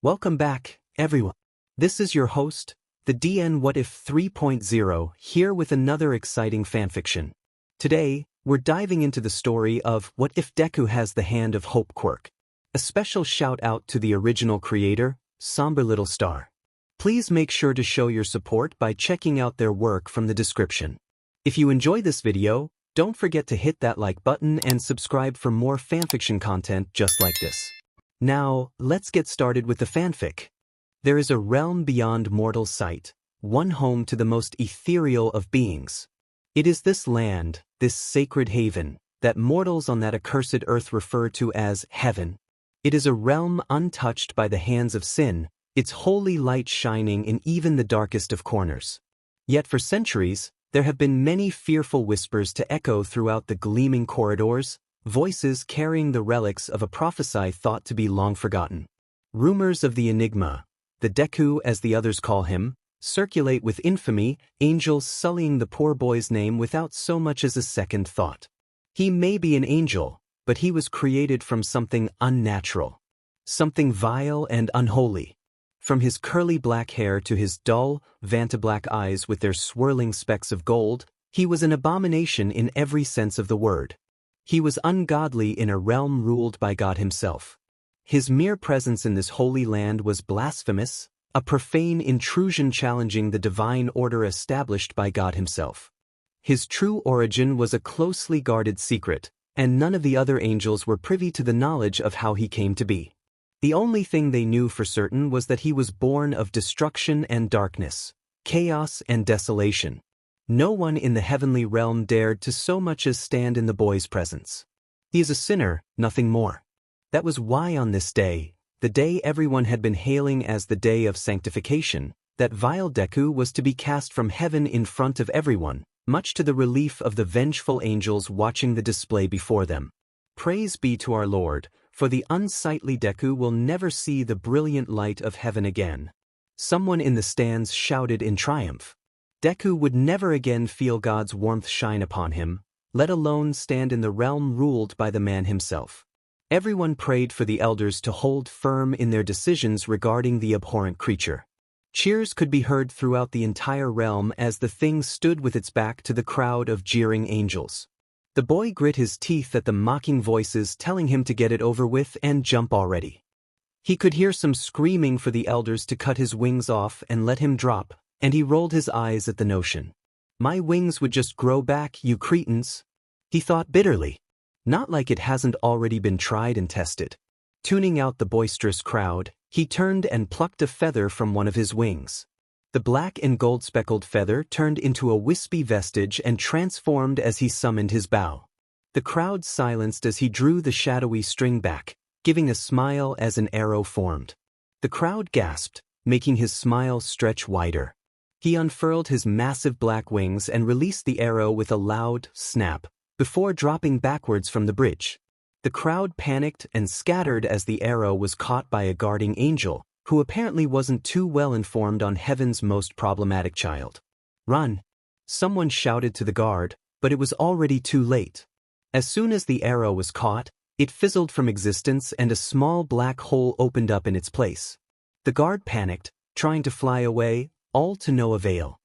Welcome back, everyone. This is your host, the DN WhatIf 3.0, here with another exciting fanfiction. Today, we're diving into the story of What If Deku Has the Hand of Hope Quirk. A special shout out to the original creator, SombreLittleStar. Please make sure to show your support by checking out their work from the description. If you enjoy this video, don't forget to hit that like button and subscribe for more fanfiction content just like this. Now, let's get started with the fanfic. There is a realm beyond mortal sight, one home to the most ethereal of beings. It is this land, this sacred haven, that mortals on that accursed earth refer to as heaven. It is a realm untouched by the hands of sin, its holy light shining in even the darkest of corners. Yet for centuries, there have been many fearful whispers to echo throughout the gleaming corridors, voices carrying the relics of a prophecy thought to be long forgotten. Rumors of the enigma, the Deku as the others call him, circulate with infamy, angels sullying the poor boy's name without so much as a second thought. He may be an angel, but he was created from something unnatural, something vile and unholy. From his curly black hair to his dull, vantablack eyes with their swirling specks of gold, he was an abomination in every sense of the word. He was ungodly in a realm ruled by God himself. His mere presence in this holy land was blasphemous, a profane intrusion challenging the divine order established by God himself. His true origin was a closely guarded secret, and none of the other angels were privy to the knowledge of how he came to be. The only thing they knew for certain was that he was born of destruction and darkness, chaos and desolation. No one in the heavenly realm dared to so much as stand in the boy's presence. He is a sinner, nothing more. That was why on this day, the day everyone had been hailing as the day of sanctification, that vile Deku was to be cast from heaven in front of everyone, much to the relief of the vengeful angels watching the display before them. Praise be to our Lord, for the unsightly Deku will never see the brilliant light of heaven again. Someone in the stands shouted in triumph. Deku would never again feel God's warmth shine upon him, let alone stand in the realm ruled by the man himself. Everyone prayed for the elders to hold firm in their decisions regarding the abhorrent creature. Cheers could be heard throughout the entire realm as the thing stood with its back to the crowd of jeering angels. The boy grit his teeth at the mocking voices telling him to get it over with and jump already. He could hear some screaming for the elders to cut his wings off and let him drop, and he rolled his eyes at the notion. My wings would just grow back, you cretins, he thought bitterly. Not like it hasn't already been tried and tested. Tuning out the boisterous crowd, he turned and plucked a feather from one of his wings. The black and gold-speckled feather turned into a wispy vestige and transformed as he summoned his bow. The crowd silenced as he drew the shadowy string back, giving a smile as an arrow formed. The crowd gasped, making his smile stretch wider. He unfurled his massive black wings and released the arrow with a loud snap, before dropping backwards from the bridge. The crowd panicked and scattered as the arrow was caught by a guarding angel, who apparently wasn't too well informed on heaven's most problematic child. Run! Someone shouted to the guard, but it was already too late. As soon as the arrow was caught, it fizzled from existence and a small black hole opened up in its place. The guard panicked, trying to fly away, all to no avail.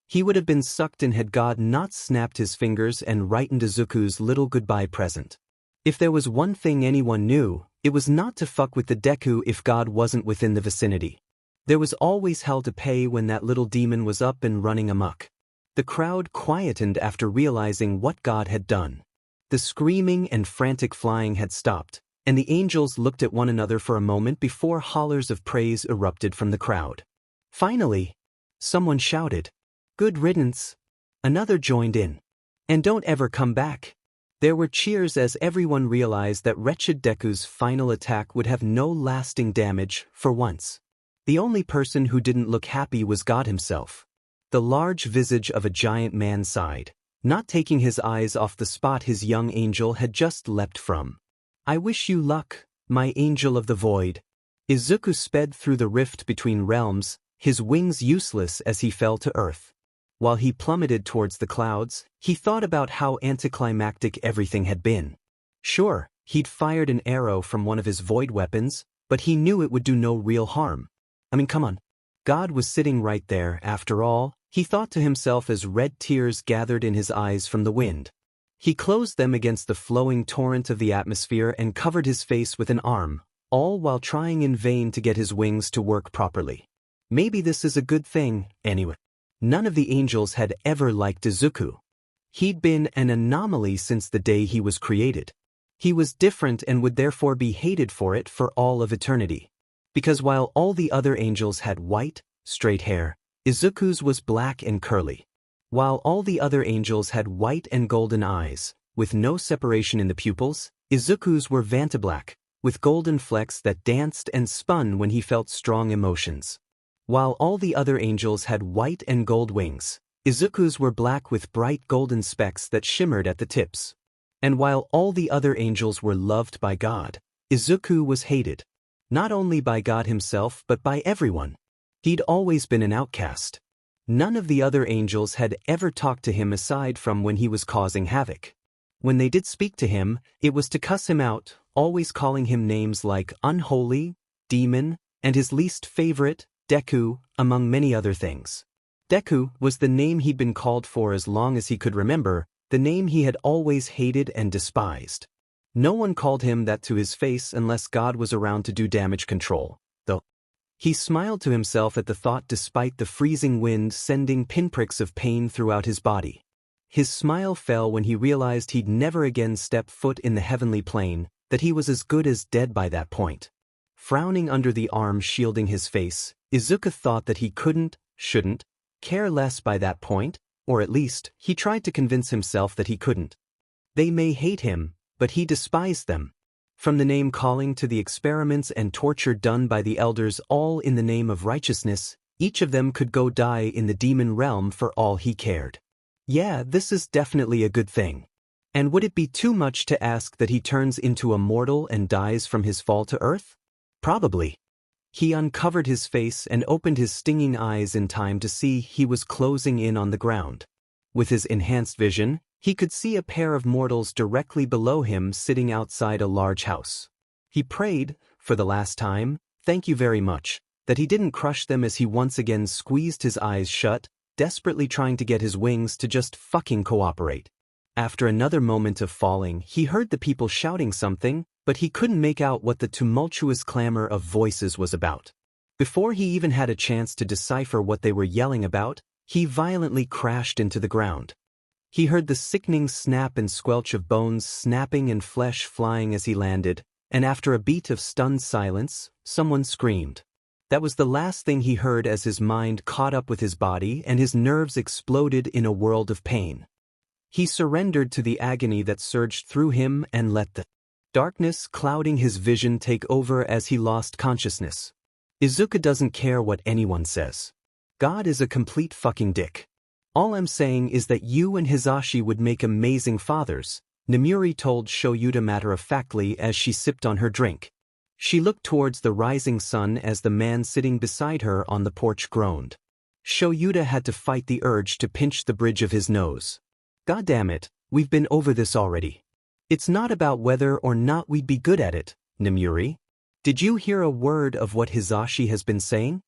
He would have been sucked in had God not snapped his fingers and rightened Izuku's little goodbye present. If there was one thing anyone knew, it was not to fuck with the Deku if God wasn't within the vicinity. There was always hell to pay when that little demon was up and running amok. The crowd quietened after realizing what God had done. The screaming and frantic flying had stopped, and the angels looked at one another for a moment before hollers of praise erupted from the crowd. Finally, someone shouted, "Good riddance!" Another joined in. "And don't ever come back." There were cheers as everyone realized that wretched Deku's final attack would have no lasting damage, for once. The only person who didn't look happy was God himself. The large visage of a giant man sighed, not taking his eyes off the spot his young angel had just leapt from. "I wish you luck, my angel of the void." Izuku sped through the rift between realms, his wings useless as he fell to earth. While he plummeted towards the clouds, he thought about how anticlimactic everything had been. Sure, he'd fired an arrow from one of his void weapons, but he knew it would do no real harm. I mean, come on. God was sitting right there, after all, he thought to himself as red tears gathered in his eyes from the wind. He closed them against the flowing torrent of the atmosphere and covered his face with an arm, all while trying in vain to get his wings to work properly. Maybe this is a good thing, anyway. None of the angels had ever liked Izuku. He'd been an anomaly since the day he was created. He was different and would therefore be hated for it for all of eternity. Because while all the other angels had white, straight hair, Izuku's was black and curly. While all the other angels had white and golden eyes, with no separation in the pupils, Izuku's were vantablack, with golden flecks that danced and spun when he felt strong emotions. While all the other angels had white and gold wings, Izuku's were black with bright golden specks that shimmered at the tips. And while all the other angels were loved by God, Izuku was hated. Not only by God himself but by everyone. He'd always been an outcast. None of the other angels had ever talked to him aside from when he was causing havoc. When they did speak to him, it was to cuss him out, always calling him names like unholy, demon, and his least favorite, Deku, among many other things. Deku was the name he'd been called for as long as he could remember, the name he had always hated and despised. No one called him that to his face unless God was around to do damage control, though. He smiled to himself at the thought despite the freezing wind sending pinpricks of pain throughout his body. His smile fell when he realized he'd never again step foot in the heavenly plane, that he was as good as dead by that point. Frowning under the arm shielding his face, Izuku thought that he shouldn't, care less by that point, or at least, he tried to convince himself that he couldn't. They may hate him, but he despised them. From the name-calling to the experiments and torture done by the elders all in the name of righteousness, each of them could go die in the demon realm for all he cared. Yeah, this is definitely a good thing. And would it be too much to ask that he turns into a mortal and dies from his fall to earth? Probably. He uncovered his face and opened his stinging eyes in time to see he was closing in on the ground. With his enhanced vision, he could see a pair of mortals directly below him sitting outside a large house. He prayed, for the last time, thank you very much, that he didn't crush them as he once again squeezed his eyes shut, desperately trying to get his wings to just fucking cooperate. After another moment of falling, he heard the people shouting something, but he couldn't make out what the tumultuous clamor of voices was about. Before he even had a chance to decipher what they were yelling about, he violently crashed into the ground. He heard the sickening snap and squelch of bones snapping and flesh flying as he landed, and after a beat of stunned silence, someone screamed. That was the last thing he heard as his mind caught up with his body and his nerves exploded in a world of pain. He surrendered to the agony that surged through him and let the darkness clouding his vision take over as he lost consciousness. Izuku doesn't care what anyone says. God is a complete fucking dick. All I'm saying is that you and Hisashi would make amazing fathers, Nemuri told Shoyuta matter-of-factly as she sipped on her drink. She looked towards the rising sun as the man sitting beside her on the porch groaned. Shoyuta had to fight the urge to pinch the bridge of his nose. God damn it, we've been over this already. It's not about whether or not we'd be good at it, Nemuri. Did you hear a word of what Hisashi has been saying?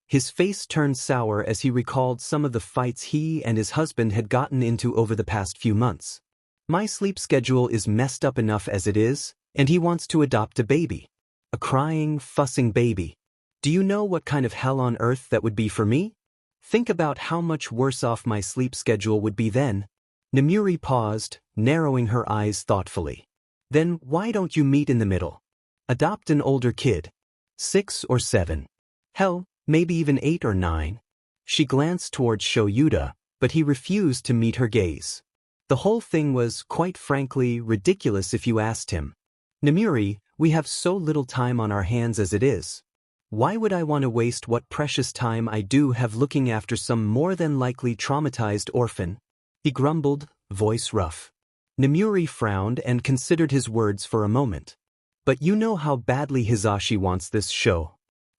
His face turned sour as he recalled some of the fights he and his husband had gotten into over the past few months. My sleep schedule is messed up enough as it is, and he wants to adopt a baby. A crying, fussing baby. Do you know what kind of hell on earth that would be for me? Think about how much worse off my sleep schedule would be then. Nemuri paused, narrowing her eyes thoughtfully. Then why don't you meet in the middle? Adopt an older kid. 6 or 7. Hell, maybe even 8 or 9. She glanced towards Shoyuta, but he refused to meet her gaze. The whole thing was, quite frankly, ridiculous if you asked him. Nemuri, we have so little time on our hands as it is. Why would I want to waste what precious time I do have looking after some more than likely traumatized orphan? He grumbled, voice rough. Nemuri frowned and considered his words for a moment. But you know how badly Hisashi wants this show.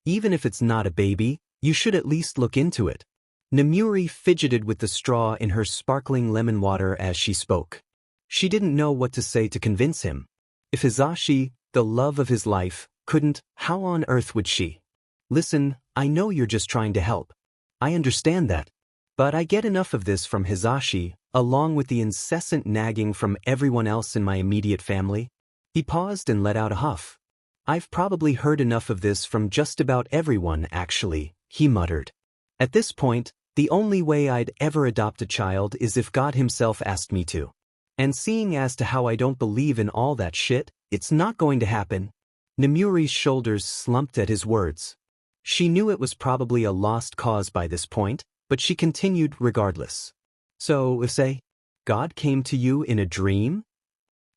Even if it's not a baby, you should at least look into it. Nemuri fidgeted with the straw in her sparkling lemon water as she spoke. She didn't know what to say to convince him. If Hisashi, the love of his life, couldn't, how on earth would she? Listen, I know you're just trying to help. I understand that. But I get enough of this from Hisashi, along with the incessant nagging from everyone else in my immediate family. He paused and let out a huff. I've probably heard enough of this from just about everyone, actually, he muttered. At this point, the only way I'd ever adopt a child is if God himself asked me to. And seeing as to how I don't believe in all that shit, it's not going to happen. Nemuri's shoulders slumped at his words. She knew it was probably a lost cause by this point, but she continued regardless. So, if say, God came to you in a dream?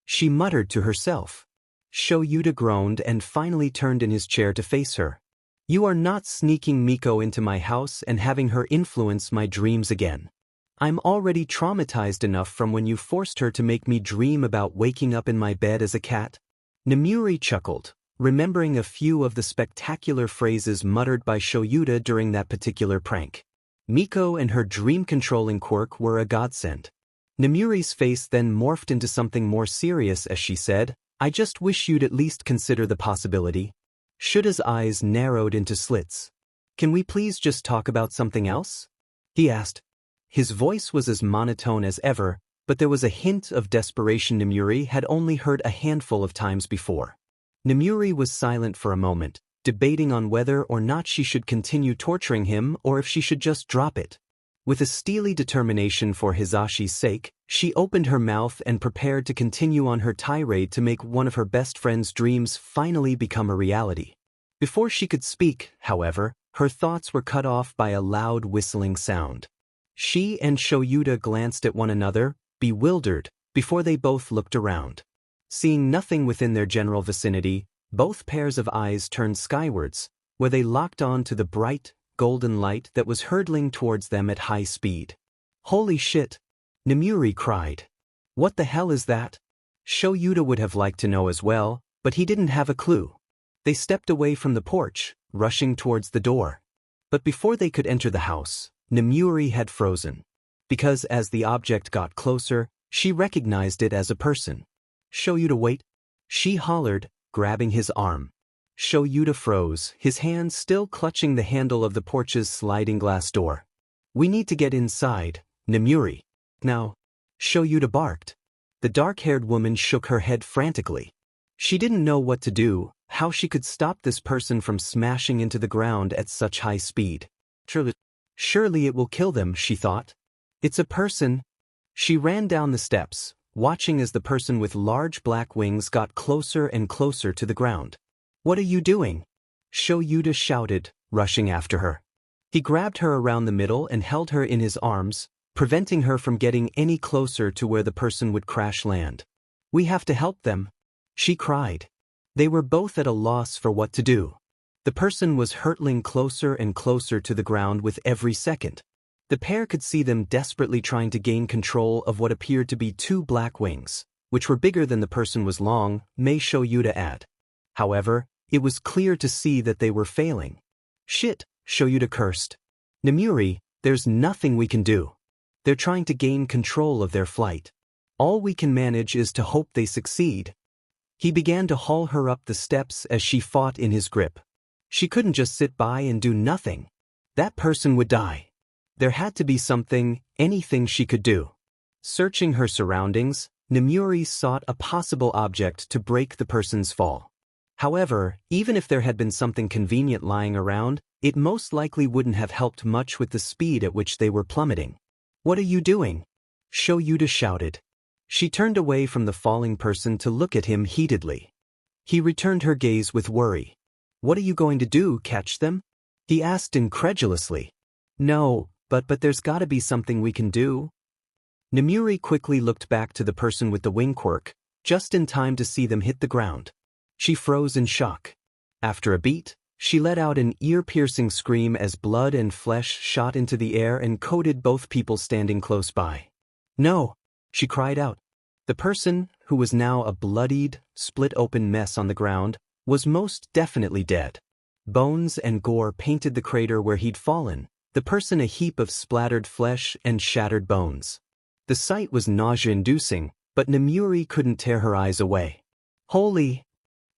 She muttered to herself. Shoyuta groaned and finally turned in his chair to face her. You are not sneaking Miko into my house and having her influence my dreams again. I'm already traumatized enough from when you forced her to make me dream about waking up in my bed as a cat. Nemuri chuckled, remembering a few of the spectacular phrases muttered by Shoyuta during that particular prank. Miko and her dream-controlling quirk were a godsend. Nemuri's face then morphed into something more serious as she said, I just wish you'd at least consider the possibility. Shuta's eyes narrowed into slits. Can we please just talk about something else? He asked. His voice was as monotone as ever, but there was a hint of desperation Nemuri had only heard a handful of times before. Nemuri was silent for a moment, debating on whether or not she should continue torturing him or if she should just drop it. With a steely determination for Hisashi's sake, she opened her mouth and prepared to continue on her tirade to make one of her best friend's dreams finally become a reality. Before she could speak, however, her thoughts were cut off by a loud whistling sound. She and Shoyuta glanced at one another, bewildered, before they both looked around. Seeing nothing within their general vicinity, both pairs of eyes turned skywards, where they locked on to the bright, golden light that was hurtling towards them at high speed. Holy shit! Nemuri cried. What the hell is that? Shoyuta would have liked to know as well, but he didn't have a clue. They stepped away from the porch, rushing towards the door. But before they could enter the house, Nemuri had frozen. Because as the object got closer, she recognized it as a person. Shoyuta, wait! She hollered, grabbing his arm. Shoyuta froze, his hand still clutching the handle of the porch's sliding glass door. We need to get inside, Nemuri. Now. Shoyuta barked. The dark-haired woman shook her head frantically. She didn't know what to do, how she could stop this person from smashing into the ground at such high speed. Surely it will kill them, she thought. It's a person. She ran down the steps, watching as the person with large black wings got closer and closer to the ground. What are you doing? Shoyuta shouted, rushing after her. He grabbed her around the middle and held her in his arms, preventing her from getting any closer to where the person would crash land. We have to help them, she cried. They were both at a loss for what to do. The person was hurtling closer and closer to the ground with every second. The pair could see them desperately trying to gain control of what appeared to be two black wings, which were bigger than the person was long, may Shoyuta add. However, it was clear to see that they were failing. Shit, Shoyuta cursed. Nemuri, there's nothing we can do. They're trying to gain control of their flight. All we can manage is to hope they succeed. He began to haul her up the steps as she fought in his grip. She couldn't just sit by and do nothing. That person would die. There had to be something, anything she could do. Searching her surroundings, Nemuri sought a possible object to break the person's fall. However, even if there had been something convenient lying around, it most likely wouldn't have helped much with the speed at which they were plummeting. What are you doing? Shoyuta shouted. She turned away from the falling person to look at him heatedly. He returned her gaze with worry. What are you going to do, catch them? He asked incredulously. No, but there's gotta be something we can do. Nemuri quickly looked back to the person with the wing quirk, just in time to see them hit the ground. She froze in shock. After a beat, she let out an ear-piercing scream as blood and flesh shot into the air and coated both people standing close by. No, she cried out. The person, who was now a bloodied, split-open mess on the ground, was most definitely dead. Bones and gore painted the crater where he'd fallen, the person a heap of splattered flesh and shattered bones. The sight was nausea-inducing, but Nemuri couldn't tear her eyes away. Holy!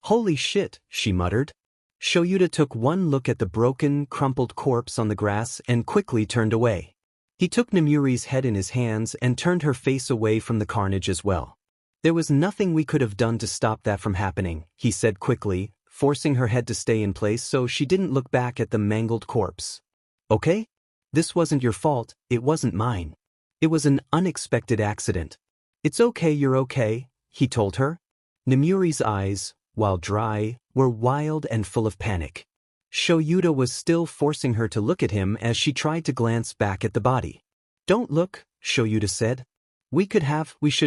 Holy shit, she muttered. Shoyuta took one look at the broken, crumpled corpse on the grass and quickly turned away. He took Nemuri's head in his hands and turned her face away from the carnage as well. There was nothing we could have done to stop that from happening, he said quickly, forcing her head to stay in place so she didn't look back at the mangled corpse. Okay? This wasn't your fault, it wasn't mine. It was an unexpected accident. It's okay, you're okay, he told her. Nemuri's eyes, while dry, were wild and full of panic. Shoyuta was still forcing her to look at him as she tried to glance back at the body. Don't look, Shoyuta said. We should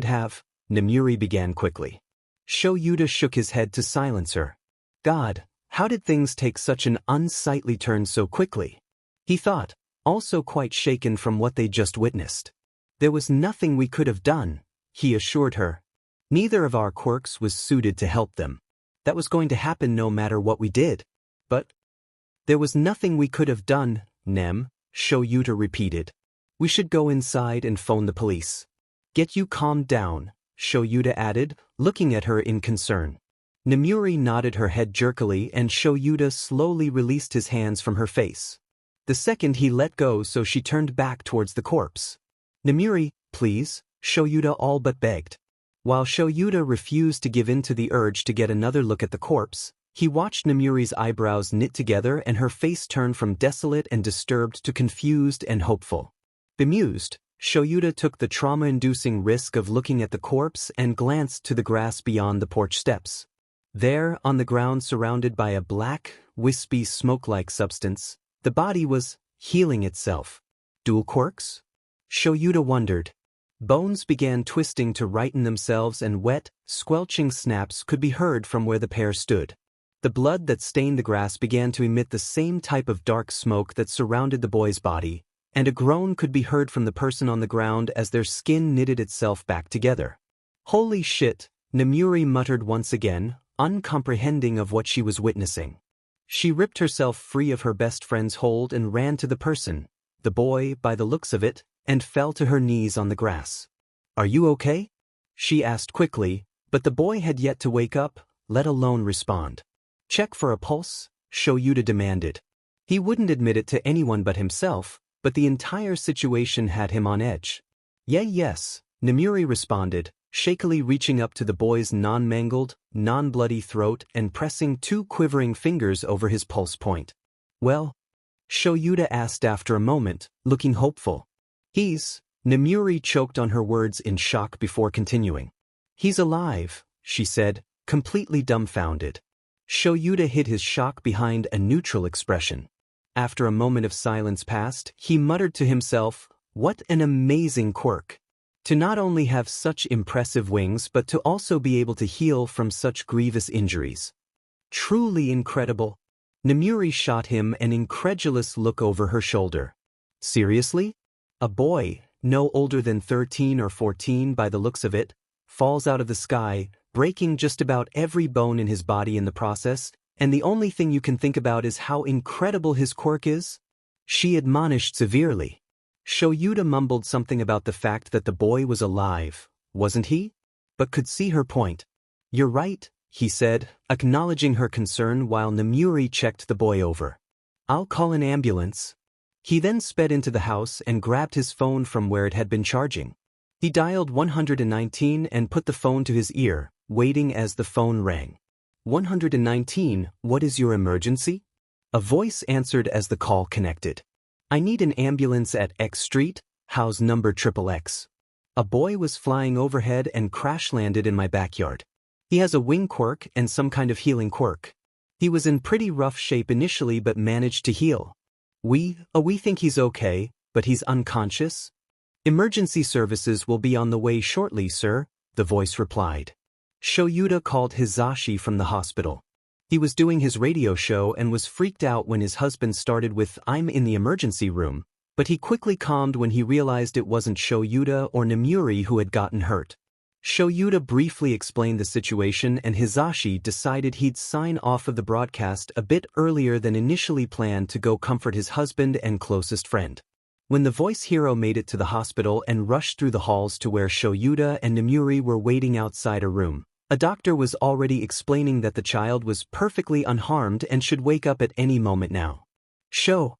have, Nemuri began quickly. Shoyuta shook his head to silence her. God, how did things take such an unsightly turn so quickly? He thought, also quite shaken from what they just witnessed. There was nothing we could have done, he assured her. Neither of our quirks was suited to help them. That was going to happen no matter what we did. But there was nothing we could have done, Nem, Shoyuta repeated. We should go inside and phone the police. Get you calmed down, Shoyuta added, looking at her in concern. Nemuri nodded her head jerkily and Shoyuta slowly released his hands from her face. The second he let go so she turned back towards the corpse. Nemuri, please, Shoyuta all but begged. While Shoyuta refused to give in to the urge to get another look at the corpse, he watched Nemuri's eyebrows knit together and her face turn from desolate and disturbed to confused and hopeful. Bemused, Shoyuta took the trauma-inducing risk of looking at the corpse and glanced to the grass beyond the porch steps. There, on the ground surrounded by a black, wispy smoke-like substance, the body was healing itself. Dual quirks? Shoyuta wondered. Bones began twisting to righten themselves and wet, squelching snaps could be heard from where the pair stood. The blood that stained the grass began to emit the same type of dark smoke that surrounded the boy's body, and a groan could be heard from the person on the ground as their skin knitted itself back together. Holy shit, Nemuri muttered once again, uncomprehending of what she was witnessing. She ripped herself free of her best friend's hold and ran to the person, the boy by the looks of it, and fell to her knees on the grass. Are you okay? She asked quickly, but the boy had yet to wake up, let alone respond. Check for a pulse, Shoyuta demanded. He wouldn't admit it to anyone but himself, but the entire situation had him on edge. Yes, Nemuri responded, shakily reaching up to the boy's non-mangled, non-bloody throat and pressing two quivering fingers over his pulse point. Well? Shoyuta asked after a moment, looking hopeful. Nemuri choked on her words in shock before continuing. He's alive, she said, completely dumbfounded. Shoyuta hid his shock behind a neutral expression. After a moment of silence passed, he muttered to himself, what an amazing quirk. To not only have such impressive wings but to also be able to heal from such grievous injuries. Truly incredible. Nemuri shot him an incredulous look over her shoulder. Seriously? A boy, no older than 13 or 14 by the looks of it, falls out of the sky, breaking just about every bone in his body in the process, and the only thing you can think about is how incredible his quirk is? She admonished severely. Shoyuta mumbled something about the fact that the boy was alive, wasn't he? But could see her point. You're right, he said, acknowledging her concern while Nemuri checked the boy over. I'll call an ambulance. He then sped into the house and grabbed his phone from where it had been charging. He dialed 119 and put the phone to his ear, waiting as the phone rang. 119, what is your emergency? A voice answered as the call connected. I need an ambulance at X Street, house number XXX. A boy was flying overhead and crash-landed in my backyard. He has a wing quirk and some kind of healing quirk. He was in pretty rough shape initially but managed to heal. We think he's okay, but he's unconscious. Emergency services will be on the way shortly, sir, the voice replied. Shoyuta called Hizashi from the hospital. He was doing his radio show and was freaked out when his husband started with "I'm in the emergency room," but he quickly calmed when he realized it wasn't Shoyuta or Nemuri who had gotten hurt. Shoyuta briefly explained the situation and Hizashi decided he'd sign off of the broadcast a bit earlier than initially planned to go comfort his husband and closest friend. When the voice hero made it to the hospital and rushed through the halls to where Shoyuta and Nemuri were waiting outside a room, A doctor was already explaining that the child was perfectly unharmed and should wake up at any moment now. "Sho!"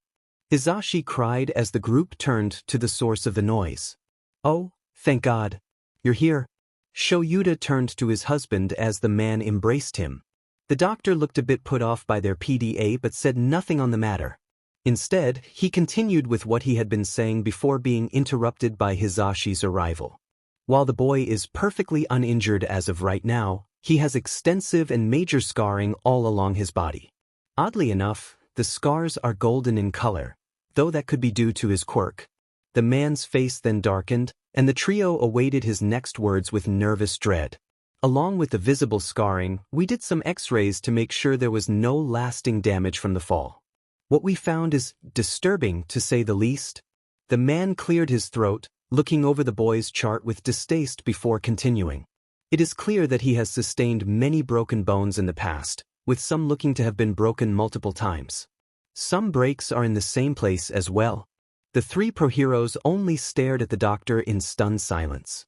Hisashi cried as the group turned to the source of the noise. "Oh, thank God. You're here." Shoyuta turned to his husband as the man embraced him. The doctor looked a bit put off by their PDA but said nothing on the matter. Instead, he continued with what he had been saying before being interrupted by Hisashi's arrival. While the boy is perfectly uninjured as of right now, he has extensive and major scarring all along his body. Oddly enough, the scars are golden in color, though that could be due to his quirk. The man's face then darkened, and the trio awaited his next words with nervous dread. "Along with the visible scarring, we did some X-rays to make sure there was no lasting damage from the fall. What we found is disturbing, to say the least." The man cleared his throat, looking over the boy's chart with distaste before continuing. "It is clear that he has sustained many broken bones in the past, with some looking to have been broken multiple times. Some breaks are in the same place as well." The three pro-heroes only stared at the doctor in stunned silence.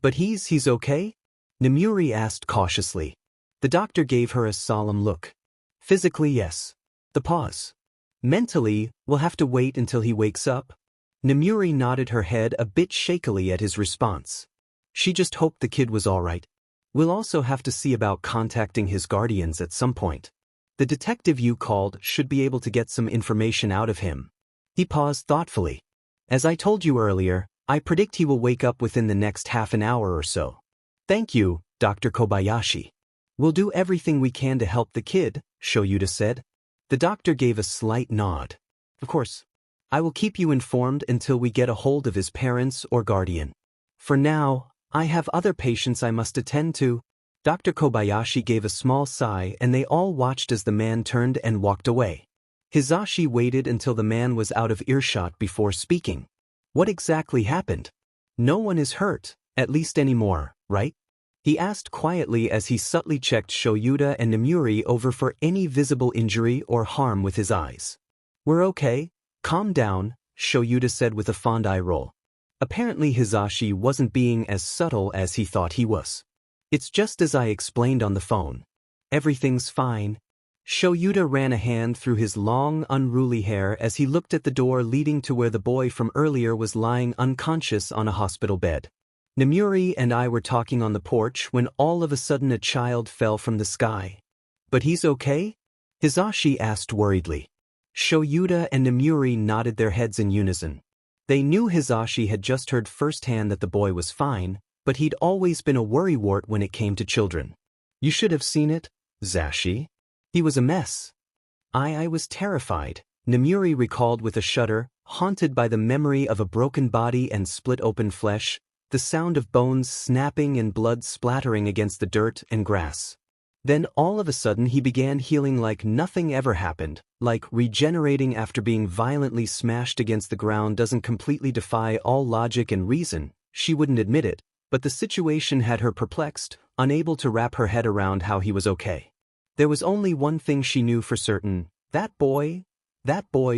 "But he's okay?" Nemuri asked cautiously. The doctor gave her a solemn look. "Physically, yes." The pause. "Mentally, we'll have to wait until he wakes up." Nemuri nodded her head a bit shakily at his response. She just hoped the kid was all right. "We'll also have to see about contacting his guardians at some point. The detective you called should be able to get some information out of him." He paused thoughtfully. "As I told you earlier, I predict he will wake up within the next half an hour or so." "Thank you, Dr. Kobayashi. We'll do everything we can to help the kid," Shoyuta said. The doctor gave a slight nod. "Of course. I will keep you informed until we get a hold of his parents or guardian. For now, I have other patients I must attend to." Dr. Kobayashi gave a small sigh and they all watched as the man turned and walked away. Hisashi waited until the man was out of earshot before speaking. "What exactly happened? No one is hurt, at least anymore, right?" he asked quietly as he subtly checked Shoyuta and Nemuri over for any visible injury or harm with his eyes. "We're okay. Calm down," Shoyuta said with a fond eye roll. Apparently Hisashi wasn't being as subtle as he thought he was. "It's just as I explained on the phone. Everything's fine." Shoyuta ran a hand through his long, unruly hair as he looked at the door leading to where the boy from earlier was lying unconscious on a hospital bed. "Nemuri and I were talking on the porch when all of a sudden a child fell from the sky." "But he's okay?" Hisashi asked worriedly. Shoyuta and Nemuri nodded their heads in unison. They knew Hisashi had just heard firsthand that the boy was fine, but he'd always been a worrywart when it came to children. "You should have seen it, Zashi. He was a mess." I was terrified," Nemuri recalled with a shudder, haunted by the memory of a broken body and split open flesh, the sound of bones snapping and blood splattering against the dirt and grass. Then all of a sudden he began healing like nothing ever happened, like regenerating after being violently smashed against the ground doesn't completely defy all logic and reason. She wouldn't admit it, but the situation had her perplexed, unable to wrap her head around how he was okay. There was only one thing she knew for certain: that boy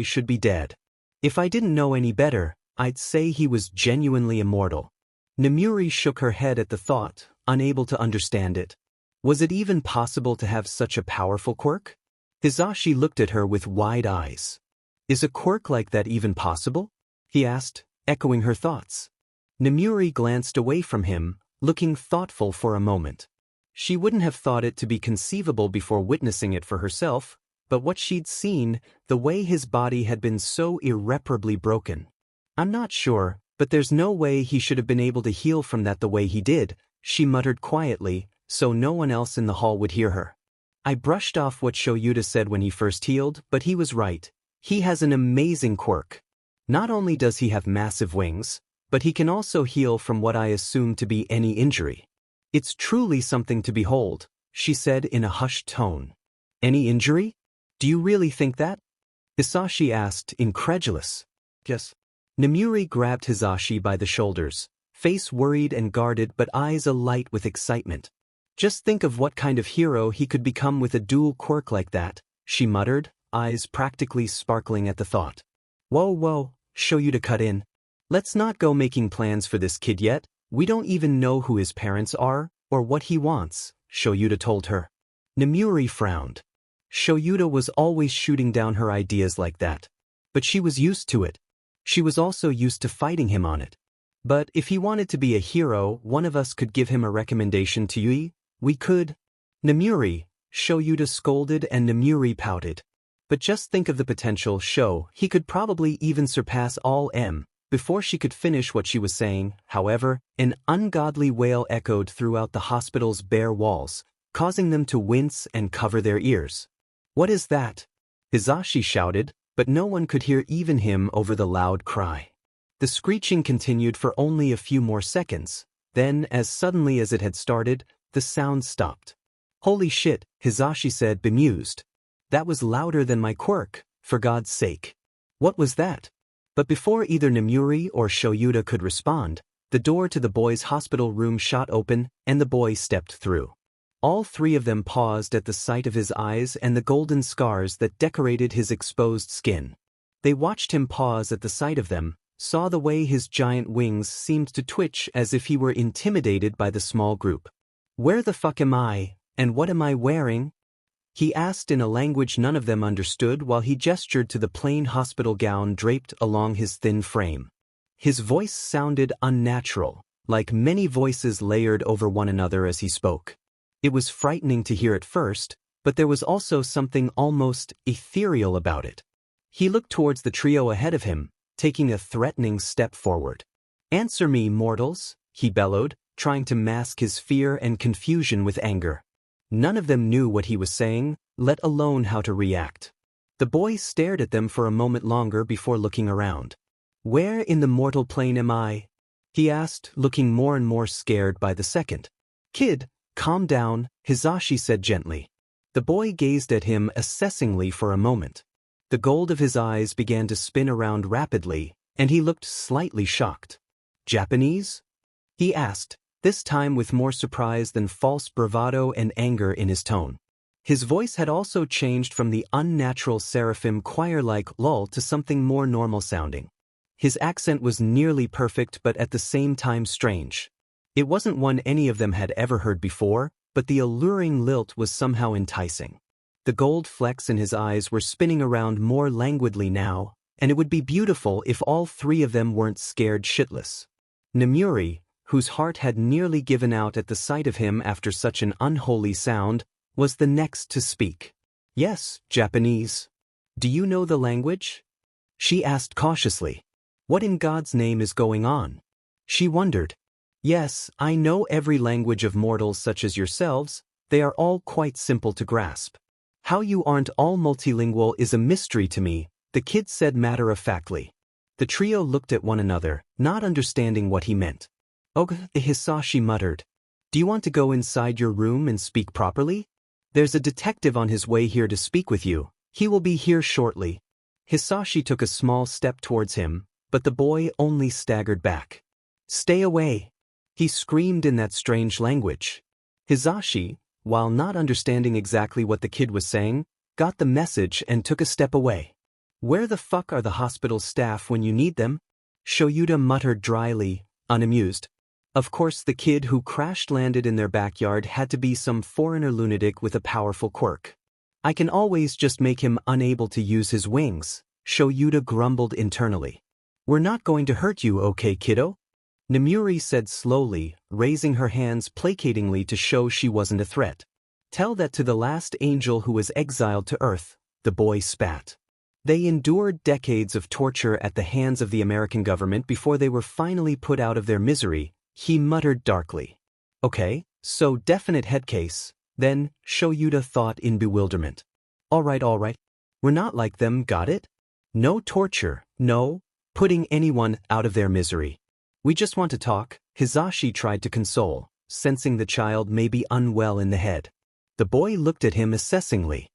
should be dead. If I didn't know any better, I'd say he was genuinely immortal. Nemuri shook her head at the thought, unable to understand it. Was it even possible to have such a powerful quirk? Hisashi looked at her with wide eyes. "Is a quirk like that even possible?" he asked, echoing her thoughts. Nemuri glanced away from him, looking thoughtful for a moment. She wouldn't have thought it to be conceivable before witnessing it for herself, but what she'd seen, the way his body had been so irreparably broken. "I'm not sure, but there's no way he should have been able to heal from that the way he did," she muttered quietly, so no one else in the hall would hear her. "I brushed off what Shoyuta said when he first healed, but he was right. He has an amazing quirk. Not only does he have massive wings, but he can also heal from what I assume to be any injury. It's truly something to behold," she said in a hushed tone. "Any injury? Do you really think that?" Hisashi asked, incredulous. "Yes." Nemuri grabbed Hisashi by the shoulders, face worried and guarded but eyes alight with excitement. "Just think of what kind of hero he could become with a dual quirk like that," she muttered, eyes practically sparkling at the thought. Whoa, Shoyuta cut in. "Let's not go making plans for this kid yet. We don't even know who his parents are, or what he wants," Shoyuta told her. Nemuri frowned. Shoyuta was always shooting down her ideas like that. But she was used to it. She was also used to fighting him on it. But if he wanted to be a hero, one of us could give him a recommendation to Yui. We could. Nemuri, Shoyuta scolded, and Nemuri pouted. But just think of the potential. He could probably even surpass all M. Before she could finish what she was saying, however, an ungodly wail echoed throughout the hospital's bare walls, causing them to wince and cover their ears. What is that? Hisashi shouted, but no one could hear even him over the loud cry. The screeching continued for only a few more seconds. Then, as suddenly as it had started, the sound stopped. Holy shit, Hisashi said, bemused. That was louder than my quirk, for God's sake. What was that? But before either Nemuri or Shoyuta could respond, the door to the boys' hospital room shot open and the boy stepped through. All three of them paused at the sight of his eyes and the golden scars that decorated his exposed skin. They watched him pause at the sight of them, saw the way his giant wings seemed to twitch as if he were intimidated by the small group. Where the fuck am I, and what am I wearing? He asked in a language none of them understood while he gestured to the plain hospital gown draped along his thin frame. His voice sounded unnatural, like many voices layered over one another as he spoke. It was frightening to hear at first, but there was also something almost ethereal about it. He looked towards the trio ahead of him, taking a threatening step forward. "Answer me, mortals," he bellowed, trying to mask his fear and confusion with anger. None of them knew what he was saying, let alone how to react. The boy stared at them for a moment longer before looking around. "Where in the mortal plane am I?" he asked, looking more and more scared by the second. "Kid, calm down," Hisashi said gently. The boy gazed at him assessingly for a moment. The gold of his eyes began to spin around rapidly, and he looked slightly shocked. "Japanese?" he asked, this time with more surprise than false bravado and anger in his tone. His voice had also changed from the unnatural seraphim choir-like lull to something more normal-sounding. His accent was nearly perfect but at the same time strange. It wasn't one any of them had ever heard before, but the alluring lilt was somehow enticing. The gold flecks in his eyes were spinning around more languidly now, and it would be beautiful if all three of them weren't scared shitless. Nemuri, whose heart had nearly given out at the sight of him after such an unholy sound, was the next to speak. "Yes, Japanese. Do you know the language?" she asked cautiously. What in God's name is going on? She wondered. "Yes, I know every language of mortals such as yourselves. They are all quite simple to grasp. How you aren't all multilingual is a mystery to me," the kid said matter-of-factly. The trio looked at one another, not understanding what he meant. "Oh," Hisashi muttered. "Do you want to go inside your room and speak properly? There's a detective on his way here to speak with you. He will be here shortly." Hisashi took a small step towards him, but the boy only staggered back. "Stay away!" he screamed in that strange language. Hisashi, while not understanding exactly what the kid was saying, got the message and took a step away. "Where the fuck are the hospital staff when you need them?" Shoyuta muttered dryly, unamused. Of course the kid who crash-landed in their backyard had to be some foreigner lunatic with a powerful quirk. "I can always just make him unable to use his wings," Shoyuta grumbled internally. "We're not going to hurt you, okay, kiddo?" Nemuri said slowly, raising her hands placatingly to show she wasn't a threat. "Tell that to the last angel who was exiled to Earth," the boy spat. They endured decades of torture at the hands of the American government before they were finally put out of their misery, he muttered darkly. "Okay, so definite head case, then," Shoyuta thought in bewilderment. All right. We're not like them, got it? No torture, no putting anyone out of their misery. We just want to talk," Hisashi tried to console, sensing the child may be unwell in the head. The boy looked at him assessingly.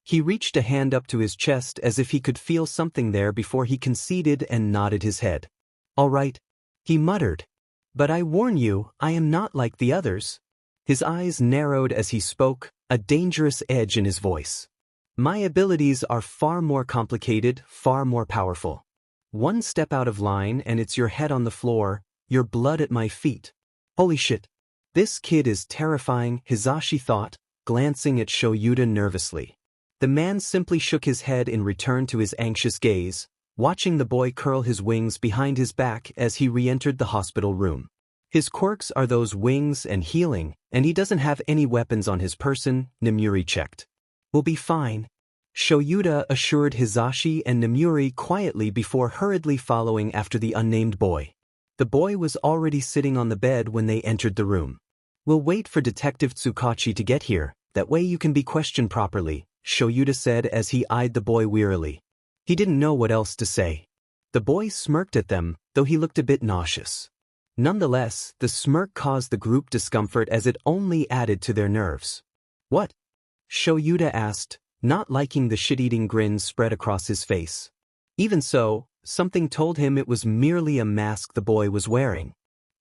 He reached a hand up to his chest as if he could feel something there before he conceded and nodded his head. "All right," he muttered. "But I warn you, I am not like the others." His eyes narrowed as he spoke, a dangerous edge in his voice. "My abilities are far more complicated, far more powerful. One step out of line and it's your head on the floor, your blood at my feet. Holy shit." This kid is terrifying, Hisashi thought, glancing at Shoyuta nervously. The man simply shook his head in return to his anxious gaze, watching the boy curl his wings behind his back as he re-entered the hospital room. His quirks are those wings and healing, and he doesn't have any weapons on his person, Nemuri checked. We'll be fine, Shoyuta assured Hisashi and Nemuri quietly before hurriedly following after the unnamed boy. The boy was already sitting on the bed when they entered the room. We'll wait for Detective Tsukachi to get here, that way you can be questioned properly, Shoyuta said as he eyed the boy wearily. He didn't know what else to say. The boy smirked at them, though he looked a bit nauseous. Nonetheless, the smirk caused the group discomfort as it only added to their nerves. What? Shoyuta asked, not liking the shit-eating grin spread across his face. Even so, something told him it was merely a mask the boy was wearing.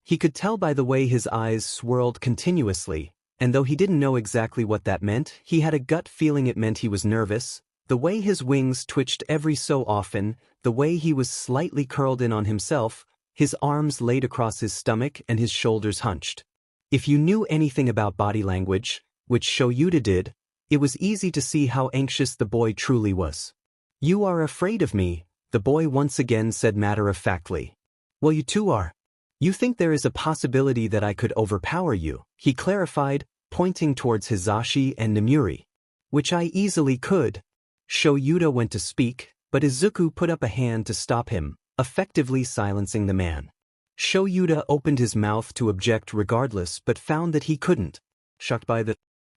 He could tell by the way his eyes swirled continuously, and though he didn't know exactly what that meant, he had a gut feeling it meant he was nervous. The way his wings twitched every so often, the way he was slightly curled in on himself, his arms laid across his stomach and his shoulders hunched. If you knew anything about body language, which Shoyuta did, it was easy to see how anxious the boy truly was. You are afraid of me, the boy once again said matter-of-factly. Well, you too are. You think there is a possibility that I could overpower you, he clarified, pointing towards Hisashi and Nemuri. Which I easily could. Shoyuta went to speak, but Izuku put up a hand to stop him, effectively silencing the man. Shoyuta opened his mouth to object regardless but found that he couldn't. Shocked by the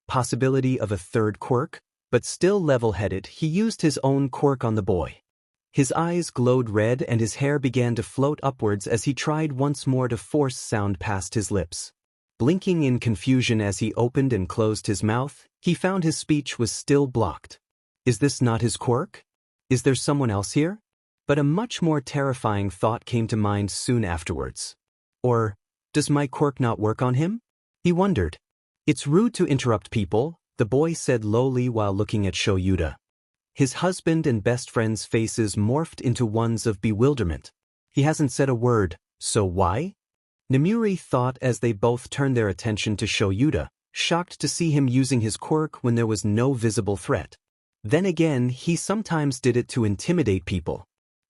possibility of a third quirk, but still level-headed, he used his own quirk on the boy. His eyes glowed red and his hair began to float upwards as he tried once more to force sound past his lips. Blinking in confusion as he opened and closed his mouth, he found his speech was still blocked. Is this not his quirk? Is there someone else here? But a much more terrifying thought came to mind soon afterwards. Or, does my quirk not work on him? He wondered. It's rude to interrupt people, the boy said lowly while looking at Shoyuta. His husband and best friend's faces morphed into ones of bewilderment. He hasn't said a word, so why? Nemuri thought as they both turned their attention to Shoyuta, shocked to see him using his quirk when there was no visible threat. Then again, he sometimes did it to intimidate people.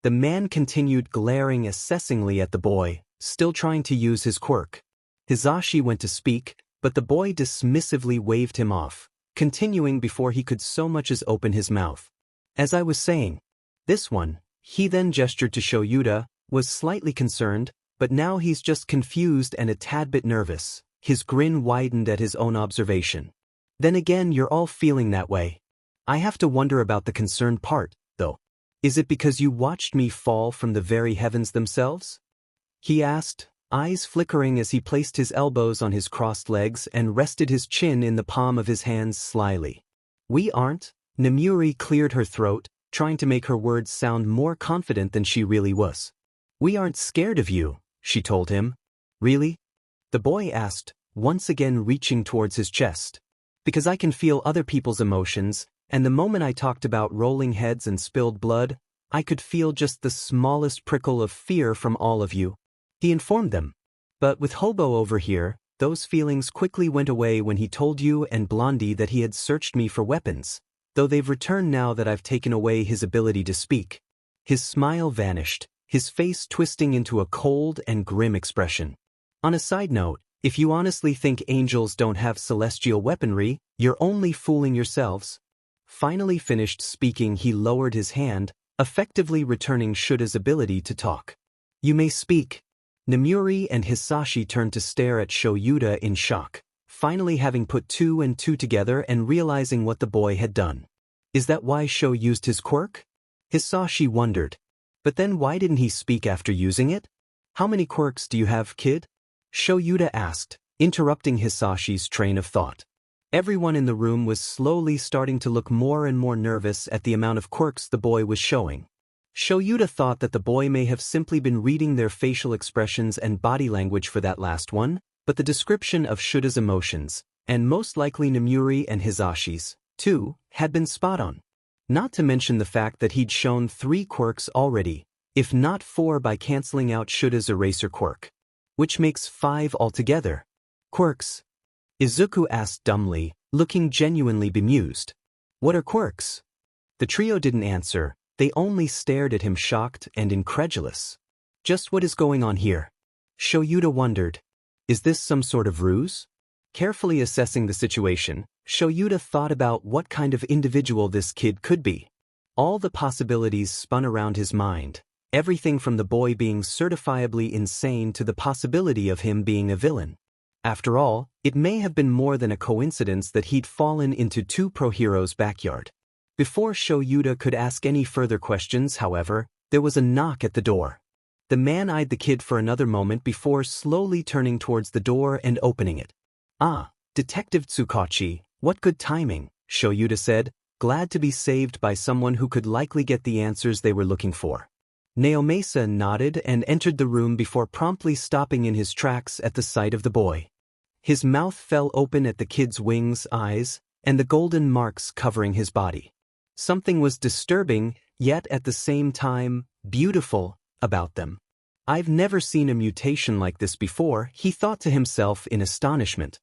The man continued glaring assessingly at the boy, still trying to use his quirk. Hisashi went to speak, but the boy dismissively waved him off, continuing before he could so much as open his mouth. As I was saying, this one, he then gestured to Shoyuta, was slightly concerned, but now he's just confused and a tad bit nervous. His grin widened at his own observation. Then again, you're all feeling that way. I have to wonder about the concerned part, though. Is it because you watched me fall from the very heavens themselves? He asked, eyes flickering as he placed his elbows on his crossed legs and rested his chin in the palm of his hands slyly. We aren't. Nemuri cleared her throat, trying to make her words sound more confident than she really was. We aren't scared of you, she told him. Really? The boy asked, once again reaching towards his chest. Because I can feel other people's emotions, and the moment I talked about rolling heads and spilled blood, I could feel just the smallest prickle of fear from all of you. He informed them. But with Hobo over here, those feelings quickly went away when he told you and Blondie that he had searched me for weapons, though they've returned now that I've taken away his ability to speak. His smile vanished, his face twisting into a cold and grim expression. On a side note, if you honestly think angels don't have celestial weaponry, you're only fooling yourselves. Finally finished speaking, he lowered his hand, effectively returning Shuta's ability to talk. You may speak. Nemuri and Hisashi turned to stare at Shoyuta in shock, finally having put two and two together and realizing what the boy had done. Is that why Sho used his quirk? Hisashi wondered. But then why didn't he speak after using it? How many quirks do you have, kid? Shoyuta asked, interrupting Hisashi's train of thought. Everyone in the room was slowly starting to look more and more nervous at the amount of quirks the boy was showing. Shoyuta thought that the boy may have simply been reading their facial expressions and body language for that last one, but the description of Shuta's emotions, and most likely Nemuri and Hisashi's, too, had been spot on. Not to mention the fact that he'd shown 3 quirks already, if not 4 by cancelling out Shuta's eraser quirk. Which makes 5 altogether. Quirks? Izuku asked dumbly, looking genuinely bemused. What are quirks? The trio didn't answer, they only stared at him shocked and incredulous. Just what is going on here? Shoyuta wondered. Is this some sort of ruse? Carefully assessing the situation, Shoyuta thought about what kind of individual this kid could be. All the possibilities spun around his mind, everything from the boy being certifiably insane to the possibility of him being a villain. After all, it may have been more than a coincidence that he'd fallen into two pro-heroes' backyard. Before Shoyuta could ask any further questions, however, there was a knock at the door. The man eyed the kid for another moment before slowly turning towards the door and opening it. Ah, Detective Tsukachi, what good timing, Shoyuta said, glad to be saved by someone who could likely get the answers they were looking for. Naomasa nodded and entered the room before promptly stopping in his tracks at the sight of the boy. His mouth fell open at the kid's wings, eyes, and the golden marks covering his body. Something was disturbing, yet at the same time, beautiful, about them. I've never seen a mutation like this before, he thought to himself in astonishment.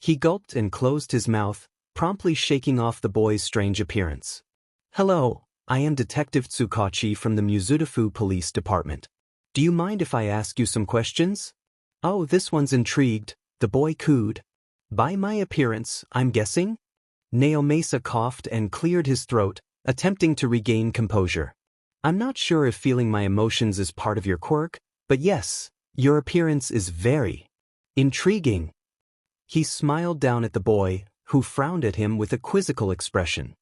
He gulped and closed his mouth, promptly shaking off the boy's strange appearance. Hello, I am Detective Tsukachi from the Mizudafu Police Department. Do you mind if I ask you some questions? Oh, this one's intrigued, the boy cooed. By my appearance, I'm guessing? Naomasa coughed and cleared his throat, attempting to regain composure. I'm not sure if feeling my emotions is part of your quirk, but yes, your appearance is very intriguing. He smiled down at the boy, who frowned at him with a quizzical expression.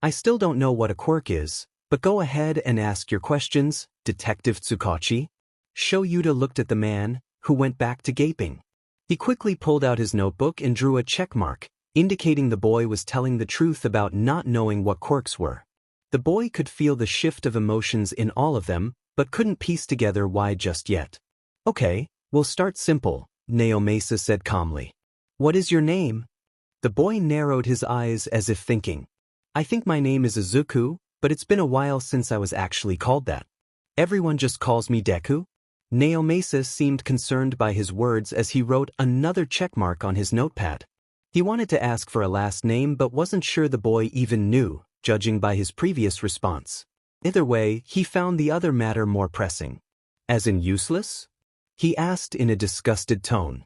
I still don't know what a quirk is, but go ahead and ask your questions, Detective Tsukachi. Shoyuta looked at the man, who went back to gaping. He quickly pulled out his notebook and drew a check mark, indicating the boy was telling the truth about not knowing what quirks were. The boy could feel the shift of emotions in all of them, but couldn't piece together why just yet. Okay, we'll start simple, Naomasa said calmly. What is your name? The boy narrowed his eyes as if thinking. I think my name is Izuku, but it's been a while since I was actually called that. Everyone just calls me Deku? Naomasa seemed concerned by his words as he wrote another checkmark on his notepad. He wanted to ask for a last name but wasn't sure the boy even knew, judging by his previous response. Either way, he found the other matter more pressing. As in useless? He asked in a disgusted tone.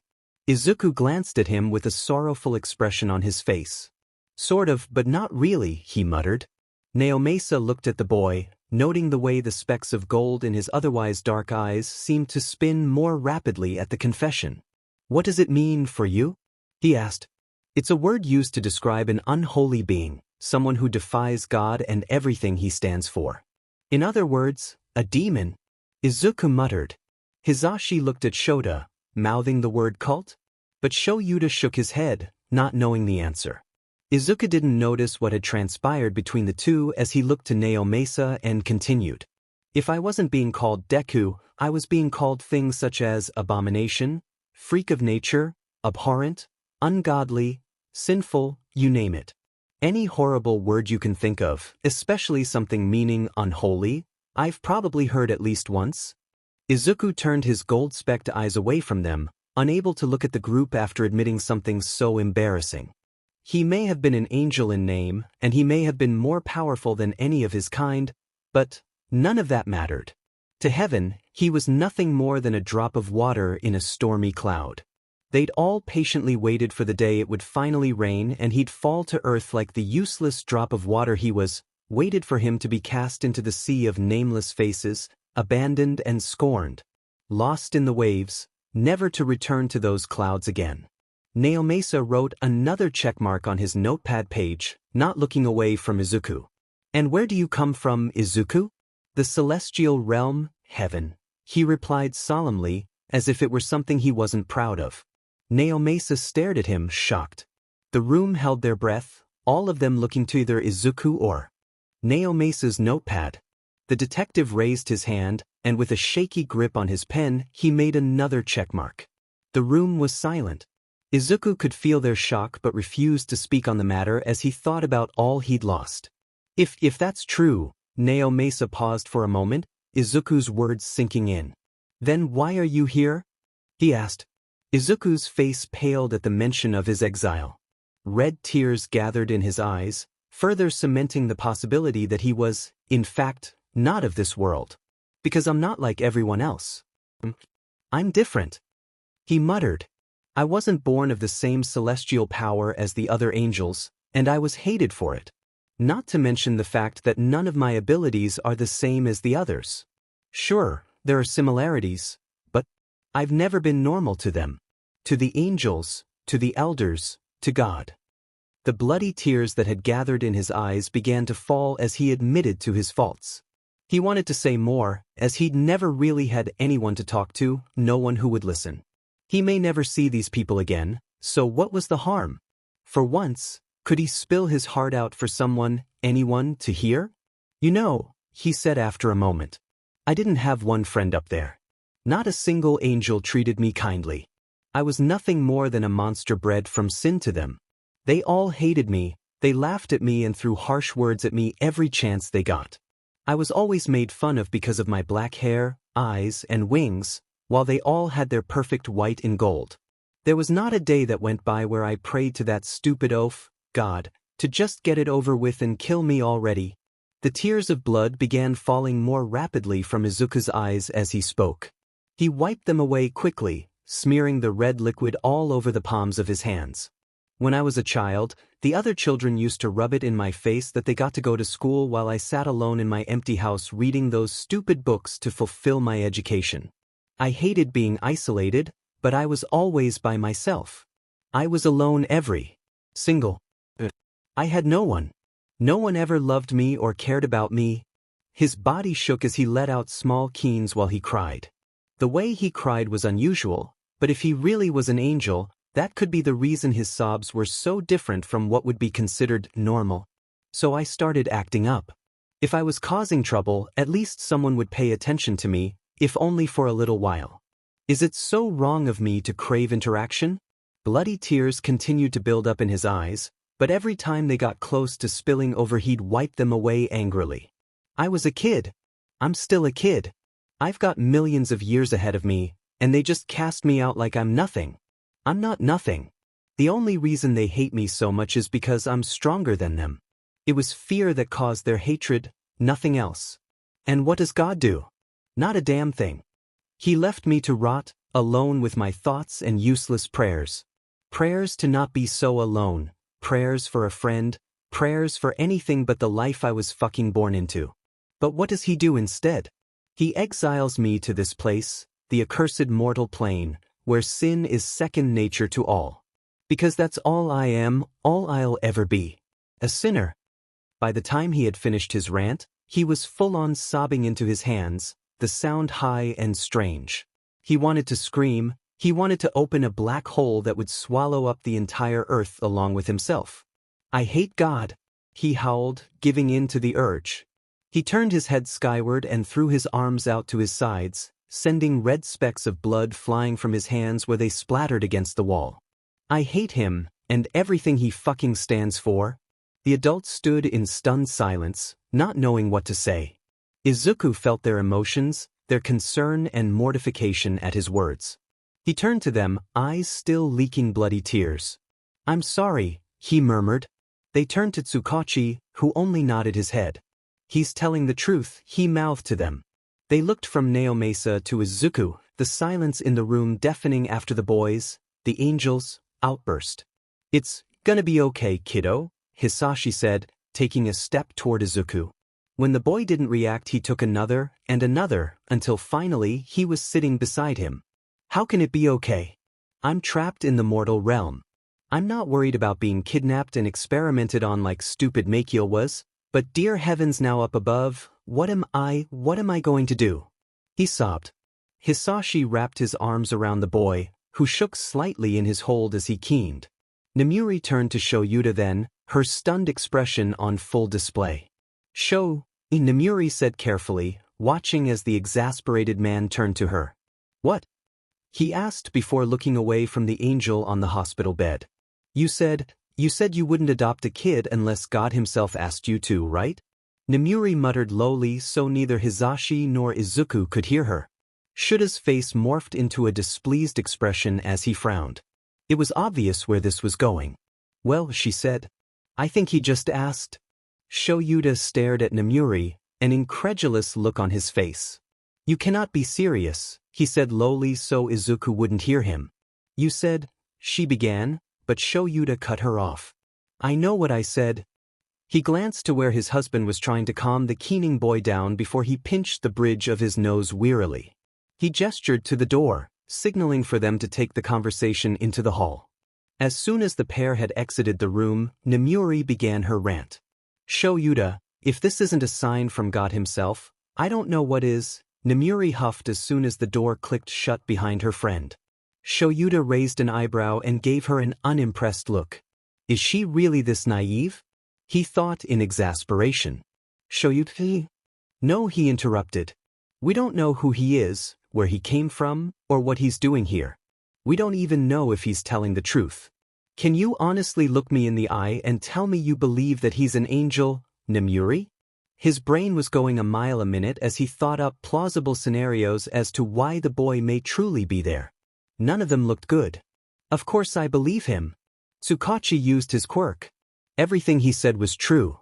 Izuku glanced at him with a sorrowful expression on his face. Sort of, but not really, he muttered. Naomasa looked at the boy, noting the way the specks of gold in his otherwise dark eyes seemed to spin more rapidly at the confession. What does it mean for you? He asked. It's a word used to describe an unholy being, someone who defies God and everything he stands for. In other words, a demon. Izuku muttered. Hizashi looked at Shota, mouthing the word cult, but Shoyuta shook his head, not knowing the answer. Izuku didn't notice what had transpired between the two as he looked to Naomasa and continued. If I wasn't being called Deku, I was being called things such as abomination, freak of nature, abhorrent, ungodly, sinful, you name it. Any horrible word you can think of, especially something meaning unholy, I've probably heard at least once. Izuku turned his gold-specked eyes away from them, unable to look at the group after admitting something so embarrassing. He may have been an angel in name, and he may have been more powerful than any of his kind, but none of that mattered. To heaven, he was nothing more than a drop of water in a stormy cloud. They'd all patiently waited for the day it would finally rain and he'd fall to earth like the useless drop of water he was, waited for him to be cast into the sea of nameless faces, abandoned and scorned, lost in the waves, never to return to those clouds again. Naomasa wrote another checkmark on his notepad page, not looking away from Izuku. And where do you come from, Izuku? The celestial realm, heaven, he replied solemnly, as if it were something he wasn't proud of. Naomasa stared at him, shocked. The room held their breath, all of them looking to either Izuku or Naomasa's notepad. The detective raised his hand, and with a shaky grip on his pen, he made another checkmark. The room was silent. Izuku could feel their shock but refused to speak on the matter as he thought about all he'd lost. If that's true, Naomasa paused for a moment, Izuku's words sinking in. Then why are you here? He asked. Izuku's face paled at the mention of his exile. Red tears gathered in his eyes, further cementing the possibility that he was, in fact, not of this world. Because I'm not like everyone else. I'm different. He muttered. I wasn't born of the same celestial power as the other angels, and I was hated for it. Not to mention the fact that none of my abilities are the same as the others. Sure, there are similarities, but I've never been normal to them. To the angels, to the elders, to God. The bloody tears that had gathered in his eyes began to fall as he admitted to his faults. He wanted to say more, as he'd never really had anyone to talk to, no one who would listen. He may never see these people again, so what was the harm? For once, could he spill his heart out for someone, anyone, to hear? You know, he said after a moment. I didn't have one friend up there. Not a single angel treated me kindly. I was nothing more than a monster bred from sin to them. They all hated me, they laughed at me and threw harsh words at me every chance they got. I was always made fun of because of my black hair, eyes, and wings, while they all had their perfect white and gold. There was not a day that went by where I prayed to that stupid oaf, God, to just get it over with and kill me already. The tears of blood began falling more rapidly from Izuku's eyes as he spoke. He wiped them away quickly, smearing the red liquid all over the palms of his hands. When I was a child, the other children used to rub it in my face that they got to go to school while I sat alone in my empty house reading those stupid books to fulfill my education. I hated being isolated, but I was always by myself. I was alone every single. I had no one. No one ever loved me or cared about me. His body shook as he let out small keens while he cried. The way he cried was unusual, but if he really was an angel, that could be the reason his sobs were so different from what would be considered normal. So I started acting up. If I was causing trouble, at least someone would pay attention to me, if only for a little while. Is it so wrong of me to crave interaction? Bloody tears continued to build up in his eyes, but every time they got close to spilling over he'd wipe them away angrily. I was a kid. I'm still a kid. I've got millions of years ahead of me, and they just cast me out like I'm nothing. I'm not nothing. The only reason they hate me so much is because I'm stronger than them. It was fear that caused their hatred, nothing else. And what does God do? Not a damn thing. He left me to rot, alone with my thoughts and useless prayers. Prayers to not be so alone, prayers for a friend, prayers for anything but the life I was fucking born into. But what does he do instead? He exiles me to this place, the accursed mortal plane, where sin is second nature to all. Because that's all I am, all I'll ever be. A sinner. By the time he had finished his rant, he was full-on sobbing into his hands, the sound high and strange. He wanted to scream, he wanted to open a black hole that would swallow up the entire earth along with himself. I hate God, he howled, giving in to the urge. He turned his head skyward and threw his arms out to his sides, sending red specks of blood flying from his hands where they splattered against the wall. I hate him, and everything he fucking stands for. The adults stood in stunned silence, not knowing what to say. Izuku felt their emotions, their concern and mortification at his words. He turned to them, eyes still leaking bloody tears. I'm sorry, he murmured. They turned to Tsukachi, who only nodded his head. He's telling the truth, he mouthed to them. They looked from Naomasa to Izuku, the silence in the room deafening after the boys, the angels, outburst. It's gonna be okay, kiddo, Hisashi said, taking a step toward Izuku. When the boy didn't react, he took another, and another, until finally he was sitting beside him. How can it be okay? I'm trapped in the mortal realm. I'm not worried about being kidnapped and experimented on like stupid Makio was, but dear heavens, now up above, what am I going to do? He sobbed. Hisashi wrapped his arms around the boy, who shook slightly in his hold as he keened. Namuri turned to Shoyuta then, her stunned expression on full display. Namuri said carefully, watching as the exasperated man turned to her. What? He asked before looking away from the angel on the hospital bed. You said you wouldn't adopt a kid unless God himself asked you to, right? Namuri muttered lowly so neither Hisashi nor Izuku could hear her. Shuta's face morphed into a displeased expression as he frowned. It was obvious where this was going. Well, she said. I think he just asked. Shoyuta stared at Nemuri, an incredulous look on his face. You cannot be serious, he said lowly so Izuku wouldn't hear him. You said, she began, but Shoyuta cut her off. I know what I said. He glanced to where his husband was trying to calm the keening boy down before he pinched the bridge of his nose wearily. He gestured to the door, signaling for them to take the conversation into the hall. As soon as the pair had exited the room, Nemuri began her rant. Shoyuta, if this isn't a sign from God himself, I don't know what is, Nemuri huffed as soon as the door clicked shut behind her friend. Shoyuta raised an eyebrow and gave her an unimpressed look. Is she really this naive? He thought in exasperation. Shoyuta? No, he interrupted. We don't know who he is, where he came from, or what he's doing here. We don't even know if he's telling the truth. Can you honestly look me in the eye and tell me you believe that he's an angel, Nemuri? His brain was going a mile a minute as he thought up plausible scenarios as to why the boy may truly be there. None of them looked good. Of course I believe him. Tsukachi used his quirk. Everything he said was true.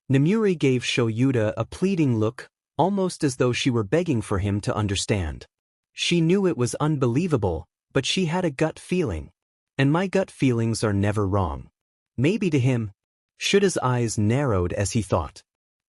Nemuri gave Shoyuta a pleading look, almost as though she were begging for him to understand. She knew it was unbelievable, but she had a gut feeling. And my gut feelings are never wrong. Maybe to him. Shuta's eyes narrowed as he thought.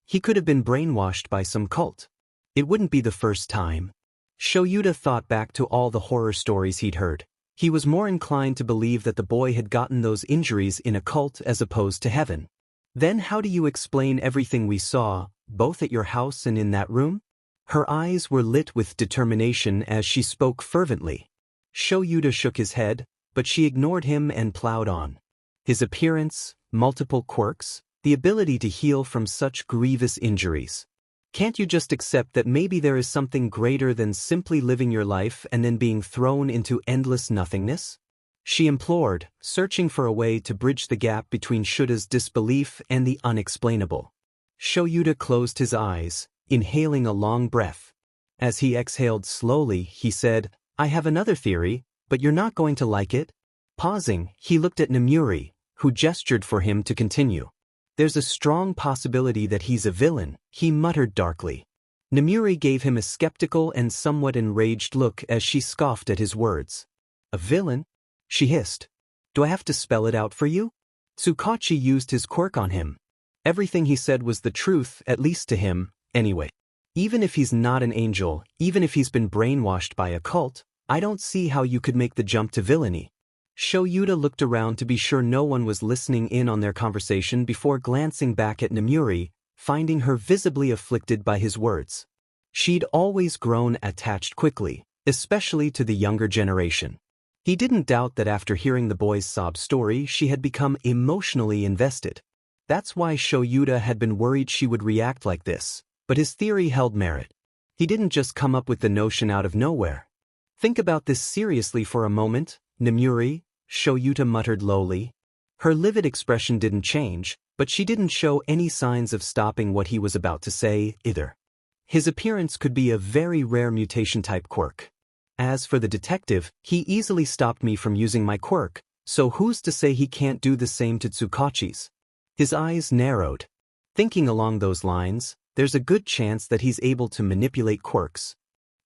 He could have been brainwashed by some cult. It wouldn't be the first time. Shoyuta thought back to all the horror stories he'd heard. He was more inclined to believe that the boy had gotten those injuries in a cult as opposed to heaven. Then how do you explain everything we saw, both at your house and in that room? Her eyes were lit with determination as she spoke fervently. Shoyuta shook his head, but she ignored him and plowed on. His appearance, multiple quirks, the ability to heal from such grievous injuries. Can't you just accept that maybe there is something greater than simply living your life and then being thrown into endless nothingness? She implored, searching for a way to bridge the gap between Shuta's disbelief and the unexplainable. Shoyuta closed his eyes, inhaling a long breath. As he exhaled slowly, he said, I have another theory, but you're not going to like it. Pausing, he looked at Nemuri, who gestured for him to continue. There's a strong possibility that he's a villain, he muttered darkly. Nemuri gave him a skeptical and somewhat enraged look as she scoffed at his words. A villain? She hissed. Do I have to spell it out for you? Tsukachi used his quirk on him. Everything he said was the truth, at least to him, anyway. Even if he's not an angel, even if he's been brainwashed by a cult, I don't see how you could make the jump to villainy. Shoyuta looked around to be sure no one was listening in on their conversation before glancing back at Nemuri, finding her visibly afflicted by his words. She'd always grown attached quickly, especially to the younger generation. He didn't doubt that after hearing the boy's sob story she had become emotionally invested. That's why Shoyuta had been worried she would react like this, but his theory held merit. He didn't just come up with the notion out of nowhere. Think about this seriously for a moment, Nemuri, Shoyuta muttered lowly. Her livid expression didn't change, but she didn't show any signs of stopping what he was about to say, either. His appearance could be a very rare mutation-type quirk. As for the detective, he easily stopped me from using my quirk, so who's to say he can't do the same to Tsukachi's? His eyes narrowed. Thinking along those lines, there's a good chance that he's able to manipulate quirks.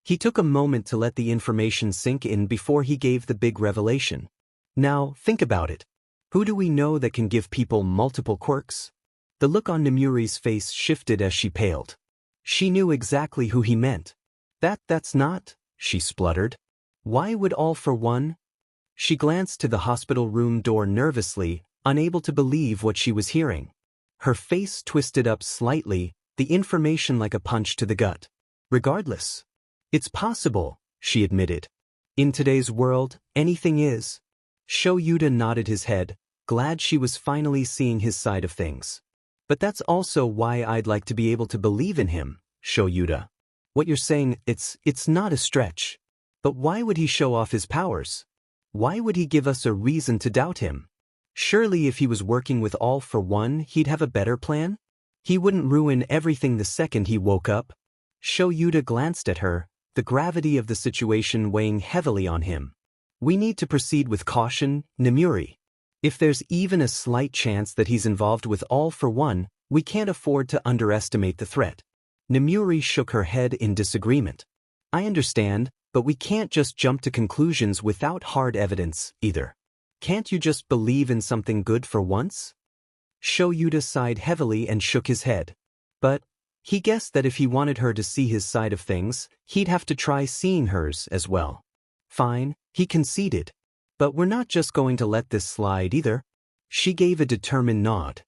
He took a moment to let the information sink in before he gave the big revelation. Now, think about it. Who do we know that can give people multiple quirks? The look on Nemuri's face shifted as she paled. She knew exactly who he meant. That's not, she spluttered. Why would All for One? She glanced to the hospital room door nervously, unable to believe what she was hearing. Her face twisted up slightly, the information like a punch to the gut. Regardless. It's possible, she admitted. In today's world, anything is. Shoyuta nodded his head, glad she was finally seeing his side of things. But that's also why I'd like to be able to believe in him, Shoyuta. What you're saying, it's not a stretch. But why would he show off his powers? Why would he give us a reason to doubt him? Surely if he was working with All for One, he'd have a better plan? He wouldn't ruin everything the second he woke up. Shoyuta glanced at her, the gravity of the situation weighing heavily on him. We need to proceed with caution, Nemuri. If there's even a slight chance that he's involved with All for One, we can't afford to underestimate the threat. Nemuri shook her head in disagreement. I understand, but we can't just jump to conclusions without hard evidence, either. Can't you just believe in something good for once? Shoyuta sighed heavily and shook his head. But he guessed that if he wanted her to see his side of things, he'd have to try seeing hers as well. Fine, he conceded. But we're not just going to let this slide either. She gave a determined nod.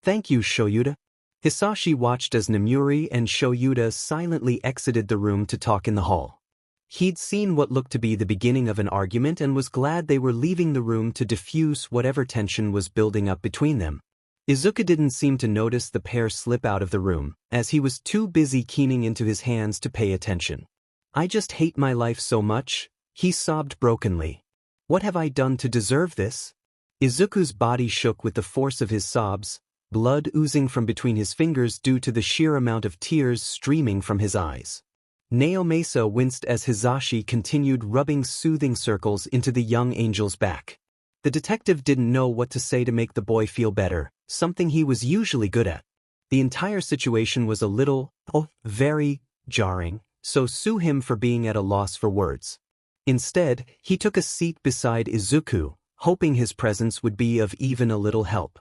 Thank you, Shoyuta. Hisashi watched as Nemuri and Shoyuta silently exited the room to talk in the hall. He'd seen what looked to be the beginning of an argument and was glad they were leaving the room to diffuse whatever tension was building up between them. Izuku didn't seem to notice the pair slip out of the room, as he was too busy keening into his hands to pay attention. I just hate my life so much, he sobbed brokenly. What have I done to deserve this? Izuku's body shook with the force of his sobs, blood oozing from between his fingers due to the sheer amount of tears streaming from his eyes. Naomasa winced as Hisashi continued rubbing soothing circles into the young angel's back. The detective didn't know what to say to make the boy feel better, something he was usually good at. The entire situation was a little, very jarring, so sue him for being at a loss for words. Instead, he took a seat beside Izuku, hoping his presence would be of even a little help.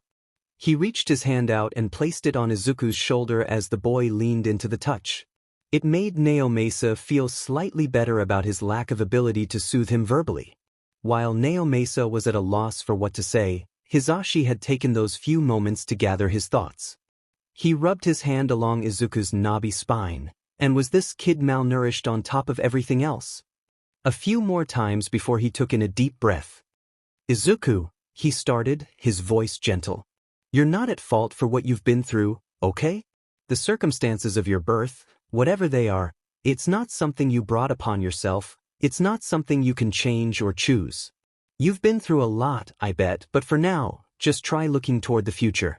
He reached his hand out and placed it on Izuku's shoulder as the boy leaned into the touch. It made Naomasa feel slightly better about his lack of ability to soothe him verbally. While Naomasa was at a loss for what to say, Hisashi had taken those few moments to gather his thoughts. He rubbed his hand along Izuku's knobby spine, and was this kid malnourished on top of everything else? A few more times before he took in a deep breath. Izuku, he started, his voice gentle. You're not at fault for what you've been through, okay? The circumstances of your birth, whatever they are, it's not something you brought upon yourself, it's not something you can change or choose. You've been through a lot, I bet, but for now, just try looking toward the future.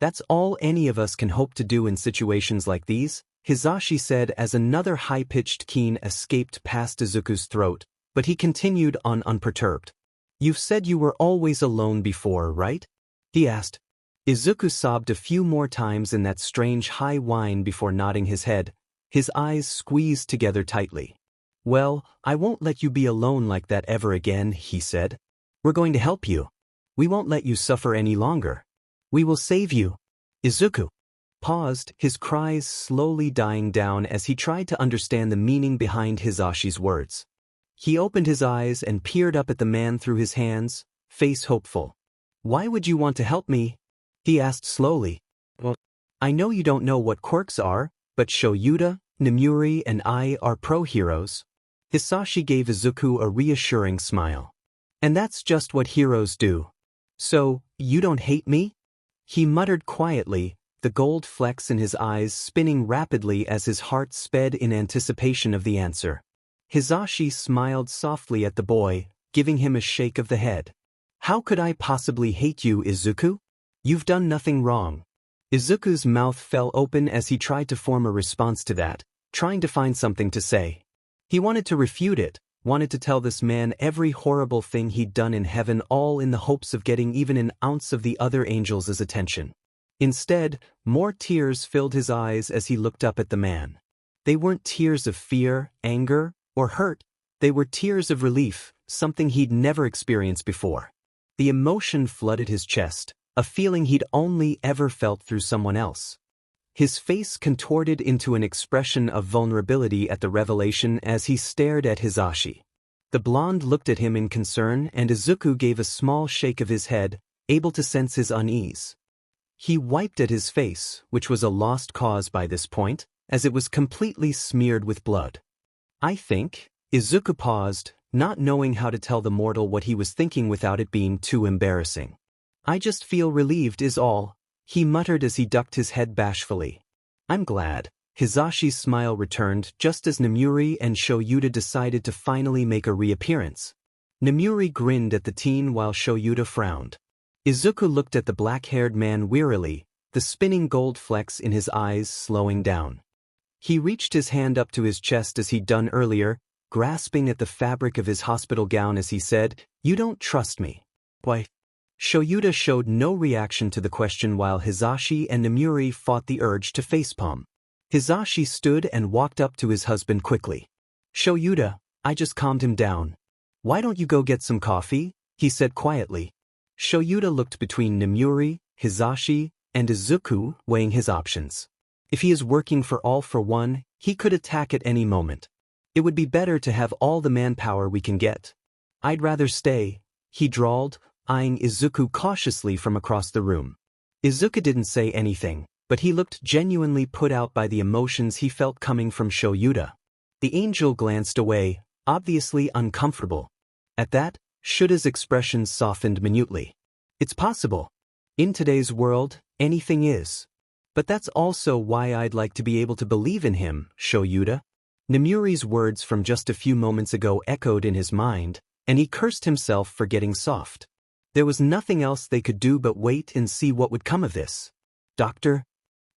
That's all any of us can hope to do in situations like these, Hisashi said as another high-pitched keen escaped past Izuku's throat, but he continued on unperturbed. You've said you were always alone before, right? He asked. Izuku sobbed a few more times in that strange high whine before nodding his head, his eyes squeezed together tightly. Well, I won't let you be alone like that ever again, he said. We're going to help you. We won't let you suffer any longer. We will save you. Izuku paused, his cries slowly dying down as he tried to understand the meaning behind Hisashi's words. He opened his eyes and peered up at the man through his hands, face hopeful. Why would you want to help me? He asked slowly. Well, I know you don't know what quirks are, but Shoyuta, Nemuri, and I are pro-heroes. Hisashi gave Izuku a reassuring smile. And that's just what heroes do. So, you don't hate me? He muttered quietly, the gold flecks in his eyes spinning rapidly as his heart sped in anticipation of the answer. Hisashi smiled softly at the boy, giving him a shake of the head. How could I possibly hate you, Izuku? You've done nothing wrong. Izuku's mouth fell open as he tried to form a response to that, trying to find something to say. He wanted to refute it, wanted to tell this man every horrible thing he'd done in heaven, all in the hopes of getting even an ounce of the other angels' attention. Instead, more tears filled his eyes as he looked up at the man. They weren't tears of fear, anger, or hurt. They were tears of relief, something he'd never experienced before. The emotion flooded his chest, a feeling he'd only ever felt through someone else. His face contorted into an expression of vulnerability at the revelation as he stared at Hisashi. The blonde looked at him in concern, and Izuku gave a small shake of his head, able to sense his unease. He wiped at his face, which was a lost cause by this point, as it was completely smeared with blood. I think, Izuku paused, not knowing how to tell the mortal what he was thinking without it being too embarrassing. I just feel relieved is all, he muttered as he ducked his head bashfully. I'm glad. Hisashi's smile returned just as Nemuri and Shoyuta decided to finally make a reappearance. Nemuri grinned at the teen while Shoyuta frowned. Izuku looked at the black-haired man wearily, the spinning gold flecks in his eyes slowing down. He reached his hand up to his chest as he'd done earlier, grasping at the fabric of his hospital gown as he said, "You don't trust me." "Why?" Shoyuta showed no reaction to the question while Hisashi and Namuri fought the urge to facepalm. Hisashi stood and walked up to his husband quickly. "Shoyuta, I just calmed him down. Why don't you go get some coffee?" he said quietly. Shoyuta looked between Namuri, Hisashi, and Izuku, weighing his options. If he is working for All for One, he could attack at any moment. It would be better to have all the manpower we can get. "I'd rather stay," he drawled, eyeing Izuku cautiously from across the room. Izuku didn't say anything, but he looked genuinely put out by the emotions he felt coming from Shoyuta. The angel glanced away, obviously uncomfortable. At that, Shuta's expression softened minutely. "It's possible. In today's world, anything is. But that's also why I'd like to be able to believe in him, Shoyuta." Namuri's words from just a few moments ago echoed in his mind, and he cursed himself for getting soft. There was nothing else they could do but wait and see what would come of this. "Doctor?"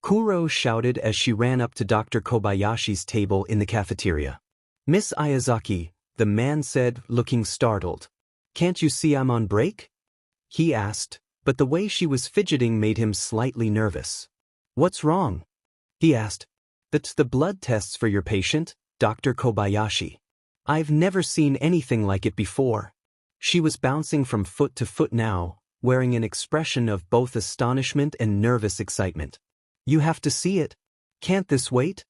Kuro shouted as she ran up to Dr. Kobayashi's table in the cafeteria. "Miss Ayazaki," the man said, looking startled. "Can't you see I'm on break?" he asked, but the way she was fidgeting made him slightly nervous. "What's wrong?" he asked. "That's the blood tests for your patient, Dr. Kobayashi. I've never seen anything like it before." She was bouncing from foot to foot now, wearing an expression of both astonishment and nervous excitement. "You have to see it. Can't this wait?"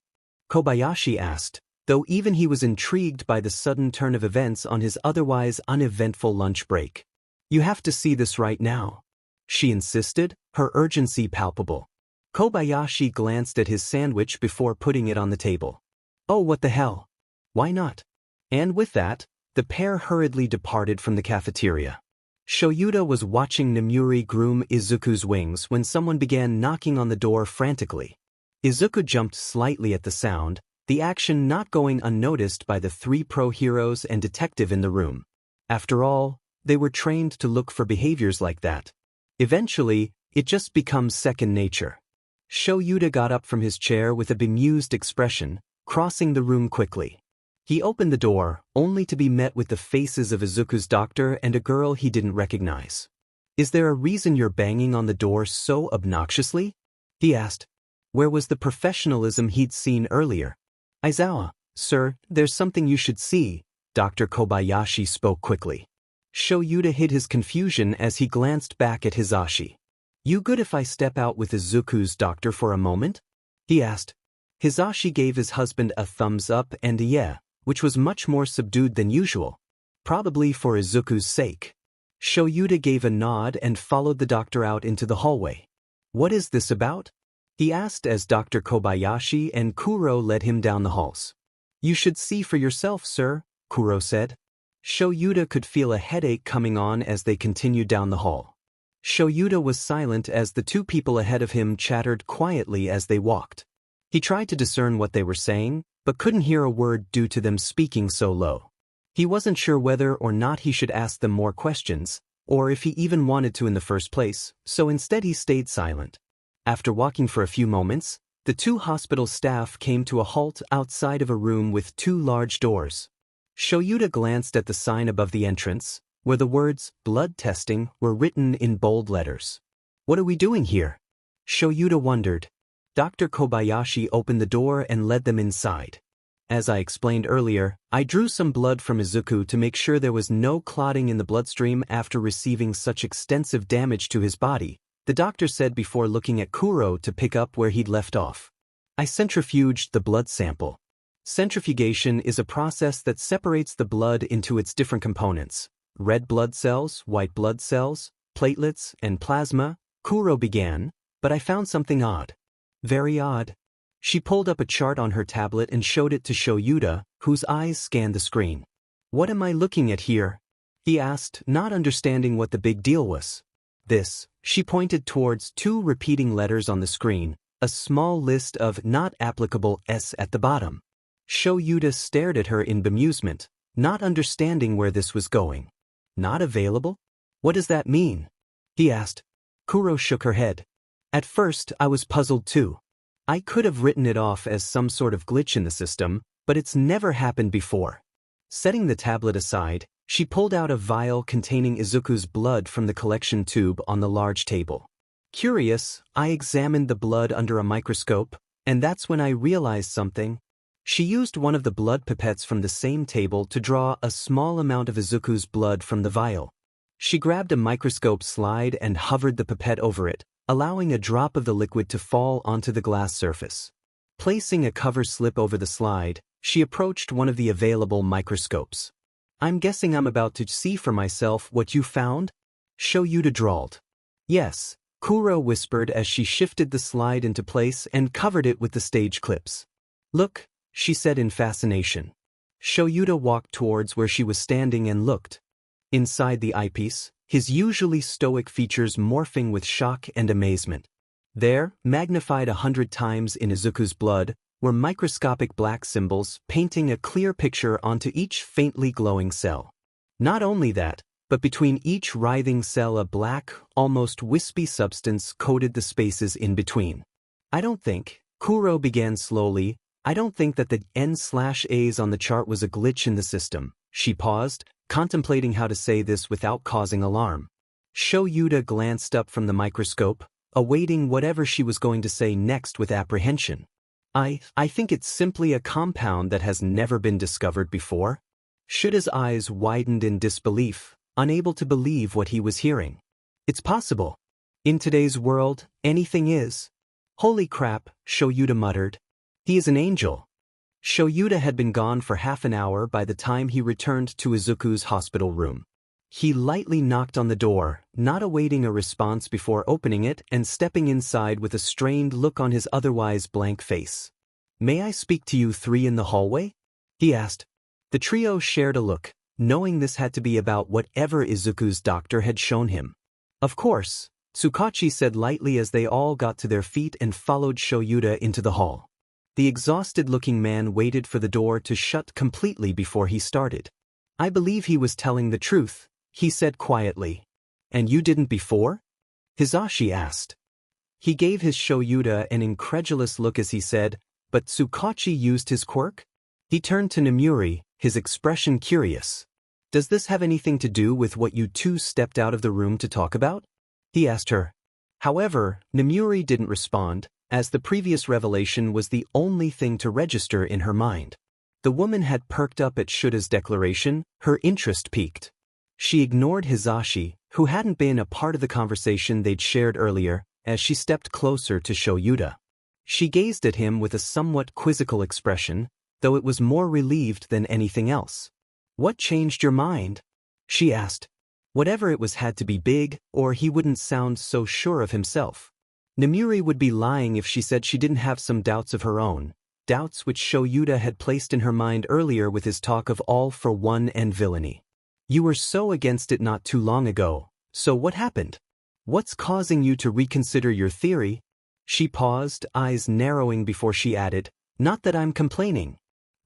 Kobayashi asked, though even he was intrigued by the sudden turn of events on his otherwise uneventful lunch break. "You have to see this right now," she insisted, her urgency palpable. Kobayashi glanced at his sandwich before putting it on the table. "Oh, what the hell? Why not?" And with that, the pair hurriedly departed from the cafeteria. Shoyuta was watching Namuri groom Izuku's wings when someone began knocking on the door frantically. Izuku jumped slightly at the sound, the action not going unnoticed by the three pro-heroes and detective in the room. After all, they were trained to look for behaviors like that. Eventually, it just becomes second nature. Shoyuta got up from his chair with a bemused expression, crossing the room quickly. He opened the door, only to be met with the faces of Izuku's doctor and a girl he didn't recognize. "Is there a reason you're banging on the door so obnoxiously?" he asked. Where was the professionalism he'd seen earlier? "Aizawa, sir, there's something you should see," Dr. Kobayashi spoke quickly. Shoyuta hid his confusion as he glanced back at Hisashi. "You good if I step out with Izuku's doctor for a moment?" he asked. Hisashi gave his husband a thumbs up and a yeah, which was much more subdued than usual. Probably for Izuku's sake. Shoyuta gave a nod and followed the doctor out into the hallway. "What is this about?" he asked as Dr. Kobayashi and Kuro led him down the halls. "You should see for yourself, sir," Kuro said. Shoyuta could feel a headache coming on as they continued down the hall. Shoyuta was silent as the two people ahead of him chattered quietly as they walked. He tried to discern what they were saying, but couldn't hear a word due to them speaking so low. He wasn't sure whether or not he should ask them more questions, or if he even wanted to in the first place, so instead he stayed silent. After walking for a few moments, the two hospital staff came to a halt outside of a room with two large doors. Shoyuta glanced at the sign above the entrance, where the words, "blood testing," were written in bold letters. "What are we doing here?" Shoyuta wondered. Dr. Kobayashi opened the door and led them inside. "As I explained earlier, I drew some blood from Izuku to make sure there was no clotting in the bloodstream after receiving such extensive damage to his body," the doctor said before looking at Kuro to pick up where he'd left off. "I centrifuged the blood sample. Centrifugation is a process that separates the blood into its different components: red blood cells, white blood cells, platelets, and plasma," Kuro began, "but I found something odd." "Very odd." She pulled up a chart on her tablet and showed it to Shoyuta, whose eyes scanned the screen. "What am I looking at here?" he asked, not understanding what the big deal was. "This," she pointed towards two repeating letters on the screen, a small list of not applicable S at the bottom. Shoyuta stared at her in bemusement, not understanding where this was going. "Not available? What does that mean?" he asked. Kuro shook her head. "At first I was puzzled too. I could have written it off as some sort of glitch in the system, but it's never happened before. Setting the tablet aside, she pulled out a vial containing Izuku's blood from the collection tube on the large table. Curious, I examined the blood under a microscope, and that's when I realized something. She used one of the blood pipettes from the same table to draw a small amount of Izuku's blood from the vial. She grabbed a microscope slide and hovered the pipette over it, allowing a drop of the liquid to fall onto the glass surface. Placing a cover slip over the slide, she approached one of the available microscopes. I'm guessing I'm about to see for myself what you found? Shoyuta drawled. Yes, Kuro whispered as she shifted the slide into place and covered it with the stage clips. Look, she said in fascination. Shoyuta walked towards where she was standing and looked. Inside the eyepiece, his usually stoic features morphing with shock and amazement. There, magnified 100 times in Izuku's blood, were microscopic black symbols painting a clear picture onto each faintly glowing cell. Not only that, but between each writhing cell a black, almost wispy substance coated the spaces in between. I don't think, Kuro began slowly, I don't think that the N/A's on the chart was a glitch in the system. She paused, contemplating how to say this without causing alarm. Shoyuta glanced up from the microscope, awaiting whatever she was going to say next with apprehension. I think it's simply a compound that has never been discovered before. Shuta's eyes widened in disbelief, unable to believe what he was hearing. It's possible. In today's world, anything is. Holy crap, Shoyuta muttered. He is an angel. Shoyuta had been gone for half an hour by the time he returned to Izuku's hospital room. He lightly knocked on the door, not awaiting a response before opening it and stepping inside with a strained look on his otherwise blank face. May I speak to you three in the hallway? He asked. The trio shared a look, knowing this had to be about whatever Izuku's doctor had shown him. Of course, Tsukachi said lightly as they all got to their feet and followed Shoyuta into the hall. The exhausted-looking man waited for the door to shut completely before he started. I believe he was telling the truth, he said quietly. And you didn't before? Hisashi asked. He gave his Shoyuta an incredulous look as he said, but Tsukachi used his quirk? He turned to Nemuri, his expression curious. Does this have anything to do with what you two stepped out of the room to talk about? He asked her. However, Nemuri didn't respond, as the previous revelation was the only thing to register in her mind. The woman had perked up at Shuta's declaration, her interest piqued. She ignored Hisashi, who hadn't been a part of the conversation they'd shared earlier, as she stepped closer to Shoyuta. She gazed at him with a somewhat quizzical expression, though it was more relieved than anything else. What changed your mind? She asked. Whatever it was had to be big, or he wouldn't sound so sure of himself. Nemuri would be lying if she said she didn't have some doubts of her own, doubts which Shoyuta had placed in her mind earlier with his talk of all for one and villainy. You were so against it not too long ago, so what happened? What's causing you to reconsider your theory? She paused, eyes narrowing before she added, Not that I'm complaining.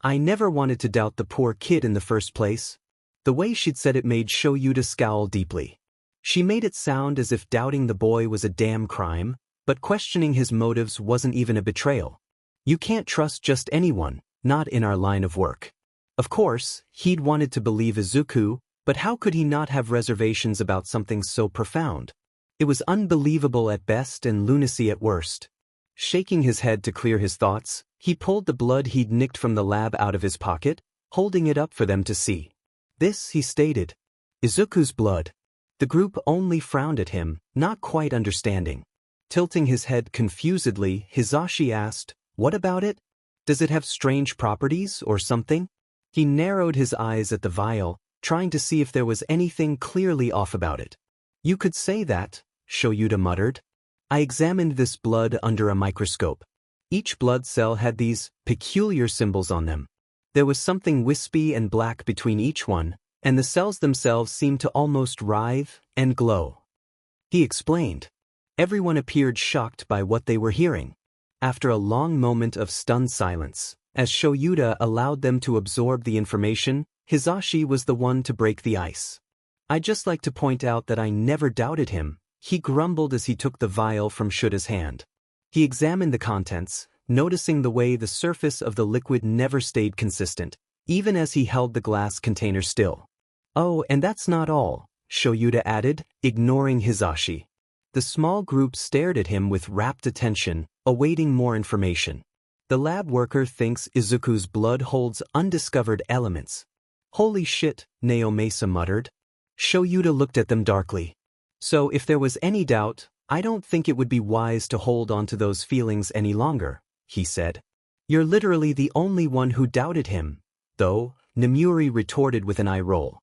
I never wanted to doubt the poor kid in the first place. The way she'd said it made Shoyuta scowl deeply. She made it sound as if doubting the boy was a damn crime, but questioning his motives wasn't even a betrayal. You can't trust just anyone, not in our line of work. Of course, he'd wanted to believe Izuku, but how could he not have reservations about something so profound? It was unbelievable at best and lunacy at worst. Shaking his head to clear his thoughts, he pulled the blood he'd nicked from the lab out of his pocket, holding it up for them to see. This, he stated, Izuku's blood. The group only frowned at him, not quite understanding. Tilting his head confusedly, Hisashi asked, What about it? Does it have strange properties or something? He narrowed his eyes at the vial, trying to see if there was anything clearly off about it. You could say that, Shoyuta muttered. I examined this blood under a microscope. Each blood cell had these peculiar symbols on them. There was something wispy and black between each one, and the cells themselves seemed to almost writhe and glow. He explained. Everyone appeared shocked by what they were hearing. After a long moment of stunned silence, as Shoyuta allowed them to absorb the information, Hisashi was the one to break the ice. I'd just like to point out that I never doubted him, he grumbled as he took the vial from Shuta's hand. He examined the contents, noticing the way the surface of the liquid never stayed consistent, even as he held the glass container still. "Oh, and that's not all," Shoyuta added, ignoring Hizashi. The small group stared at him with rapt attention, awaiting more information. "The lab worker thinks Izuku's blood holds undiscovered elements." "Holy shit," Naomasa muttered. Shoyuta looked at them darkly. "So if there was any doubt, I don't think it would be wise to hold on to those feelings any longer," he said. "You're literally the only one who doubted him, though," Nemuri retorted with an eye roll.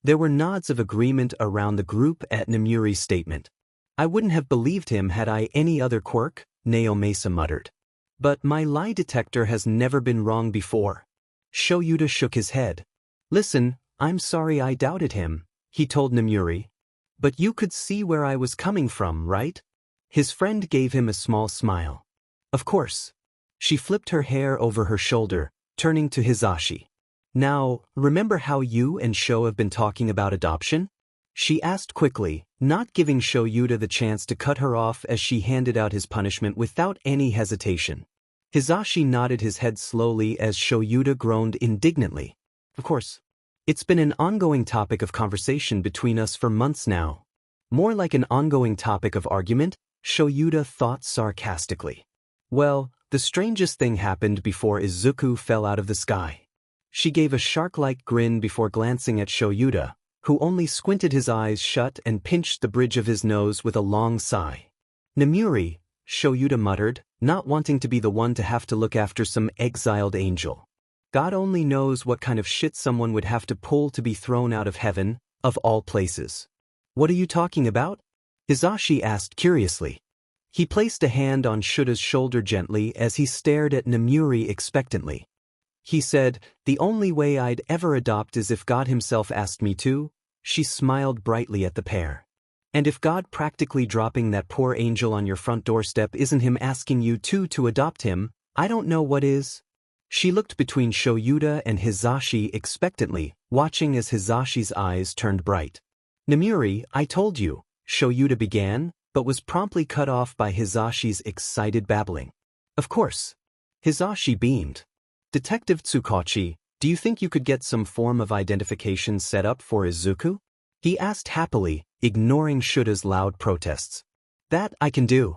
There were nods of agreement around the group at Nemuri's statement. "I wouldn't have believed him had I any other quirk," Naomasa muttered. "But my lie detector has never been wrong before." Shoyuta shook his head. "Listen, I'm sorry I doubted him," he told Nemuri. "But you could see where I was coming from, right?" His friend gave him a small smile. "Of course." She flipped her hair over her shoulder, turning to Hizashi. "Now, remember how you and Sho have been talking about adoption?" she asked quickly, not giving Shoyuta the chance to cut her off as she handed out his punishment without any hesitation. Hizashi nodded his head slowly as Shoyuta groaned indignantly. "Of course. It's been an ongoing topic of conversation between us for months now." "More like an ongoing topic of argument," Shoyuta thought sarcastically. "Well, the strangest thing happened before Izuku fell out of the sky." She gave a shark-like grin before glancing at Shoyuta, who only squinted his eyes shut and pinched the bridge of his nose with a long sigh. "Nemuri," Shoyuta muttered, not wanting to be the one to have to look after some exiled angel. "God only knows what kind of shit someone would have to pull to be thrown out of heaven, of all places." "What are you talking about?" Hizashi asked curiously. He placed a hand on Shuta's shoulder gently as he stared at Nemuri expectantly. He said, "The only way I'd ever adopt is if God himself asked me to." She smiled brightly at the pair. "And if God practically dropping that poor angel on your front doorstep isn't him asking you to adopt him, I don't know what is." She looked between Shoyuta and Hizashi expectantly, watching as Hizashi's eyes turned bright. "Nemuri, I told you," Shoyuta began, but was promptly cut off by Hizashi's excited babbling. "Of course." Hizashi beamed. "Detective Tsukachi, do you think you could get some form of identification set up for Izuku?" he asked happily, ignoring Shuta's loud protests. "That I can do.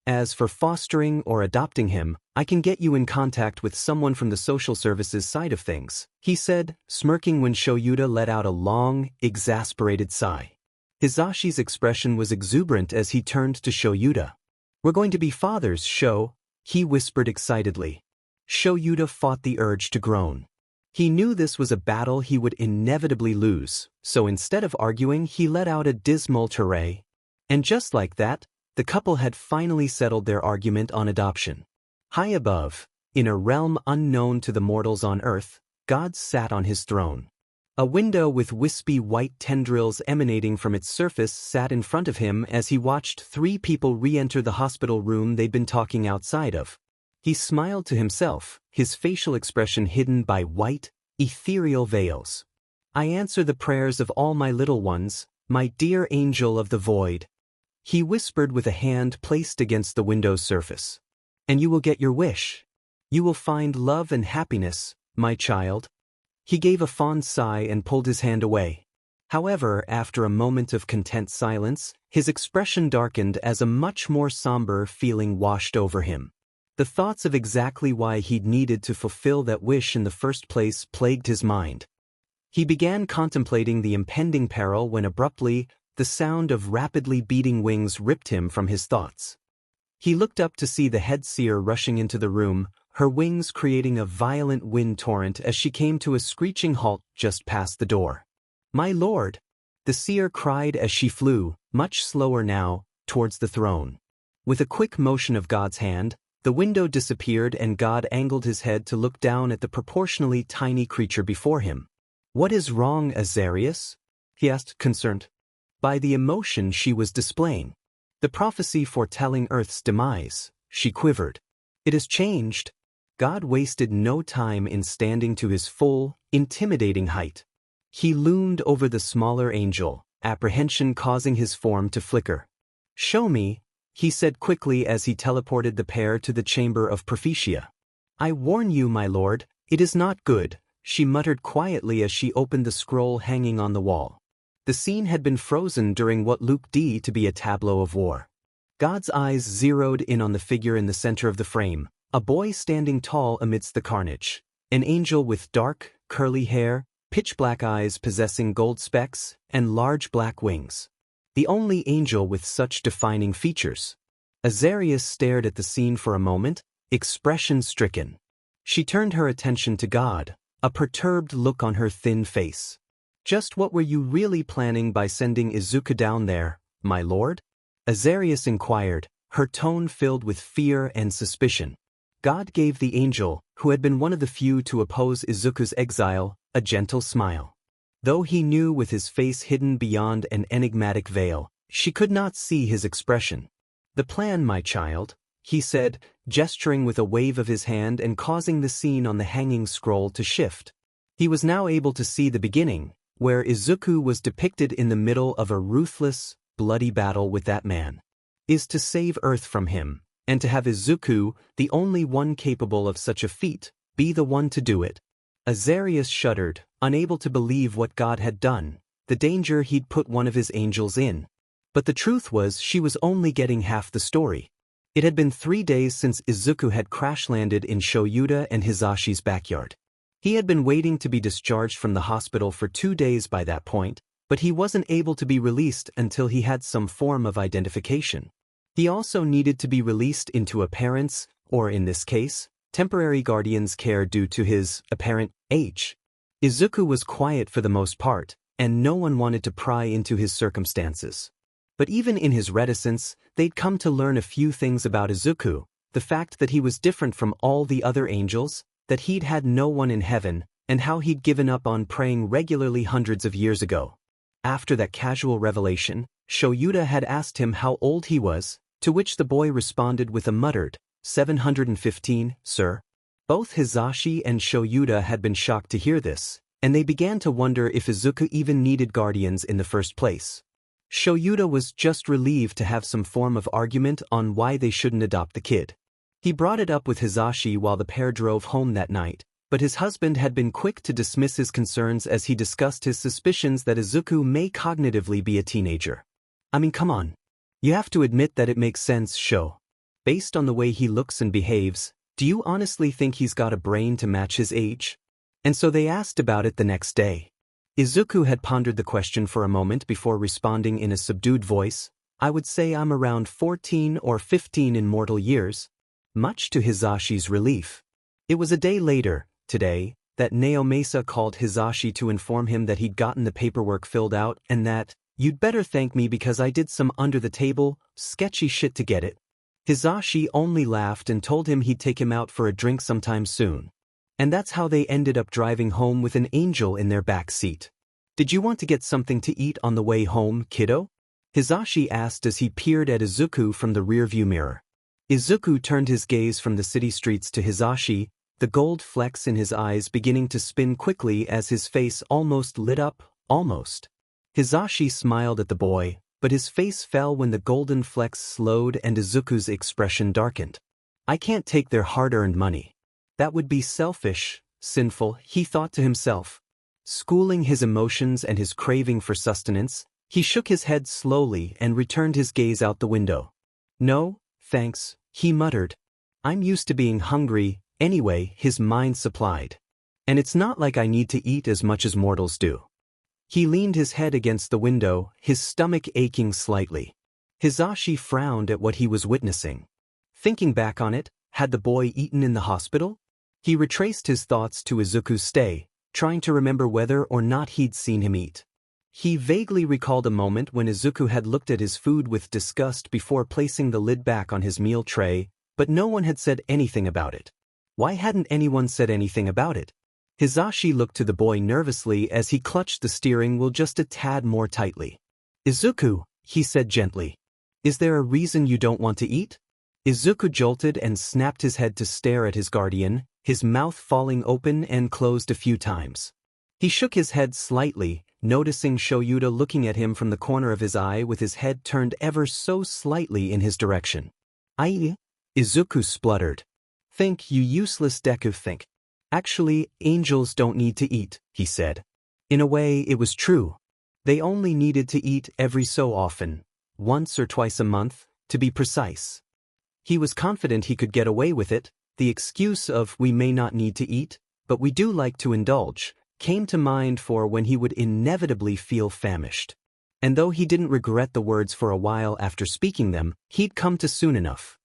As for fostering or adopting him, I can get you in contact with someone from the social services side of things," he said, smirking when Shoyuta let out a long, exasperated sigh. Hizashi's expression was exuberant as he turned to Shoyuta. "We're going to be fathers, Sho," he whispered excitedly. Shoyuta fought the urge to groan. He knew this was a battle he would inevitably lose, so instead of arguing he let out a dismal tirade. And just like that, the couple had finally settled their argument on adoption. High above, in a realm unknown to the mortals on Earth, God sat on his throne. A window with wispy white tendrils emanating from its surface sat in front of him as he watched 3 people re-enter the hospital room they'd been talking outside of. He smiled to himself, his facial expression hidden by white, ethereal veils. "I answer the prayers of all my little ones, my dear angel of the void," he whispered with a hand placed against the window's surface. "And you will get your wish. You will find love and happiness, my child." He gave a fond sigh and pulled his hand away. However, after a moment of content silence, his expression darkened as a much more somber feeling washed over him. The thoughts of exactly why he'd needed to fulfill that wish in the first place plagued his mind. He began contemplating the impending peril when abruptly, the sound of rapidly beating wings ripped him from his thoughts. He looked up to see the head seer rushing into the room, her wings creating a violent wind torrent as she came to a screeching halt just past the door. "My lord!" the seer cried as she flew, much slower now, towards the throne. With a quick motion of God's hand, the window disappeared and God angled his head to look down at the proportionally tiny creature before him. "What is wrong, Azarius?" he asked, concerned by the emotion she was displaying. "The prophecy foretelling Earth's demise," she quivered. "It has changed." God wasted no time in standing to his full, intimidating height. He loomed over the smaller angel, apprehension causing his form to flicker. "Show me," he said quickly as he teleported the pair to the chamber of Prophetia. I warn you, my lord, it is not good, she muttered quietly as she opened the scroll hanging on the wall. The scene had been frozen during what looked to be a tableau of war. God's eyes zeroed in on the figure in the center of the frame, a boy standing tall amidst the carnage. An angel with dark, curly hair, pitch-black eyes possessing gold specks, and large black wings. The only angel with such defining features. Azarius stared at the scene for a moment, expression-stricken. She turned her attention to God, a perturbed look on her thin face. Just what were you really planning by sending Izuku down there, my lord? Azarius inquired, her tone filled with fear and suspicion. God gave the angel, who had been one of the few to oppose Izuku's exile, a gentle smile. Though he knew with his face hidden beyond an enigmatic veil, she could not see his expression. The plan, my child, he said, gesturing with a wave of his hand and causing the scene on the hanging scroll to shift. He was now able to see the beginning, where Izuku was depicted in the middle of a ruthless, bloody battle with that man. Is to save Earth from him, and to have Izuku, the only one capable of such a feat, be the one to do it. Azarius shuddered, unable to believe what God had done, the danger he'd put one of his angels in. But the truth was she was only getting half the story. It had been 3 days since Izuku had crash-landed in Shoyuta and Hisashi's backyard. He had been waiting to be discharged from the hospital for 2 days by that point, but he wasn't able to be released until he had some form of identification. He also needed to be released into a parent's, or in this case, temporary guardian's care due to his apparent age. Izuku was quiet for the most part, and no one wanted to pry into his circumstances. But even in his reticence, they'd come to learn a few things about Izuku, the fact that he was different from all the other angels, that he'd had no one in heaven, and how he'd given up on praying regularly hundreds of years ago. After that casual revelation, Shoyuta had asked him how old he was, to which the boy responded with a muttered, 715, sir. Both Hisashi and Shoyuta had been shocked to hear this, and they began to wonder if Izuku even needed guardians in the first place. Shoyuta was just relieved to have some form of argument on why they shouldn't adopt the kid. He brought it up with Hisashi while the pair drove home that night, but his husband had been quick to dismiss his concerns as he discussed his suspicions that Izuku may cognitively be a teenager. I mean, come on. You have to admit that it makes sense, Sho. Based on the way he looks and behaves, do you honestly think he's got a brain to match his age? And so they asked about it the next day. Izuku had pondered the question for a moment before responding in a subdued voice, I would say I'm around 14 or 15 in mortal years. Much to Hisashi's relief. It was a day later, today, that Naomasa called Hisashi to inform him that he'd gotten the paperwork filled out and that, you'd better thank me because I did some under-the-table, sketchy shit to get it. Hisashi only laughed and told him he'd take him out for a drink sometime soon. And that's how they ended up driving home with an angel in their back seat. Did you want to get something to eat on the way home, kiddo? Hisashi asked as he peered at Izuku from the rearview mirror. Izuku turned his gaze from the city streets to Hisashi, the gold flecks in his eyes beginning to spin quickly as his face almost lit up, almost. Hisashi smiled at the boy, but his face fell when the golden flecks slowed and Izuku's expression darkened. I can't take their hard-earned money. That would be selfish, sinful, he thought to himself. Schooling his emotions and his craving for sustenance, he shook his head slowly and returned his gaze out the window. No, thanks, he muttered. I'm used to being hungry, anyway, his mind supplied. And it's not like I need to eat as much as mortals do. He leaned his head against the window, his stomach aching slightly. Hisashi frowned at what he was witnessing. Thinking back on it, had the boy eaten in the hospital? He retraced his thoughts to Izuku's stay, trying to remember whether or not he'd seen him eat. He vaguely recalled a moment when Izuku had looked at his food with disgust before placing the lid back on his meal tray, but no one had said anything about it. Why hadn't anyone said anything about it? Hisashi looked to the boy nervously as he clutched the steering wheel just a tad more tightly. Izuku, he said gently. Is there a reason you don't want to eat? Izuku jolted and snapped his head to stare at his guardian, his mouth falling open and closed a few times. He shook his head slightly, noticing Shoyuta looking at him from the corner of his eye with his head turned ever so slightly in his direction. Izuku spluttered. Think, you useless Deku, think. Actually, angels don't need to eat, he said. In a way, it was true. They only needed to eat every so often, once or twice a month, to be precise. He was confident he could get away with it. The excuse of "we may not need to eat, but we do like to indulge" came to mind for when he would inevitably feel famished. And though he didn't regret the words for a while after speaking them, he'd come to soon enough.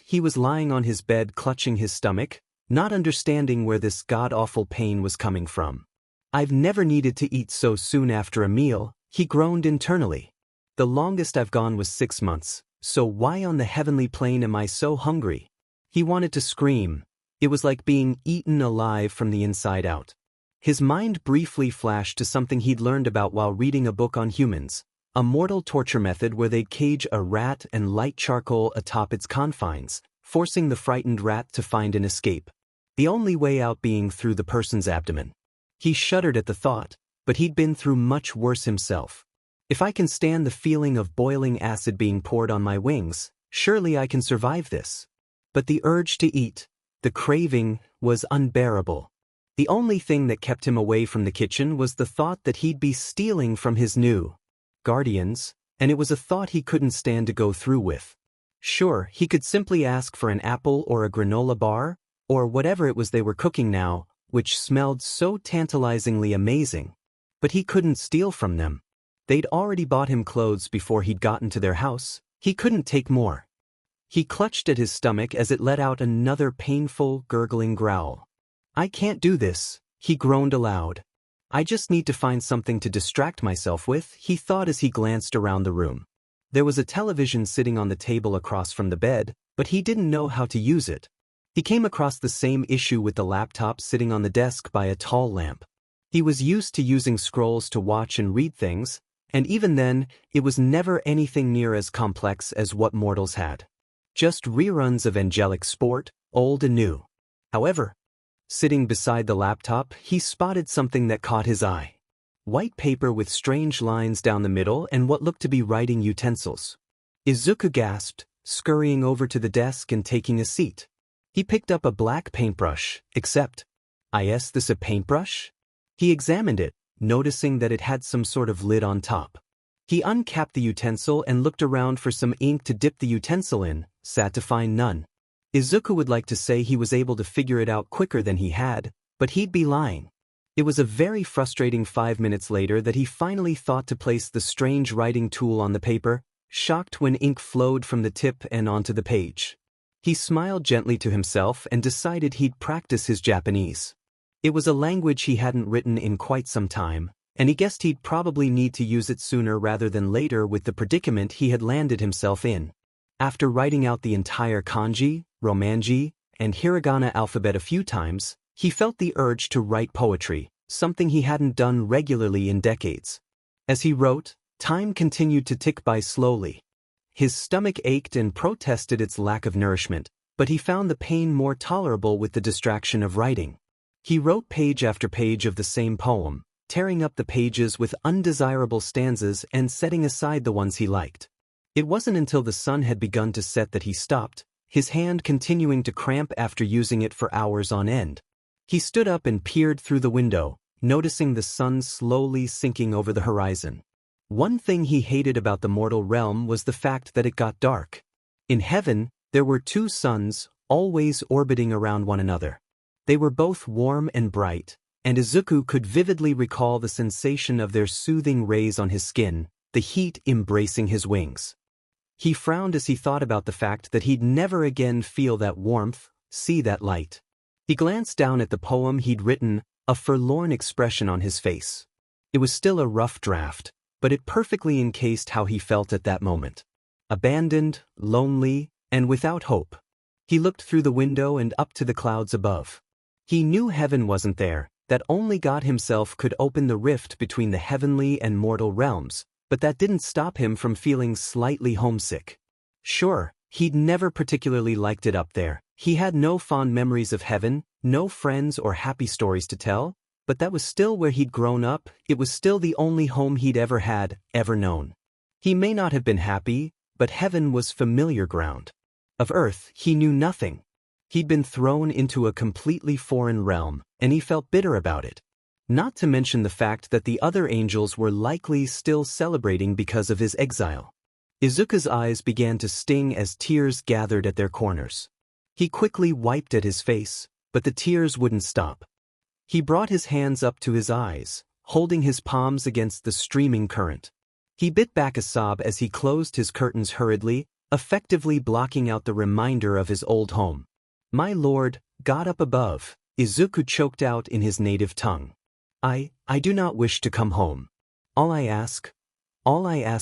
He was lying on his bed clutching his stomach, not understanding where this god-awful pain was coming from. "I've never needed to eat so soon after a meal," he groaned internally. "The longest I've gone was 6 months, so why on the heavenly plane am I so hungry?" He wanted to scream. It was like being eaten alive from the inside out. His mind briefly flashed to something he'd learned about while reading a book on humans, a mortal torture method where they'd cage a rat and light charcoal atop its confines, forcing the frightened rat to find an escape. The only way out being through the person's abdomen. He shuddered at the thought, but he'd been through much worse himself. "If I can stand the feeling of boiling acid being poured on my wings, surely I can survive this." But the urge to eat, the craving, was unbearable. The only thing that kept him away from the kitchen was the thought that he'd be stealing from his new guardians, and it was a thought he couldn't stand to go through with. Sure, he could simply ask for an apple or a granola bar, or whatever it was they were cooking now, which smelled so tantalizingly amazing. But he couldn't steal from them. They'd already bought him clothes before he'd gotten to their house. He couldn't take more. He clutched at his stomach as it let out another painful, gurgling growl. "I can't do this," he groaned aloud. "I just need to find something to distract myself with," he thought as he glanced around the room. There was a television sitting on the table across from the bed, but he didn't know how to use it. He came across the same issue with the laptop sitting on the desk by a tall lamp. He was used to using scrolls to watch and read things, and even then, it was never anything near as complex as what mortals had. Just reruns of angelic sport, old and new. However, sitting beside the laptop, he spotted something that caught his eye. White paper with strange lines down the middle and what looked to be writing utensils. Izuku gasped, scurrying over to the desk and taking a seat. He picked up a black paintbrush, except, "Is this a paintbrush?" He examined it, noticing that it had some sort of lid on top. He uncapped the utensil and looked around for some ink to dip the utensil in, sad to find none. Izuku would like to say he was able to figure it out quicker than he had, but he'd be lying. It was a very frustrating 5 minutes later that he finally thought to place the strange writing tool on the paper, shocked when ink flowed from the tip and onto the page. He smiled gently to himself and decided he'd practice his Japanese. It was a language he hadn't written in quite some time, and he guessed he'd probably need to use it sooner rather than later with the predicament he had landed himself in. After writing out the entire kanji, romanji, and hiragana alphabet a few times, he felt the urge to write poetry, something he hadn't done regularly in decades. As he wrote, time continued to tick by slowly. His stomach ached and protested its lack of nourishment, but he found the pain more tolerable with the distraction of writing. He wrote page after page of the same poem, tearing up the pages with undesirable stanzas and setting aside the ones he liked. It wasn't until the sun had begun to set that he stopped, his hand continuing to cramp after using it for hours on end. He stood up and peered through the window, noticing the sun slowly sinking over the horizon. One thing he hated about the mortal realm was the fact that it got dark. In heaven, there were 2 suns, always orbiting around one another. They were both warm and bright, and Izuku could vividly recall the sensation of their soothing rays on his skin, the heat embracing his wings. He frowned as he thought about the fact that he'd never again feel that warmth, see that light. He glanced down at the poem he'd written, a forlorn expression on his face. It was still a rough draft, but it perfectly encased how he felt at that moment. Abandoned, lonely, and without hope. He looked through the window and up to the clouds above. He knew heaven wasn't there, that only God himself could open the rift between the heavenly and mortal realms, but that didn't stop him from feeling slightly homesick. Sure, he'd never particularly liked it up there. He had no fond memories of heaven, no friends or happy stories to tell, But that was still where he'd grown up, it was still the only home he'd ever had, ever known. He may not have been happy, but heaven was familiar ground. Of earth, he knew nothing. He'd been thrown into a completely foreign realm, and he felt bitter about it. Not to mention the fact that the other angels were likely still celebrating because of his exile. Izuku's eyes began to sting as tears gathered at their corners. He quickly wiped at his face, but the tears wouldn't stop. He brought his hands up to his eyes, holding his palms against the streaming current. He bit back a sob as he closed his curtains hurriedly, effectively blocking out the reminder of his old home. "My lord, God up above," Izuku choked out in his native tongue. I do not wish to come home. All I ask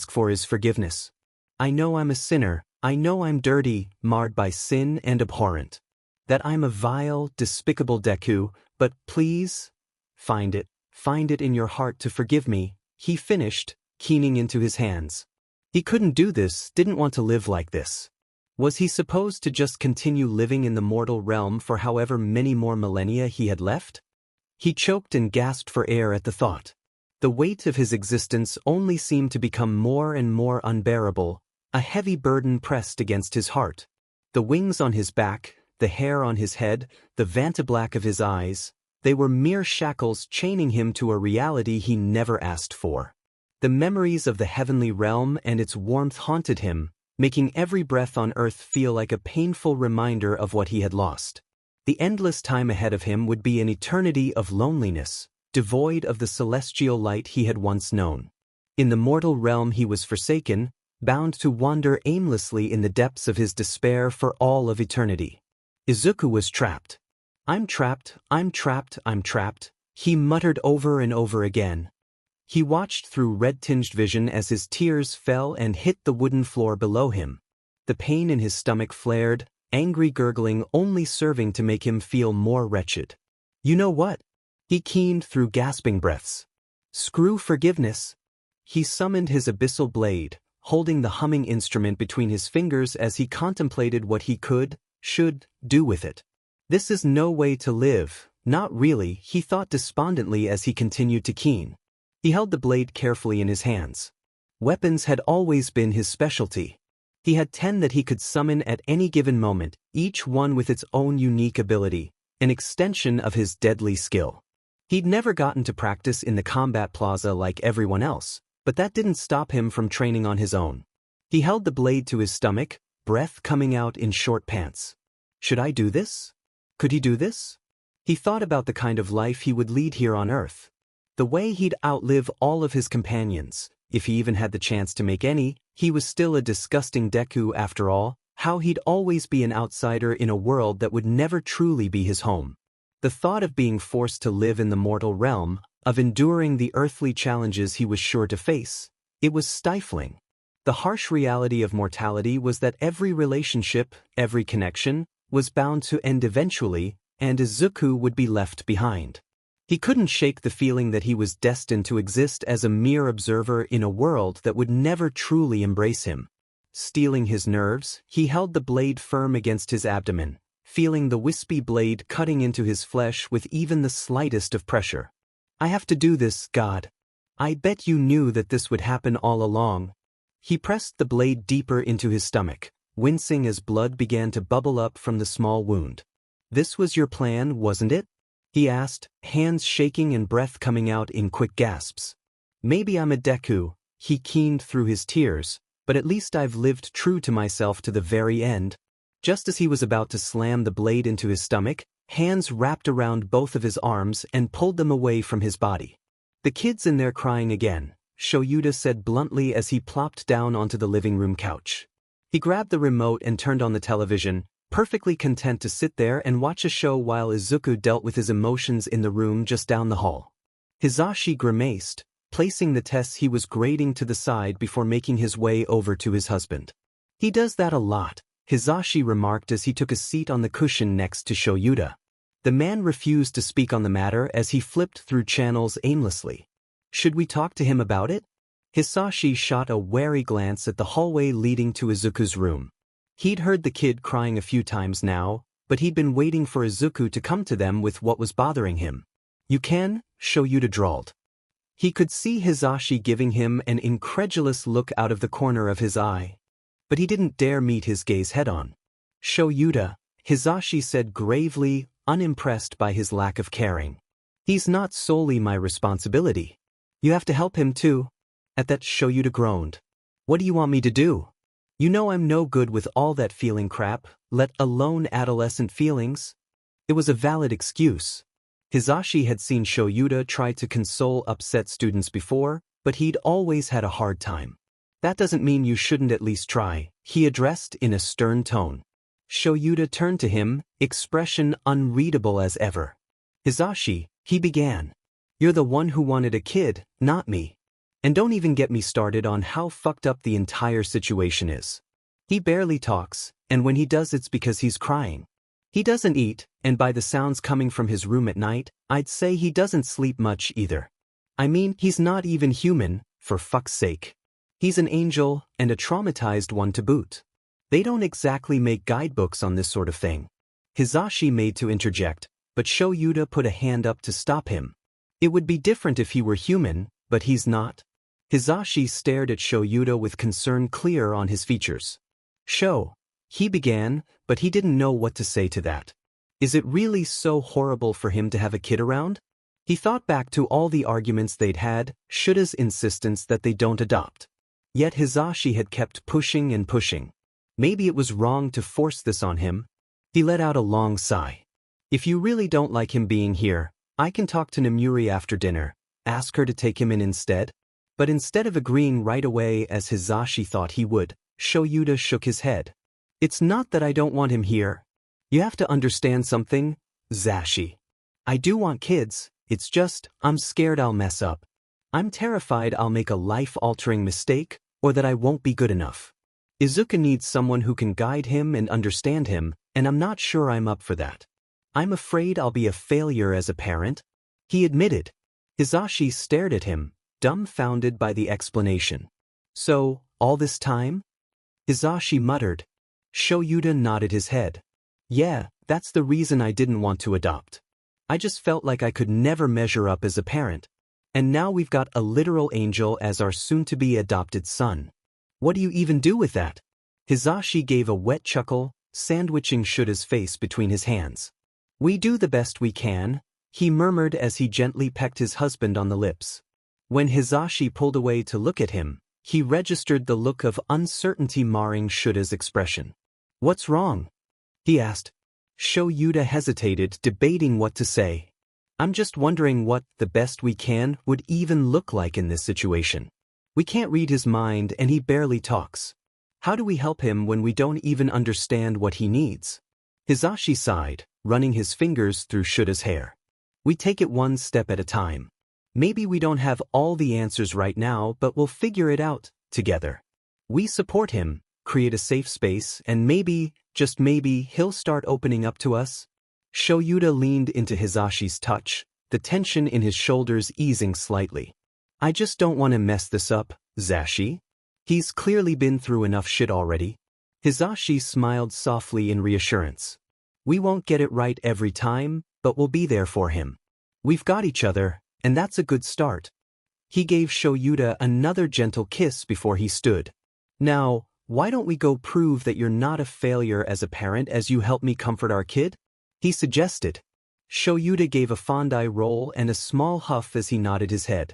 for is forgiveness. I know I'm a sinner, I know I'm dirty, marred by sin and abhorrent. That I'm a vile, despicable Deku, but please, find it in your heart to forgive me," he finished, keening into his hands. He couldn't do this, didn't want to live like this. Was he supposed to just continue living in the mortal realm for however many more millennia he had left? He choked and gasped for air at the thought. The weight of his existence only seemed to become more and more unbearable, a heavy burden pressed against his heart. The wings on his back, the hair on his head, the vantablack of his eyes, they were mere shackles chaining him to a reality he never asked for. The memories of the heavenly realm and its warmth haunted him, making every breath on earth feel like a painful reminder of what he had lost. The endless time ahead of him would be an eternity of loneliness, devoid of the celestial light he had once known. In the mortal realm he was forsaken, bound to wander aimlessly in the depths of his despair for all of eternity. Izuku was trapped. I'm trapped, I'm trapped, I'm trapped," he muttered over and over again. He watched through red-tinged vision as his tears fell and hit the wooden floor below him. The pain in his stomach flared, angry gurgling only serving to make him feel more wretched. "You know what?" he keened through gasping breaths. "Screw forgiveness." He summoned his abyssal blade, holding the humming instrument between his fingers as he contemplated what he should do with it. This is no way to live, not really, he thought despondently as he continued to keen. He held the blade carefully in his hands. Weapons had always been his specialty. He had 10 that he could summon at any given moment, each one with its own unique ability, an extension of his deadly skill. He'd never gotten to practice in the combat plaza like everyone else, but that didn't stop him from training on his own. He held the blade to his stomach, breath coming out in short pants. Should I do this? Could he do this? He thought about the kind of life he would lead here on Earth. The way he'd outlive all of his companions, if he even had the chance to make any. He was still a disgusting Deku after all, how he'd always be an outsider in a world that would never truly be his home. The thought of being forced to live in the mortal realm, of enduring the earthly challenges he was sure to face, it was stifling. The harsh reality of mortality was that every relationship, every connection, was bound to end eventually, and Izuku would be left behind. He couldn't shake the feeling that he was destined to exist as a mere observer in a world that would never truly embrace him. Steeling his nerves, he held the blade firm against his abdomen, feeling the wispy blade cutting into his flesh with even the slightest of pressure. I have to do this, God. I bet you knew that this would happen all along. He pressed the blade deeper into his stomach, wincing as blood began to bubble up from the small wound. This was your plan, wasn't it? He asked, hands shaking and breath coming out in quick gasps. Maybe I'm a Deku, he keened through his tears, but at least I've lived true to myself to the very end. Just as he was about to slam the blade into his stomach, hands wrapped around both of his arms and pulled them away from his body. The kid's in there crying again, Shoyuta said bluntly as he plopped down onto the living room couch. He grabbed the remote and turned on the television, perfectly content to sit there and watch a show while Izuku dealt with his emotions in the room just down the hall. Hizashi grimaced, placing the tests he was grading to the side before making his way over to his husband. He does that a lot, Hizashi remarked as he took a seat on the cushion next to Shoyuta. The man refused to speak on the matter as he flipped through channels aimlessly. Should we talk to him about it? Hizashi shot a wary glance at the hallway leading to Izuku's room. He'd heard the kid crying a few times now, but he'd been waiting for Izuku to come to them with what was bothering him. You can, Shoyuta drawled. He could see Hisashi giving him an incredulous look out of the corner of his eye. But he didn't dare meet his gaze head-on. Shoyuta, Hisashi said gravely, unimpressed by his lack of caring. He's not solely my responsibility. You have to help him too. At that, Shoyuta groaned. What do you want me to do? You know I'm no good with all that feeling crap, let alone adolescent feelings. It was a valid excuse. Hisashi had seen Shoyuta try to console upset students before, but he'd always had a hard time. That doesn't mean you shouldn't at least try, he addressed in a stern tone. Shoyuta turned to him, expression unreadable as ever. Hisashi, he began. You're the one who wanted a kid, not me. And don't even get me started on how fucked up the entire situation is. He barely talks, and when he does it's because he's crying. He doesn't eat, and by the sounds coming from his room at night, I'd say he doesn't sleep much either. I mean, he's not even human, for fuck's sake. He's an angel, and a traumatized one to boot. They don't exactly make guidebooks on this sort of thing. Hisashi made to interject, but Shoyuta put a hand up to stop him. It would be different if he were human, but he's not. Hisashi stared at Shoyuta with concern clear on his features. He began, but he didn't know what to say to that. Is it really so horrible for him to have a kid around? He thought back to all the arguments they'd had, Shuta's insistence that they don't adopt. Yet Hisashi had kept pushing and pushing. Maybe it was wrong to force this on him. He let out a long sigh. If you really don't like him being here, I can talk to Nemuri after dinner, ask her to take him in instead. But instead of agreeing right away as Hisashi thought he would, Shoyuta shook his head. It's not that I don't want him here. You have to understand something, Zashi. I do want kids, it's just, I'm scared I'll mess up. I'm terrified I'll make a life-altering mistake, or that I won't be good enough. Izuku needs someone who can guide him and understand him, and I'm not sure I'm up for that. I'm afraid I'll be a failure as a parent, he admitted. Hisashi stared at him, dumbfounded by the explanation. So, all this time? Hisashi muttered. Shoyuta nodded his head. Yeah, that's the reason I didn't want to adopt. I just felt like I could never measure up as a parent. And now we've got a literal angel as our soon-to-be adopted son. What do you even do with that? Hisashi gave a wet chuckle, sandwiching Shuta's face between his hands. We do the best we can, he murmured as he gently pecked his husband on the lips. When Hisashi pulled away to look at him, he registered the look of uncertainty marring Shuta's expression. What's wrong? He asked. Shoyuta hesitated, debating what to say. I'm just wondering what the best we can would even look like in this situation. We can't read his mind and he barely talks. How do we help him when we don't even understand what he needs? Hisashi sighed, running his fingers through Shuta's hair. We take it one step at a time. Maybe we don't have all the answers right now, but we'll figure it out, together. We support him, create a safe space, and maybe, just maybe, he'll start opening up to us. Shoyuta leaned into Hisashi's touch, the tension in his shoulders easing slightly. I just don't want to mess this up, Zashi. He's clearly been through enough shit already. Hisashi smiled softly in reassurance. We won't get it right every time, but we'll be there for him. We've got each other, and that's a good start. He gave Shoyuta another gentle kiss before he stood. Now, why don't we go prove that you're not a failure as a parent as you help me comfort our kid? He suggested. Shoyuta gave a fond eye roll and a small huff as he nodded his head.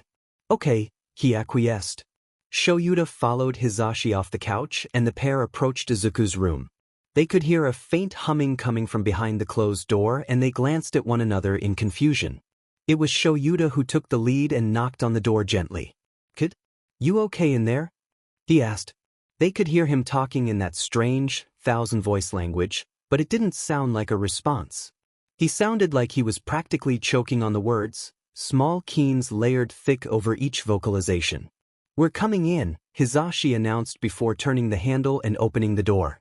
Okay, he acquiesced. Shoyuta followed Hisashi off the couch and the pair approached Izuku's room. They could hear a faint humming coming from behind the closed door and they glanced at one another in confusion. It was Shoyuta who took the lead and knocked on the door gently. Kid? You okay in there? He asked. They could hear him talking in that strange, thousand-voice language, but it didn't sound like a response. He sounded like he was practically choking on the words, small keens layered thick over each vocalization. We're coming in, Hisashi announced before turning the handle and opening the door.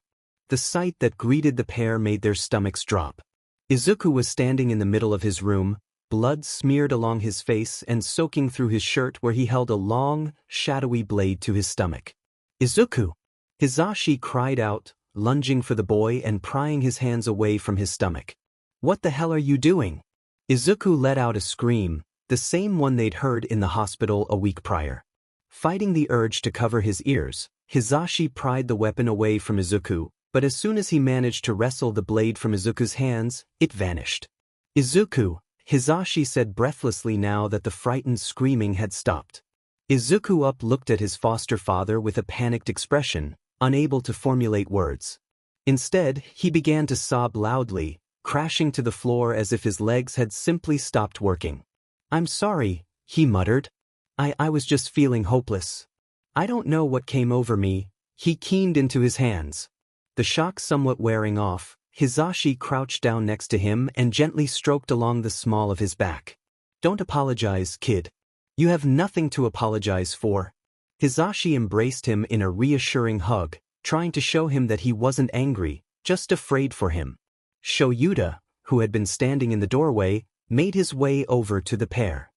The sight that greeted the pair made their stomachs drop. Izuku was standing in the middle of his room, blood smeared along his face and soaking through his shirt where he held a long, shadowy blade to his stomach. Izuku! Hisashi cried out, lunging for the boy and prying his hands away from his stomach. What the hell are you doing? Izuku let out a scream, the same one they'd heard in the hospital a week prior. Fighting the urge to cover his ears, Hisashi pried the weapon away from Izuku, but as soon as he managed to wrestle the blade from Izuku's hands, it vanished. "Izuku," Hisashi said breathlessly now that the frightened screaming had stopped. Izuku looked at his foster father with a panicked expression, unable to formulate words. Instead, he began to sob loudly, crashing to the floor as if his legs had simply stopped working. "I'm sorry," he muttered. I was just feeling hopeless. I don't know what came over me." He keened into his hands. The shock somewhat wearing off, Hisashi crouched down next to him and gently stroked along the small of his back. "Don't apologize, kid. You have nothing to apologize for." Hisashi embraced him in a reassuring hug, trying to show him that he wasn't angry, just afraid for him. Shoyuta, who had been standing in the doorway, made his way over to the pair.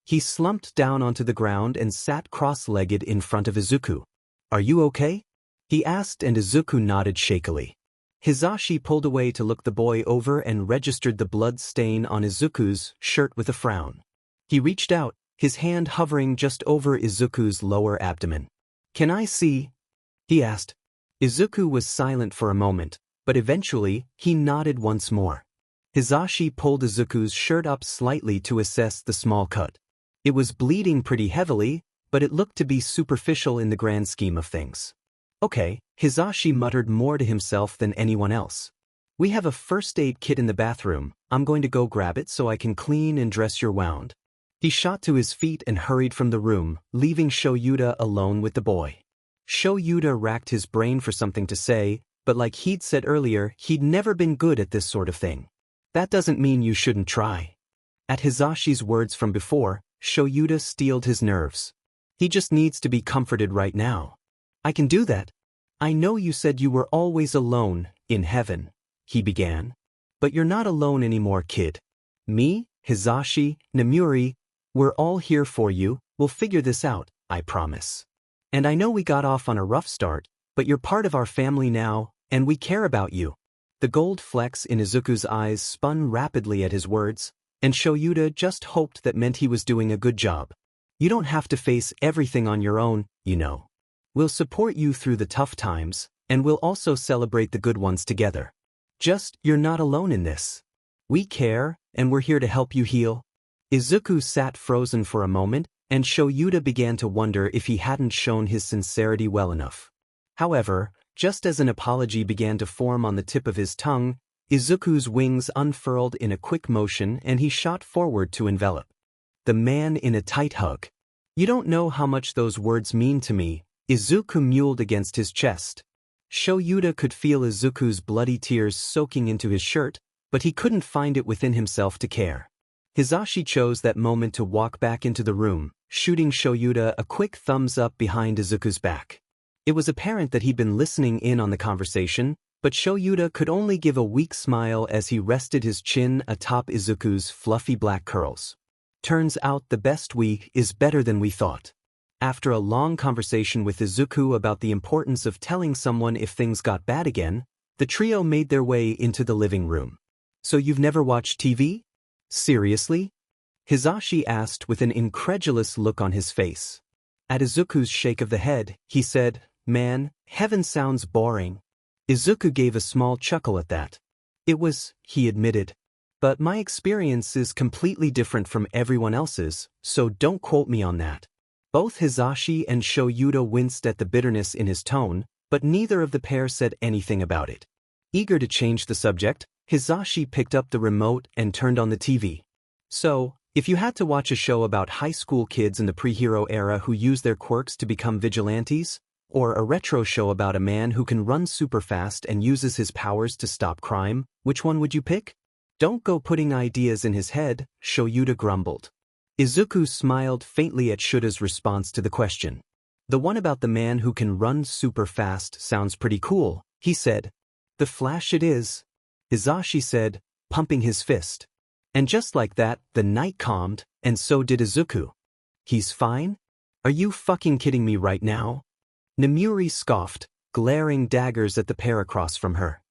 He slumped down onto the ground and sat cross-legged in front of Izuku. "Are you okay?" he asked, and Izuku nodded shakily. Hisashi pulled away to look the boy over and registered the blood stain on Izuku's shirt with a frown. He reached out, his hand hovering just over Izuku's lower abdomen. "Can I see?" he asked. Izuku was silent for a moment, but eventually, he nodded once more. Hisashi pulled Izuku's shirt up slightly to assess the small cut. It was bleeding pretty heavily, but it looked to be superficial in the grand scheme of things. "Okay," Hisashi muttered more to himself than anyone else. "We have a first aid kit in the bathroom. I'm going to go grab it so I can clean and dress your wound." He shot to his feet and hurried from the room, leaving Shoyuta alone with the boy. Shoyuta racked his brain for something to say, but like he'd said earlier, he'd never been good at this sort of thing. "That doesn't mean you shouldn't try." At Hisashi's words from before, Shoyuta steeled his nerves. "He just needs to be comforted right now." "I can do that. I know you said you were always alone, in heaven," he began. "But you're not alone anymore, kid. Me, Hisashi, Nemuri, we're all here for you. We'll figure this out, I promise. And I know we got off on a rough start, but you're part of our family now, and we care about you." The gold flecks in Izuku's eyes spun rapidly at his words, and Shoyuta just hoped that meant he was doing a good job. "You don't have to face everything on your own, you know. We'll support you through the tough times, and we'll also celebrate the good ones together. Just, you're not alone in this. We care, and we're here to help you heal." Izuku sat frozen for a moment, and Shoyuta began to wonder if he hadn't shown his sincerity well enough. However, just as an apology began to form on the tip of his tongue, Izuku's wings unfurled in a quick motion and he shot forward to envelop the man in a tight hug. "You don't know how much those words mean to me," Izuku mewed against his chest. Shoyuta could feel Izuku's bloody tears soaking into his shirt, but he couldn't find it within himself to care. Hisashi chose that moment to walk back into the room, shooting Shoyuta a quick thumbs up behind Izuku's back. It was apparent that he'd been listening in on the conversation, but Shoyuta could only give a weak smile as he rested his chin atop Izuku's fluffy black curls. "Turns out the best we is better than we thought." After a long conversation with Izuku about the importance of telling someone if things got bad again, the trio made their way into the living room. "So you've never watched TV? Seriously?" Hisashi asked with an incredulous look on his face. At Izuku's shake of the head, he said, "Man, heaven sounds boring." Izuku gave a small chuckle at that. "It was," he admitted. "But my experience is completely different from everyone else's, so don't quote me on that." Both Hisashi and Shoyuta winced at the bitterness in his tone, but neither of the pair said anything about it. Eager to change the subject, Hisashi picked up the remote and turned on the TV. "So, if you had to watch a show about high school kids in the pre-hero era who use their quirks to become vigilantes, or a retro show about a man who can run super fast and uses his powers to stop crime, which one would you pick?" "Don't go putting ideas in his head," Shoyuta grumbled. Izuku smiled faintly at Shuta's response to the question. "The one about the man who can run super fast sounds pretty cool," he said. "The Flash it is," Hisashi said, pumping his fist. And just like that, the night calmed, and so did Izuku. "He's fine? Are you fucking kidding me right now?" Nemuri scoffed, glaring daggers at the pair across from her.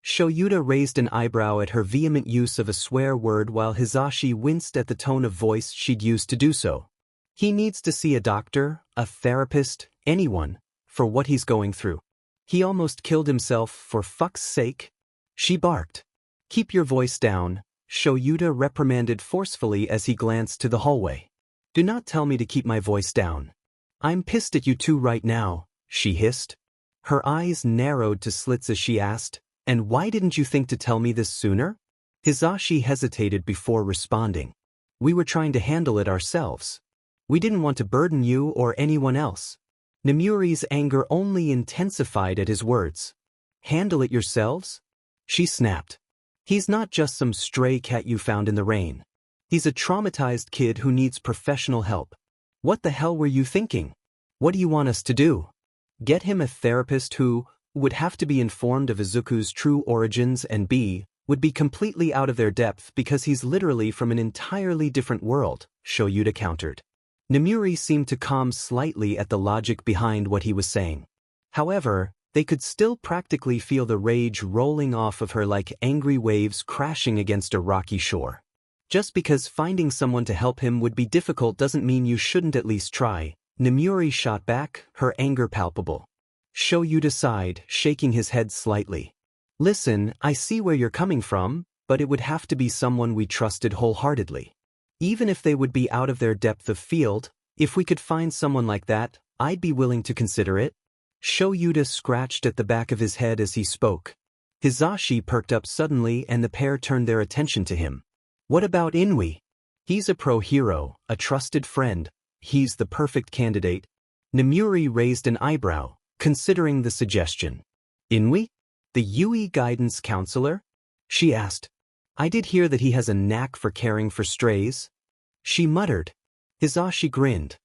Shoyuta raised an eyebrow at her vehement use of a swear word while Hizashi winced at the tone of voice she'd used to do so. He needs to see a doctor, a therapist, anyone, for what he's going through. He almost killed himself, for fuck's sake. She barked. Keep your voice down, Shoyuta reprimanded forcefully as he glanced to the hallway. Do not tell me to keep my voice down. I'm pissed at you two right now, she hissed. Her eyes narrowed to slits as she asked, and why didn't you think to tell me this sooner? Hizashi hesitated before responding. We were trying to handle it ourselves. We didn't want to burden you or anyone else. Nemuri's anger only intensified at his words. Handle it yourselves? She snapped. He's not just some stray cat you found in the rain. He's a traumatized kid who needs professional help. What the hell were you thinking? What do you want us to do? Get him a therapist who would have to be informed of Izuku's true origins and would be completely out of their depth because he's literally from an entirely different world, Shoyuta countered. Nemuri seemed to calm slightly at the logic behind what he was saying. However, they could still practically feel the rage rolling off of her like angry waves crashing against a rocky shore. Just because finding someone to help him would be difficult doesn't mean you shouldn't at least try, Nemuri shot back, her anger palpable. Shoyuta sighed, shaking his head slightly. Listen, I see where you're coming from, but it would have to be someone we trusted wholeheartedly. Even if they would be out of their depth of field, if we could find someone like that, I'd be willing to consider it. Shoyuta scratched at the back of his head as he spoke. Hizashi perked up suddenly and the pair turned their attention to him. What about Inui? He's a pro-hero, a trusted friend. He's the perfect candidate. Nemuri raised an eyebrow, considering the suggestion. Inui? The Yui guidance counselor? She asked. I did hear that he has a knack for caring for strays. She muttered. Hizashi grinned.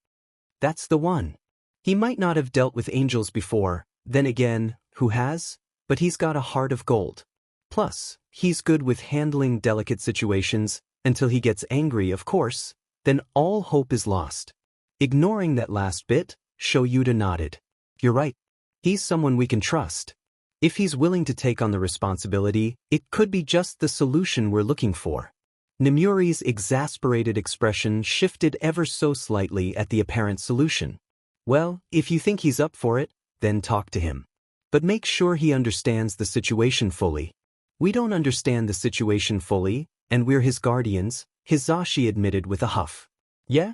That's the one. He might not have dealt with angels before, then again, who has? But he's got a heart of gold. Plus, he's good with handling delicate situations, until he gets angry, of course, then all hope is lost. Ignoring that last bit, Shoyuta nodded. You're right. He's someone we can trust. If he's willing to take on the responsibility, it could be just the solution we're looking for. Nemuri's exasperated expression shifted ever so slightly at the apparent solution. Well, if you think he's up for it, then talk to him. But make sure he understands the situation fully. We don't understand the situation fully, and we're his guardians, Hizashi admitted with a huff. Yeah?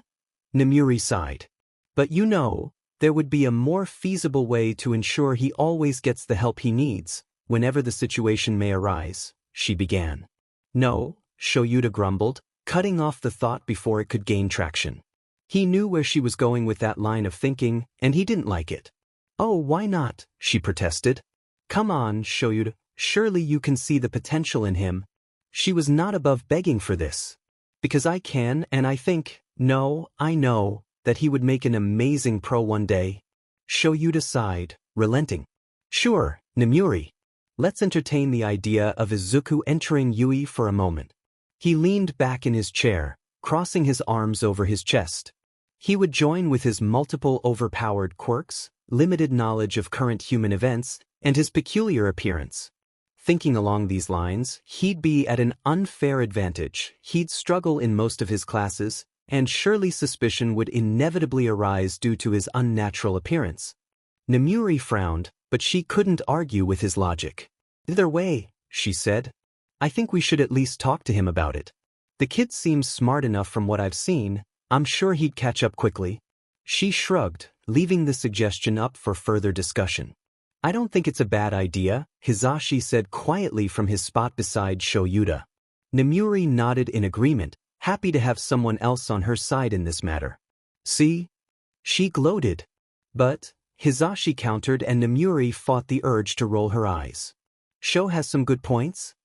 Nemuri sighed. But you know, there would be a more feasible way to ensure he always gets the help he needs, whenever the situation may arise, she began. No, Shoyuta grumbled, cutting off the thought before it could gain traction. He knew where she was going with that line of thinking, and he didn't like it. Oh, why not? She protested. Come on, Shoyuta, surely you can see the potential in him. She was not above begging for this. Because I can, and I think, no, I know, that he would make an amazing pro one day. Shoyuta sighed, relenting. Sure, Nemuri. Let's entertain the idea of Izuku entering Yui for a moment. He leaned back in his chair, crossing his arms over his chest. He would join with his multiple overpowered quirks, limited knowledge of current human events, and his peculiar appearance. Thinking along these lines, he'd be at an unfair advantage, he'd struggle in most of his classes, and surely suspicion would inevitably arise due to his unnatural appearance. Nemuri frowned, but she couldn't argue with his logic. Either way, she said, I think we should at least talk to him about it. The kid seems smart enough from what I've seen, I'm sure he'd catch up quickly. She shrugged, leaving the suggestion up for further discussion. I don't think it's a bad idea, Hizashi said quietly from his spot beside Shoyuta. Nemuri nodded in agreement, happy to have someone else on her side in this matter. See? She gloated. But, Hizashi countered and Nemuri fought the urge to roll her eyes. Sho has some good points?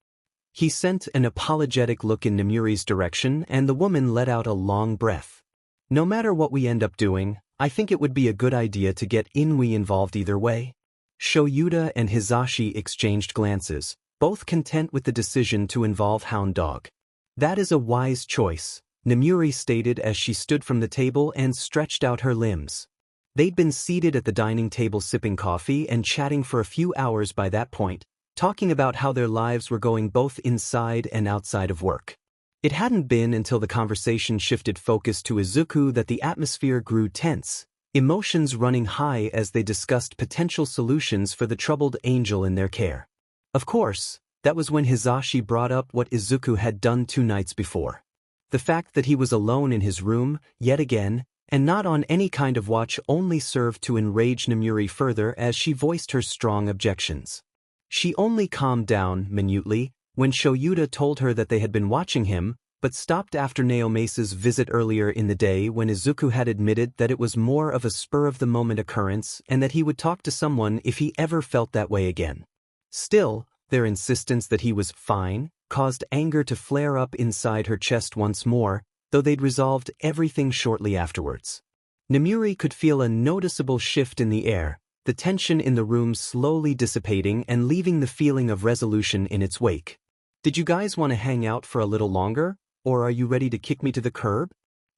He sent an apologetic look in Nemuri's direction and the woman let out a long breath. No matter what we end up doing, I think it would be a good idea to get Inui involved either way. Shoyuta and Hizashi exchanged glances, both content with the decision to involve Hound Dog. That is a wise choice, Nemuri stated as she stood from the table and stretched out her limbs. They'd been seated at the dining table sipping coffee and chatting for a few hours by that point, talking about how their lives were going both inside and outside of work. It hadn't been until the conversation shifted focus to Izuku that the atmosphere grew tense, emotions running high as they discussed potential solutions for the troubled angel in their care. Of course, that was when Hisashi brought up what Izuku had done 2 nights before. The fact that he was alone in his room, yet again, and not on any kind of watch only served to enrage Nemuri further as she voiced her strong objections. She only calmed down, minutely, when Shoyuta told her that they had been watching him, but stopped after Naomesa's visit earlier in the day when Izuku had admitted that it was more of a spur-of-the-moment occurrence and that he would talk to someone if he ever felt that way again. Still, their insistence that he was fine caused anger to flare up inside her chest once more, though they'd resolved everything shortly afterwards. Nemuri could feel a noticeable shift in the air, the tension in the room slowly dissipating and leaving the feeling of resolution in its wake. "Did you guys want to hang out for a little longer, or are you ready to kick me to the curb?"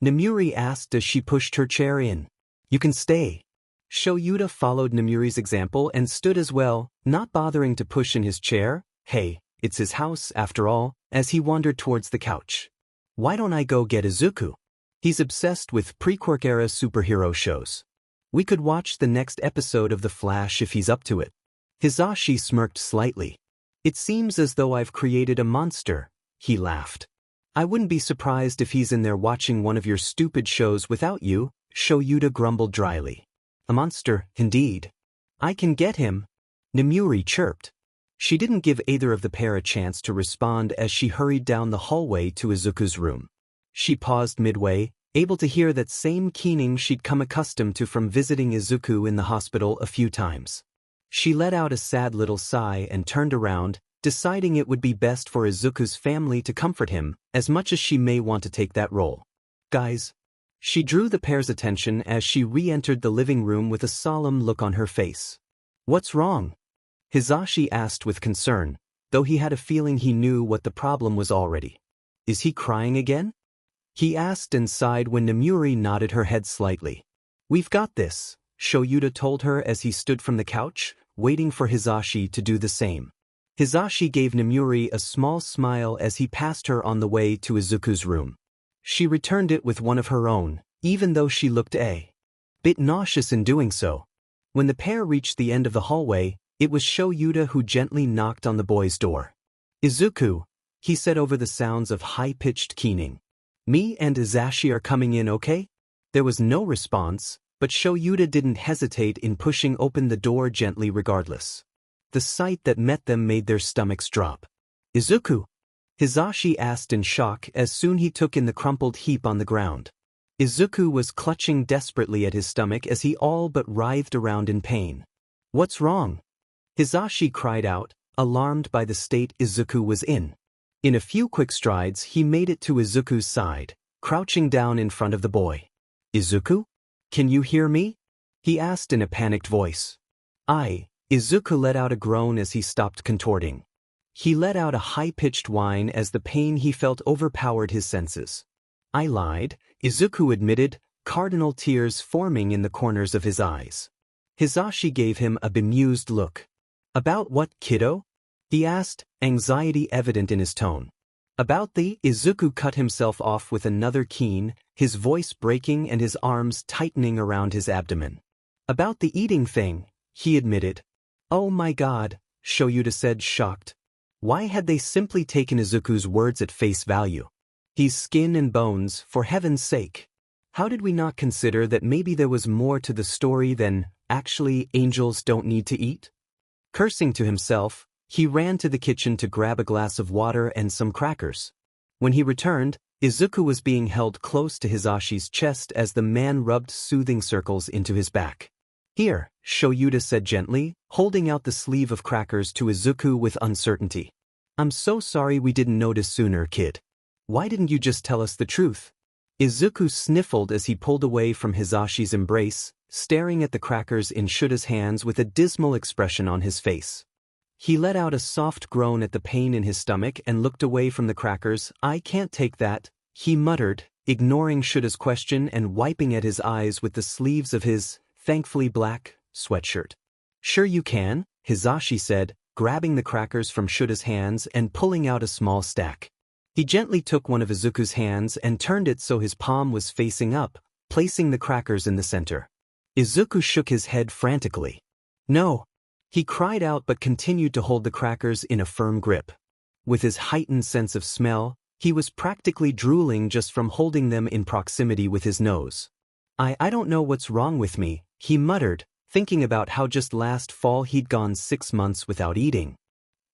Nemuri asked as she pushed her chair in. "You can stay." Shoyuta followed Nemuri's example and stood as well, not bothering to push in his chair. Hey, it's his house, after all, as he wandered towards the couch. "Why don't I go get Izuku? He's obsessed with pre-Quirk era superhero shows. We could watch the next episode of The Flash if he's up to it." Hisashi smirked slightly. "It seems as though I've created a monster," he laughed. "I wouldn't be surprised if he's in there watching one of your stupid shows without you," Shoyuta grumbled dryly. "A monster, indeed. I can get him," Nemuri chirped. She didn't give either of the pair a chance to respond as she hurried down the hallway to Izuku's room. She paused midway, able to hear that same keening she'd come accustomed to from visiting Izuku in the hospital a few times. She let out a sad little sigh and turned around, deciding it would be best for Izuku's family to comfort him, as much as she may want to take that role. "Guys." She drew the pair's attention as she re-entered the living room with a solemn look on her face. "What's wrong?" Hisashi asked with concern, though he had a feeling he knew what the problem was already. "Is he crying again?" he asked and sighed when Nemuri nodded her head slightly. "We've got this," Shoyuta told her as he stood from the couch, waiting for Hisashi to do the same. Hisashi gave Nemuri a small smile as he passed her on the way to Izuku's room. She returned it with one of her own, even though she looked a bit nauseous in doing so. When the pair reached the end of the hallway, it was Shoyuta who gently knocked on the boy's door. "Izuku," he said over the sounds of high-pitched keening. "Me and Hisashi are coming in, okay?" There was no response, but Shoyuta didn't hesitate in pushing open the door gently regardless. The sight that met them made their stomachs drop. "Izuku?" Hisashi asked in shock as soon he took in the crumpled heap on the ground. Izuku was clutching desperately at his stomach as he all but writhed around in pain. "What's wrong?" Hisashi cried out, alarmed by the state Izuku was in. In a few quick strides he made it to Izuku's side, crouching down in front of the boy. "Izuku? Can you hear me?" he asked in a panicked voice. Izuku let out a groan as he stopped contorting. He let out a high-pitched whine as the pain he felt overpowered his senses. "I lied," Izuku admitted, cardinal tears forming in the corners of his eyes. Hisashi gave him a bemused look. "About what, kiddo?" he asked, anxiety evident in his tone. "About the—" Izuku cut himself off with another keen, his voice breaking and his arms tightening around his abdomen. "About the eating thing," he admitted. "Oh my God," Shoyuta said, shocked. Why had they simply taken Izuku's words at face value? "He's skin and bones, for heaven's sake. How did we not consider that maybe there was more to the story than, actually, angels don't need to eat?" Cursing to himself, he ran to the kitchen to grab a glass of water and some crackers. When he returned, Izuku was being held close to Hisashi's chest as the man rubbed soothing circles into his back. "Here," Shoyuta said gently, holding out the sleeve of crackers to Izuku with uncertainty. "I'm so sorry we didn't notice sooner, kid. Why didn't you just tell us the truth?" Izuku sniffled as he pulled away from Hisashi's embrace, staring at the crackers in Shuta's hands with a dismal expression on his face. He let out a soft groan at the pain in his stomach and looked away from the crackers. "I can't take that," he muttered, ignoring Shuta's question and wiping at his eyes with the sleeves of his, thankfully black, sweatshirt. "Sure you can," Hisashi said, grabbing the crackers from Shuta's hands and pulling out a small stack. He gently took one of Izuku's hands and turned it so his palm was facing up, placing the crackers in the center. Izuku shook his head frantically. No! He cried out but continued to hold the crackers in a firm grip. With his heightened sense of smell, he was practically drooling just from holding them in proximity with his nose. I don't know what's wrong with me, he muttered, thinking about how just last fall he'd gone 6 months without eating.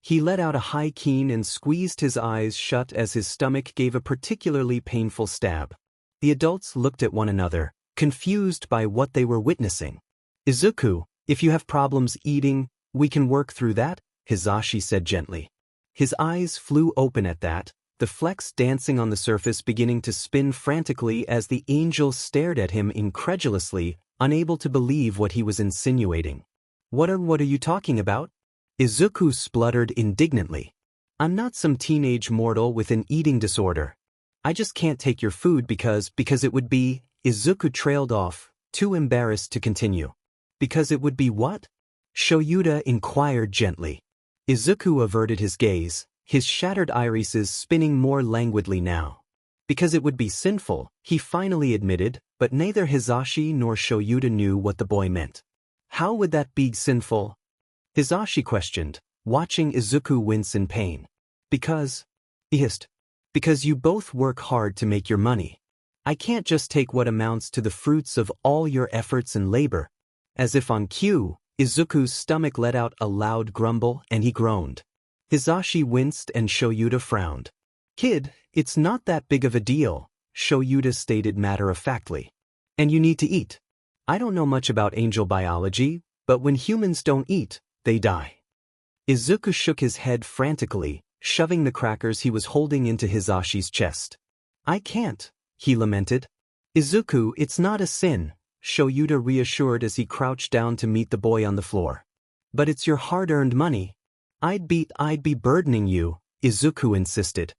He let out a high keen and squeezed his eyes shut as his stomach gave a particularly painful stab. The adults looked at one another, confused by what they were witnessing. Izuku, if you have problems eating, we can work through that, Hisashi said gently. His eyes flew open at that, the flecks dancing on the surface beginning to spin frantically as the angel stared at him incredulously, unable to believe what he was insinuating. What are you talking about? Izuku spluttered indignantly. I'm not some teenage mortal with an eating disorder. I just can't take your food because it would be… Izuku trailed off, too embarrassed to continue. Because it would be what? Shoyuta inquired gently. Izuku averted his gaze, his shattered irises spinning more languidly now. Because it would be sinful, he finally admitted, but neither Hisashi nor Shoyuta knew what the boy meant. How would that be sinful? Hisashi questioned, watching Izuku wince in pain. Because you both work hard to make your money. I can't just take what amounts to the fruits of all your efforts and labor. As if on cue, Izuku's stomach let out a loud grumble and he groaned. Hisashi winced and Shoyuta frowned. Kid, it's not that big of a deal, Shoyuta stated matter-of-factly. And you need to eat. I don't know much about angel biology, but when humans don't eat, they die. Izuku shook his head frantically, shoving the crackers he was holding into Hisashi's chest. I can't, he lamented. Izuku, it's not a sin, Shoyuta reassured as he crouched down to meet the boy on the floor. But it's your hard-earned money. I'd be burdening you, Izuku insisted.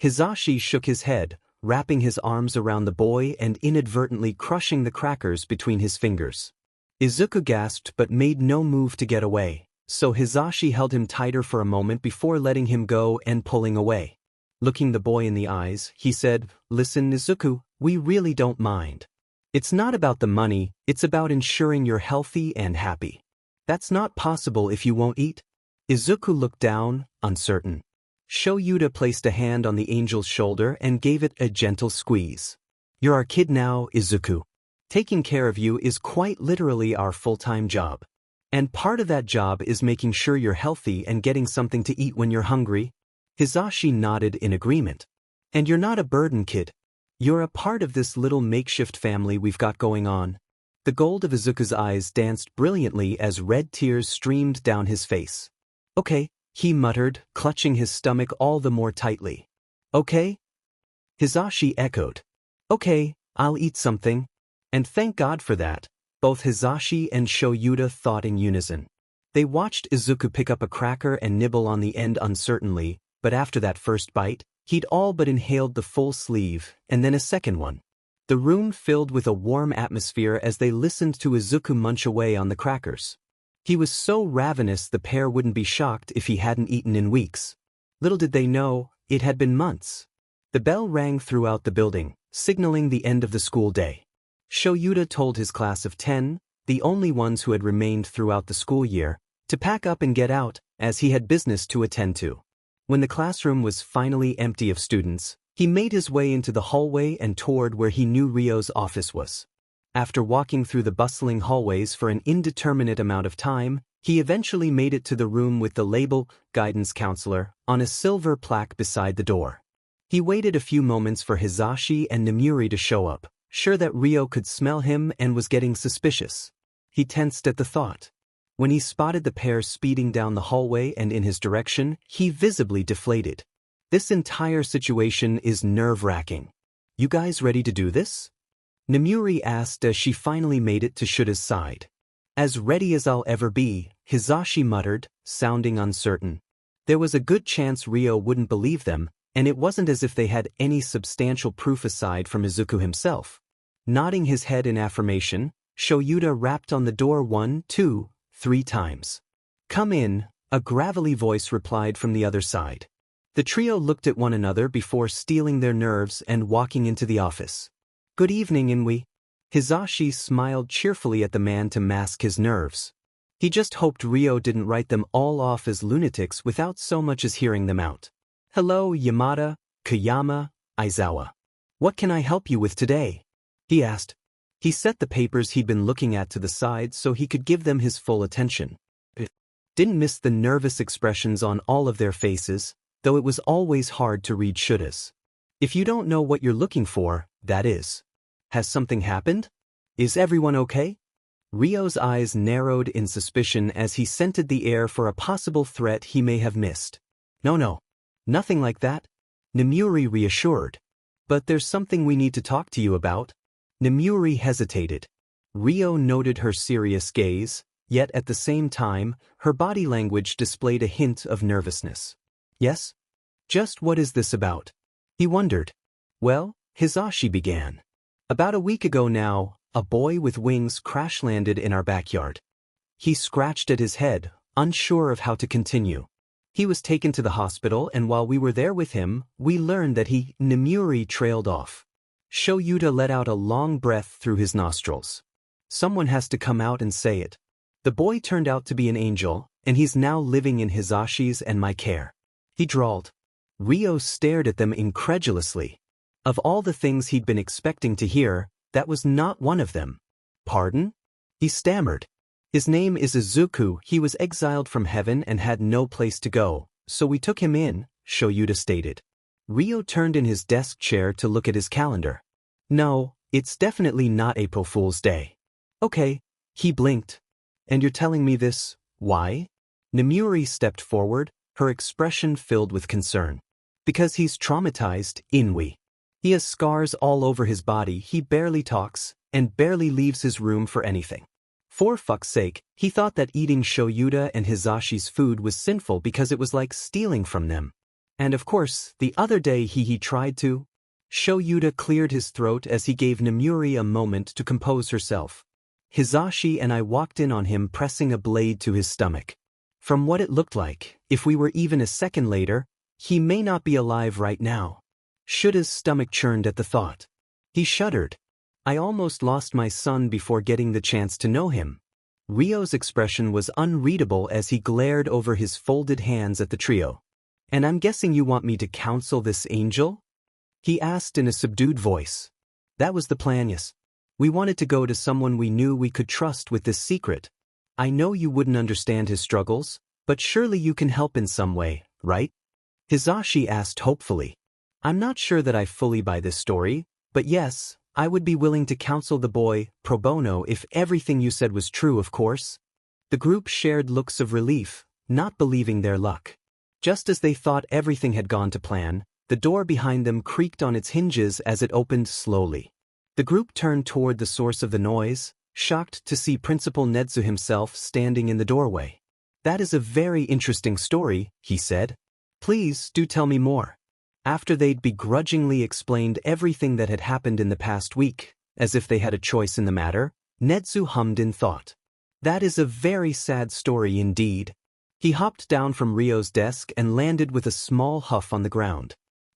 Hisashi shook his head, wrapping his arms around the boy and inadvertently crushing the crackers between his fingers. Izuku gasped but made no move to get away, so Hisashi held him tighter for a moment before letting him go and pulling away. Looking the boy in the eyes, he said, Listen, Izuku, we really don't mind. It's not about the money, it's about ensuring you're healthy and happy. That's not possible if you won't eat. Izuku looked down, uncertain. Shoyuta placed a hand on the angel's shoulder and gave it a gentle squeeze. You're our kid now, Izuku. Taking care of you is quite literally our full-time job. And part of that job is making sure you're healthy and getting something to eat when you're hungry. Hisashi nodded in agreement. And you're not a burden, kid. You're a part of this little makeshift family we've got going on. The gold of Izuku's eyes danced brilliantly as red tears streamed down his face. Okay, he muttered, clutching his stomach all the more tightly. Okay? Hisashi echoed. Okay, I'll eat something. And thank God for that, both Hisashi and Shoyuta thought in unison. They watched Izuku pick up a cracker and nibble on the end uncertainly, but after that first bite, he'd all but inhaled the full sleeve, and then a second one. The room filled with a warm atmosphere as they listened to Izuku munch away on the crackers. He was so ravenous the pair wouldn't be shocked if he hadn't eaten in weeks. Little did they know, it had been months. The bell rang throughout the building, signaling the end of the school day. Shoyuta told his class of 10, the only ones who had remained throughout the school year, to pack up and get out, as he had business to attend to. When the classroom was finally empty of students, he made his way into the hallway and toward where he knew Ryo's office was. After walking through the bustling hallways for an indeterminate amount of time, he eventually made it to the room with the label, Guidance Counselor, on a silver plaque beside the door. He waited a few moments for Hisashi and Nemuri to show up, sure that Ryo could smell him and was getting suspicious. He tensed at the thought. When he spotted the pair speeding down the hallway and in his direction, he visibly deflated. This entire situation is nerve-wracking. You guys ready to do this? Nemuri asked as she finally made it to Shuta's side. As ready as I'll ever be, Hisashi muttered, sounding uncertain. There was a good chance Ryo wouldn't believe them, and it wasn't as if they had any substantial proof aside from Izuku himself. Nodding his head in affirmation, Shoyuta rapped on the door 1, 2, 3 times. Come in, A gravelly voice replied from the other side. The trio looked at one another before steeling their nerves and walking into the office. Good evening, Inui. Hizashi smiled cheerfully at the man to mask his nerves. He just hoped Ryo didn't write them all off as lunatics without so much as hearing them out. Hello, Yamada, Kayama, Aizawa. What can I help you with today? He asked. He set the papers he'd been looking at to the side so he could give them his full attention. Didn't miss the nervous expressions on all of their faces, though it was always hard to read shouldas. If you don't know what you're looking for, that is. Has something happened? Is everyone okay? Ryo's eyes narrowed in suspicion as he scented the air for a possible threat he may have missed. No, nothing like that. Nemuri reassured. But there's something we need to talk to you about. Nemuri hesitated. Ryo noted her serious gaze, yet at the same time, her body language displayed a hint of nervousness. Yes? Just what is this about? He wondered. Well, Hizashi began. About a week ago now, a boy with wings crash-landed in our backyard. He scratched at his head, unsure of how to continue. He was taken to the hospital, and while we were there with him, we learned that Nemuri trailed off. Shoyuta let out a long breath through his nostrils. Someone has to come out and say it. The boy turned out to be an angel, and he's now living in Hizashi's and my care. He drawled. Ryo stared at them incredulously. Of all the things he'd been expecting to hear, that was not one of them. Pardon? He stammered. His name is Izuku. He was exiled from heaven and had no place to go, so we took him in, Shoyuta stated. Ryo turned in his desk chair to look at his calendar. No, it's definitely not April Fool's Day. Okay, he blinked. And you're telling me this, why? Nemuri stepped forward, her expression filled with concern. Because he's traumatized, Inui. He has scars all over his body, he barely talks, and barely leaves his room for anything. For fuck's sake, he thought that eating Shoyuta and Hizashi's food was sinful because it was like stealing from them. And of course, the other day he tried to. Shoyuta cleared his throat as he gave Nemuri a moment to compose herself. Hizashi and I walked in on him pressing a blade to his stomach. From what it looked like, if we were even a second later, he may not be alive right now. Shuta's stomach churned at the thought. He shuddered. I almost lost my son before getting the chance to know him. Ryo's expression was unreadable as he glared over his folded hands at the trio. And I'm guessing you want me to counsel this angel? He asked in a subdued voice. That was the plan, yes. We wanted to go to someone we knew we could trust with this secret. I know you wouldn't understand his struggles, but surely you can help in some way, right? Hizashi asked hopefully. I'm not sure that I fully buy this story, but yes, I would be willing to counsel the boy, pro bono, if everything you said was true, of course. The group shared looks of relief, not believing their luck. Just as they thought everything had gone to plan, the door behind them creaked on its hinges as it opened slowly. The group turned toward the source of the noise, shocked to see Principal Nezu himself standing in the doorway. That is a very interesting story, he said. Please do tell me more. After they'd begrudgingly explained everything that had happened in the past week, as if they had a choice in the matter, Nezu hummed in thought. That is a very sad story indeed. He hopped down from Ryo's desk and landed with a small huff on the ground.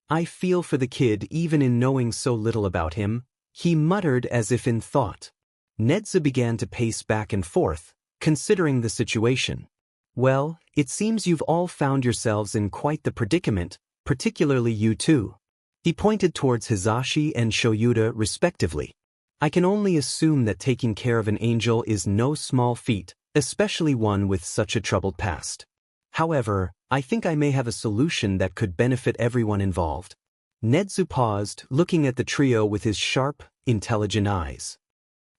I feel for the kid even in knowing so little about him, he muttered as if in thought. Nezu began to pace back and forth, considering the situation. Well, it seems you've all found yourselves in quite the predicament, particularly you two. He pointed towards Hizashi and Shoyuta respectively. I can only assume that taking care of an angel is no small feat, especially one with such a troubled past. However, I think I may have a solution that could benefit everyone involved. Nezu paused, looking at the trio with his sharp, intelligent eyes.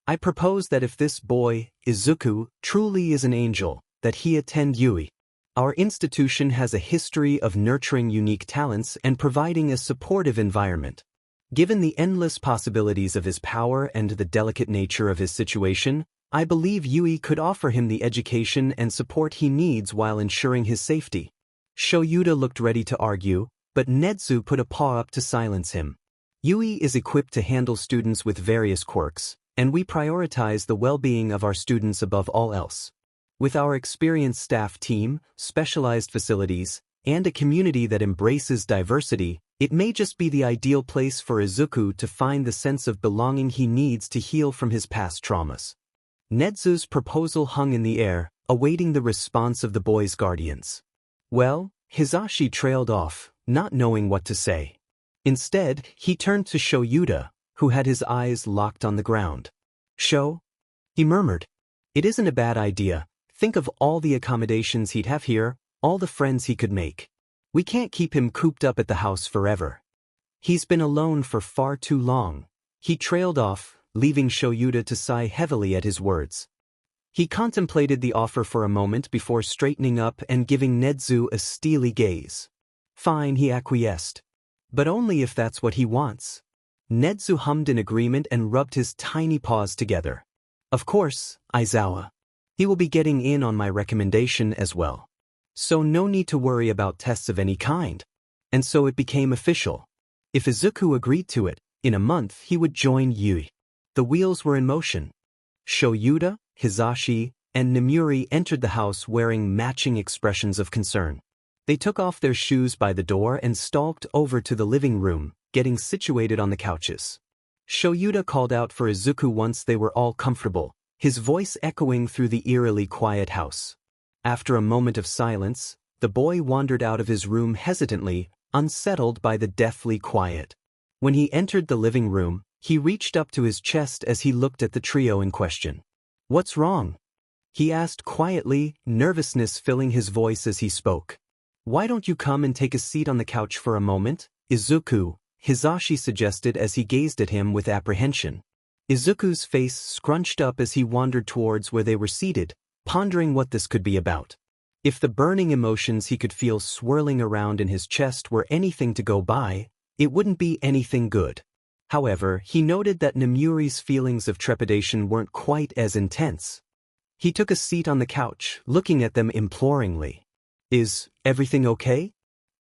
I propose that if this boy, Izuku, truly is an angel, that he attend Yui. Our institution has a history of nurturing unique talents and providing a supportive environment. Given the endless possibilities of his power and the delicate nature of his situation, I believe Yui could offer him the education and support he needs while ensuring his safety. Shoyuta looked ready to argue, but Nezu put a paw up to silence him. Yui is equipped to handle students with various quirks, and we prioritize the well-being of our students above all else. With our experienced staff team, specialized facilities, and a community that embraces diversity, it may just be the ideal place for Izuku to find the sense of belonging he needs to heal from his past traumas. Nezu's proposal hung in the air, awaiting the response of the boy's guardians. Well, Hisashi trailed off, not knowing what to say. Instead, he turned to Shoyuta, who had his eyes locked on the ground. "Sho?" he murmured. "It isn't a bad idea. Think of all the accommodations he'd have here, all the friends he could make. We can't keep him cooped up at the house forever. He's been alone for far too long." He trailed off, leaving Shoyuta to sigh heavily at his words. He contemplated the offer for a moment before straightening up and giving Nezu a steely gaze. "Fine," he acquiesced. "But only if that's what he wants." Nezu hummed in agreement and rubbed his tiny paws together. "Of course, Aizawa. He will be getting in on my recommendation as well. So no need to worry about tests of any kind." And so it became official. If Izuku agreed to it, in a month he would join Yui. The wheels were in motion. Shoyuta, Hisashi, and Nemuri entered the house wearing matching expressions of concern. They took off their shoes by the door and stalked over to the living room, getting situated on the couches. Shoyuta called out for Izuku once they were all comfortable, his voice echoing through the eerily quiet house. After a moment of silence, the boy wandered out of his room hesitantly, unsettled by the deathly quiet. When he entered the living room, he reached up to his chest as he looked at the trio in question. "What's wrong?" he asked quietly, nervousness filling his voice as he spoke. "Why don't you come and take a seat on the couch for a moment, Izuku?" Hisashi suggested as he gazed at him with apprehension. Izuku's face scrunched up as he wandered towards where they were seated, pondering what this could be about. If the burning emotions he could feel swirling around in his chest were anything to go by, it wouldn't be anything good. However, he noted that Nemuri's feelings of trepidation weren't quite as intense. He took a seat on the couch, looking at them imploringly. "Is everything okay?"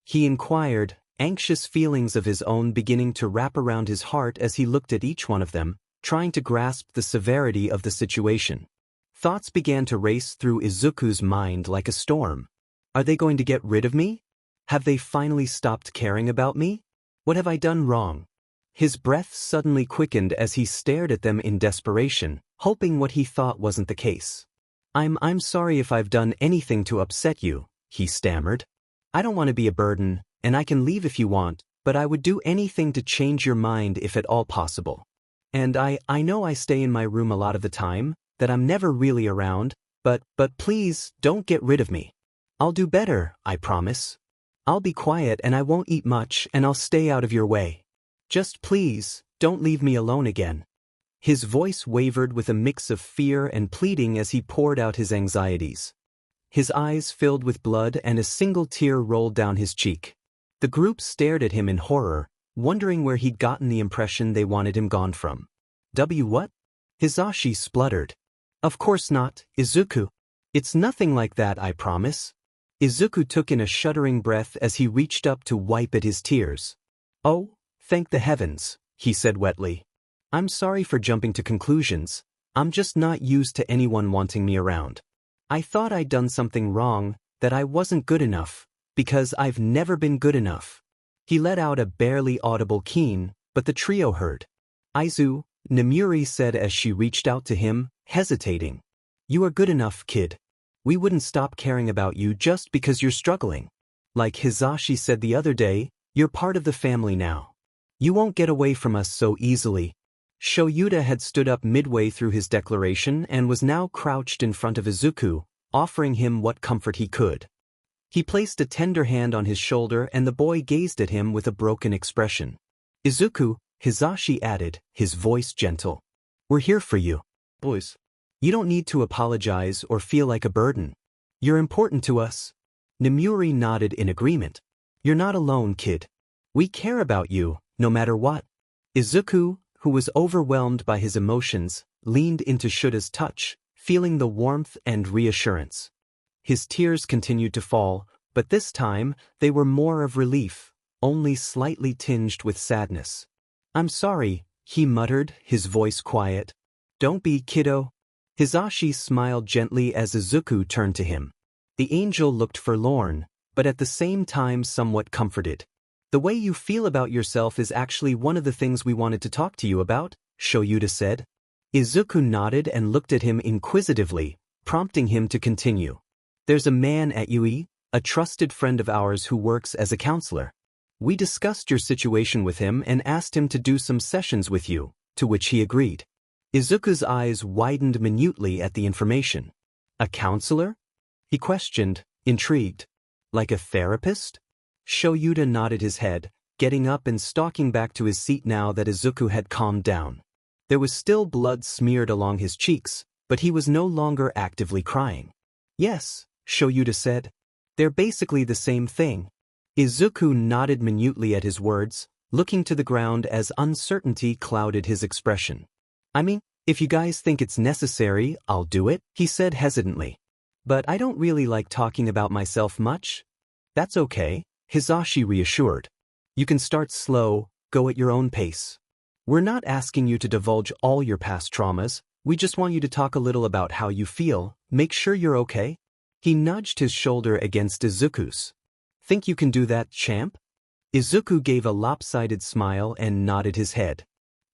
he inquired, anxious feelings of his own beginning to wrap around his heart as he looked at each one of them, trying to grasp the severity of the situation. Thoughts began to race through Izuku's mind like a storm. Are they going to get rid of me? Have they finally stopped caring about me? What have I done wrong? His breath suddenly quickened as he stared at them in desperation, hoping what he thought wasn't the case. I'm sorry if I've done anything to upset you," he stammered. "I don't want to be a burden, and I can leave if you want, but I would do anything to change your mind if at all possible. And I know I stay in my room a lot of the time, that I'm never really around, but please, don't get rid of me. I'll do better, I promise. I'll be quiet and I won't eat much and I'll stay out of your way. Just please, don't leave me alone again." His voice wavered with a mix of fear and pleading as he poured out his anxieties. His eyes filled with blood and a single tear rolled down his cheek. The group stared at him in horror, wondering where he'd gotten the impression they wanted him gone from. What? Hisashi spluttered. "Of course not, Izuku. It's nothing like that, I promise." Izuku took in a shuddering breath as he reached up to wipe at his tears. "Oh, thank the heavens," he said wetly. "I'm sorry for jumping to conclusions. I'm just not used to anyone wanting me around. I thought I'd done something wrong, that I wasn't good enough, because I've never been good enough." He let out a barely audible keen, but the trio heard. "Aizu," Nemuri said as she reached out to him, hesitating. "You are good enough, kid. We wouldn't stop caring about you just because you're struggling. Like Hisashi said the other day, you're part of the family now. You won't get away from us so easily." Shoyuta had stood up midway through his declaration and was now crouched in front of Izuku, offering him what comfort he could. He placed a tender hand on his shoulder and the boy gazed at him with a broken expression. "Izuku," Hisashi added, his voice gentle. "We're here for you, boys. You don't need to apologize or feel like a burden. You're important to us." Nemuri nodded in agreement. "You're not alone, kid. We care about you, no matter what." Izuku, who was overwhelmed by his emotions, leaned into Shuta's touch, feeling the warmth and reassurance. His tears continued to fall, but this time they were more of relief, only slightly tinged with sadness. "I'm sorry," he muttered, his voice quiet. "Don't be, kiddo. Hisashi smiled gently as Izuku turned to him. The angel looked forlorn, but at the same time somewhat comforted. The way you feel about yourself is actually one of the things we wanted to talk to you about, Shoyuta said. Izuku nodded and looked at him inquisitively, prompting him to continue. There's a man at UE, a trusted friend of ours who works as a counselor. We discussed your situation with him and asked him to do some sessions with you, to which he agreed. Izuku's eyes widened minutely at the information. A counselor? He questioned, intrigued. Like a therapist? Shoyuta nodded his head, getting up and stalking back to his seat now that Izuku had calmed down. There was still blood smeared along his cheeks, but he was no longer actively crying. Yes, Shoyuta said. They're basically the same thing. Izuku nodded minutely at his words, looking to the ground as uncertainty clouded his expression. I mean, if you guys think it's necessary, I'll do it, he said hesitantly. But I don't really like talking about myself much. That's okay, Hisashi reassured. You can start slow, go at your own pace. We're not asking you to divulge all your past traumas, we just want you to talk a little about how you feel, make sure you're okay. He nudged his shoulder against Izuku's. Think you can do that, champ? Izuku gave a lopsided smile and nodded his head.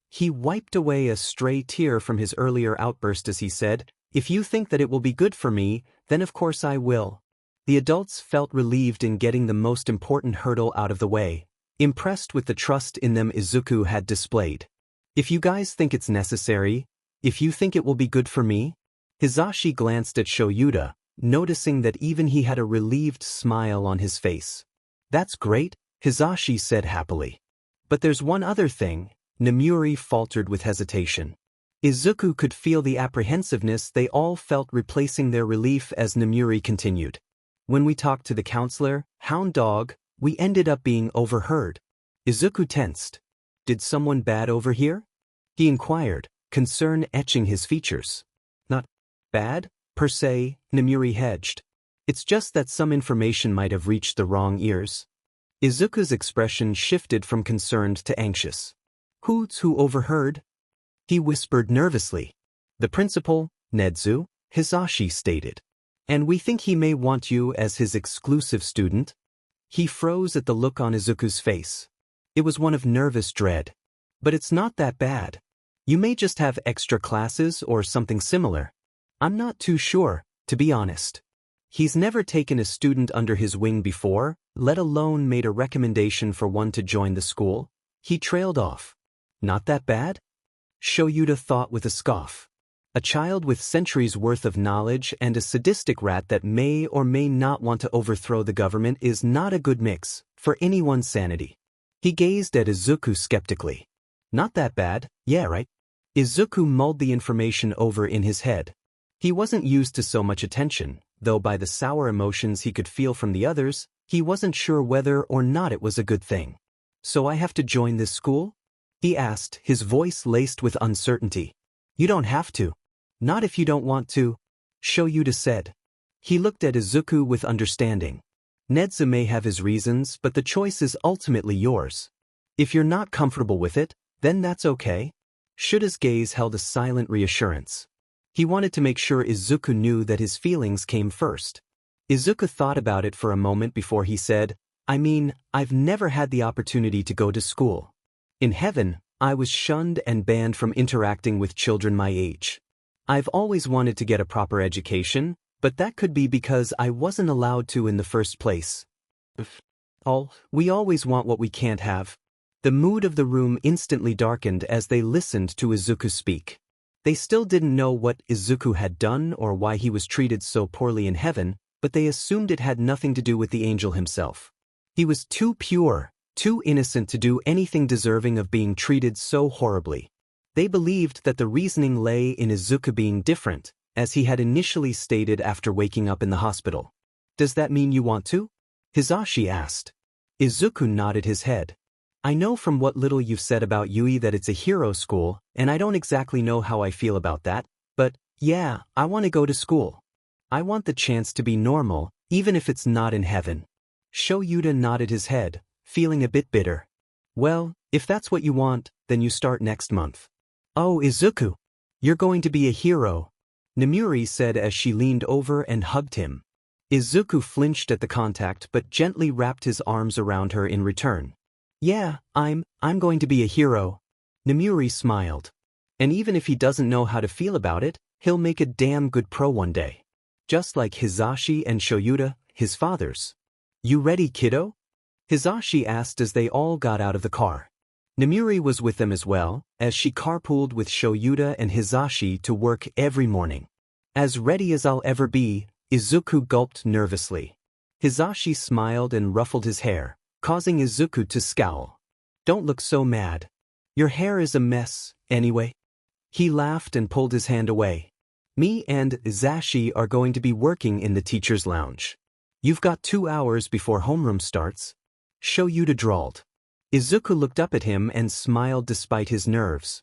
He wiped away a stray tear from his earlier outburst as he said, If you think that it will be good for me, then of course I will. The adults felt relieved in getting the most important hurdle out of the way, impressed with the trust in them Izuku had displayed. If you guys think it's necessary, if you think it will be good for me? Hisashi glanced at Shoyuta, noticing that even he had a relieved smile on his face. That's great, Hisashi said happily. But there's one other thing, Nemuri faltered with hesitation. Izuku could feel the apprehensiveness they all felt replacing their relief as Nemuri continued. When we talked to the counselor, Hound Dog, we ended up being overheard. Izuku tensed. Did someone bad overhear? He inquired, concern etching his features. Not bad, per se, Nemuri hedged. It's just that some information might have reached the wrong ears. Izuku's expression shifted from concerned to anxious. Who overheard? He whispered nervously. The principal, Nezu, Hisashi stated. And we think he may want you as his exclusive student. He froze at the look on Izuku's face. It was one of nervous dread. But it's not that bad. You may just have extra classes or something similar. I'm not too sure, to be honest. He's never taken a student under his wing before, let alone made a recommendation for one to join the school. He trailed off. Not that bad? Shoyuta thought with a scoff. A child with centuries' worth of knowledge and a sadistic rat that may or may not want to overthrow the government is not a good mix, for anyone's sanity. He gazed at Izuku skeptically. Not that bad, yeah right? Izuku mulled the information over in his head. He wasn't used to so much attention, though by the sour emotions he could feel from the others, he wasn't sure whether or not it was a good thing. So I have to join this school? He asked, his voice laced with uncertainty. You don't have to. Not if you don't want to, Shoyuta said. He looked at Izuku with understanding. Nezu may have his reasons, but the choice is ultimately yours. If you're not comfortable with it, then that's okay. Shuta's gaze held a silent reassurance. He wanted to make sure Izuku knew that his feelings came first. Izuku thought about it for a moment before he said, I mean, I've never had the opportunity to go to school. In heaven, I was shunned and banned from interacting with children my age. I've always wanted to get a proper education, but that could be because I wasn't allowed to in the first place. We always want what we can't have. The mood of the room instantly darkened as they listened to Izuku speak. They still didn't know what Izuku had done or why he was treated so poorly in heaven, but they assumed it had nothing to do with the angel himself. He was too pure, too innocent to do anything deserving of being treated so horribly. They believed that the reasoning lay in Izuku being different, as he had initially stated after waking up in the hospital. Does that mean you want to? Hisashi asked. Izuku nodded his head. I know from what little you've said about Yui that it's a hero school, and I don't exactly know how I feel about that, but yeah, I want to go to school. I want the chance to be normal, even if it's not in heaven. Shoyuta nodded his head, feeling a bit bitter. Well, if that's what you want, then you start next month. Oh, Izuku! You're going to be a hero. Nemuri said as she leaned over and hugged him. Izuku flinched at the contact but gently wrapped his arms around her in return. Yeah, I'm going to be a hero. Nemuri smiled. And even if he doesn't know how to feel about it, he'll make a damn good pro one day. Just like Hisashi and Shoyuta, his fathers. You ready, kiddo? Hisashi asked as they all got out of the car. Nemuri was with them as well, as she carpooled with Shoyuta and Hisashi to work every morning. As ready as I'll ever be, Izuku gulped nervously. Hisashi smiled and ruffled his hair, causing Izuku to scowl. Don't look so mad. Your hair is a mess, anyway. He laughed and pulled his hand away. Me and Hisashi are going to be working in the teacher's lounge. You've got 2 hours before homeroom starts. Shoyuta drawled. Izuku looked up at him and smiled despite his nerves.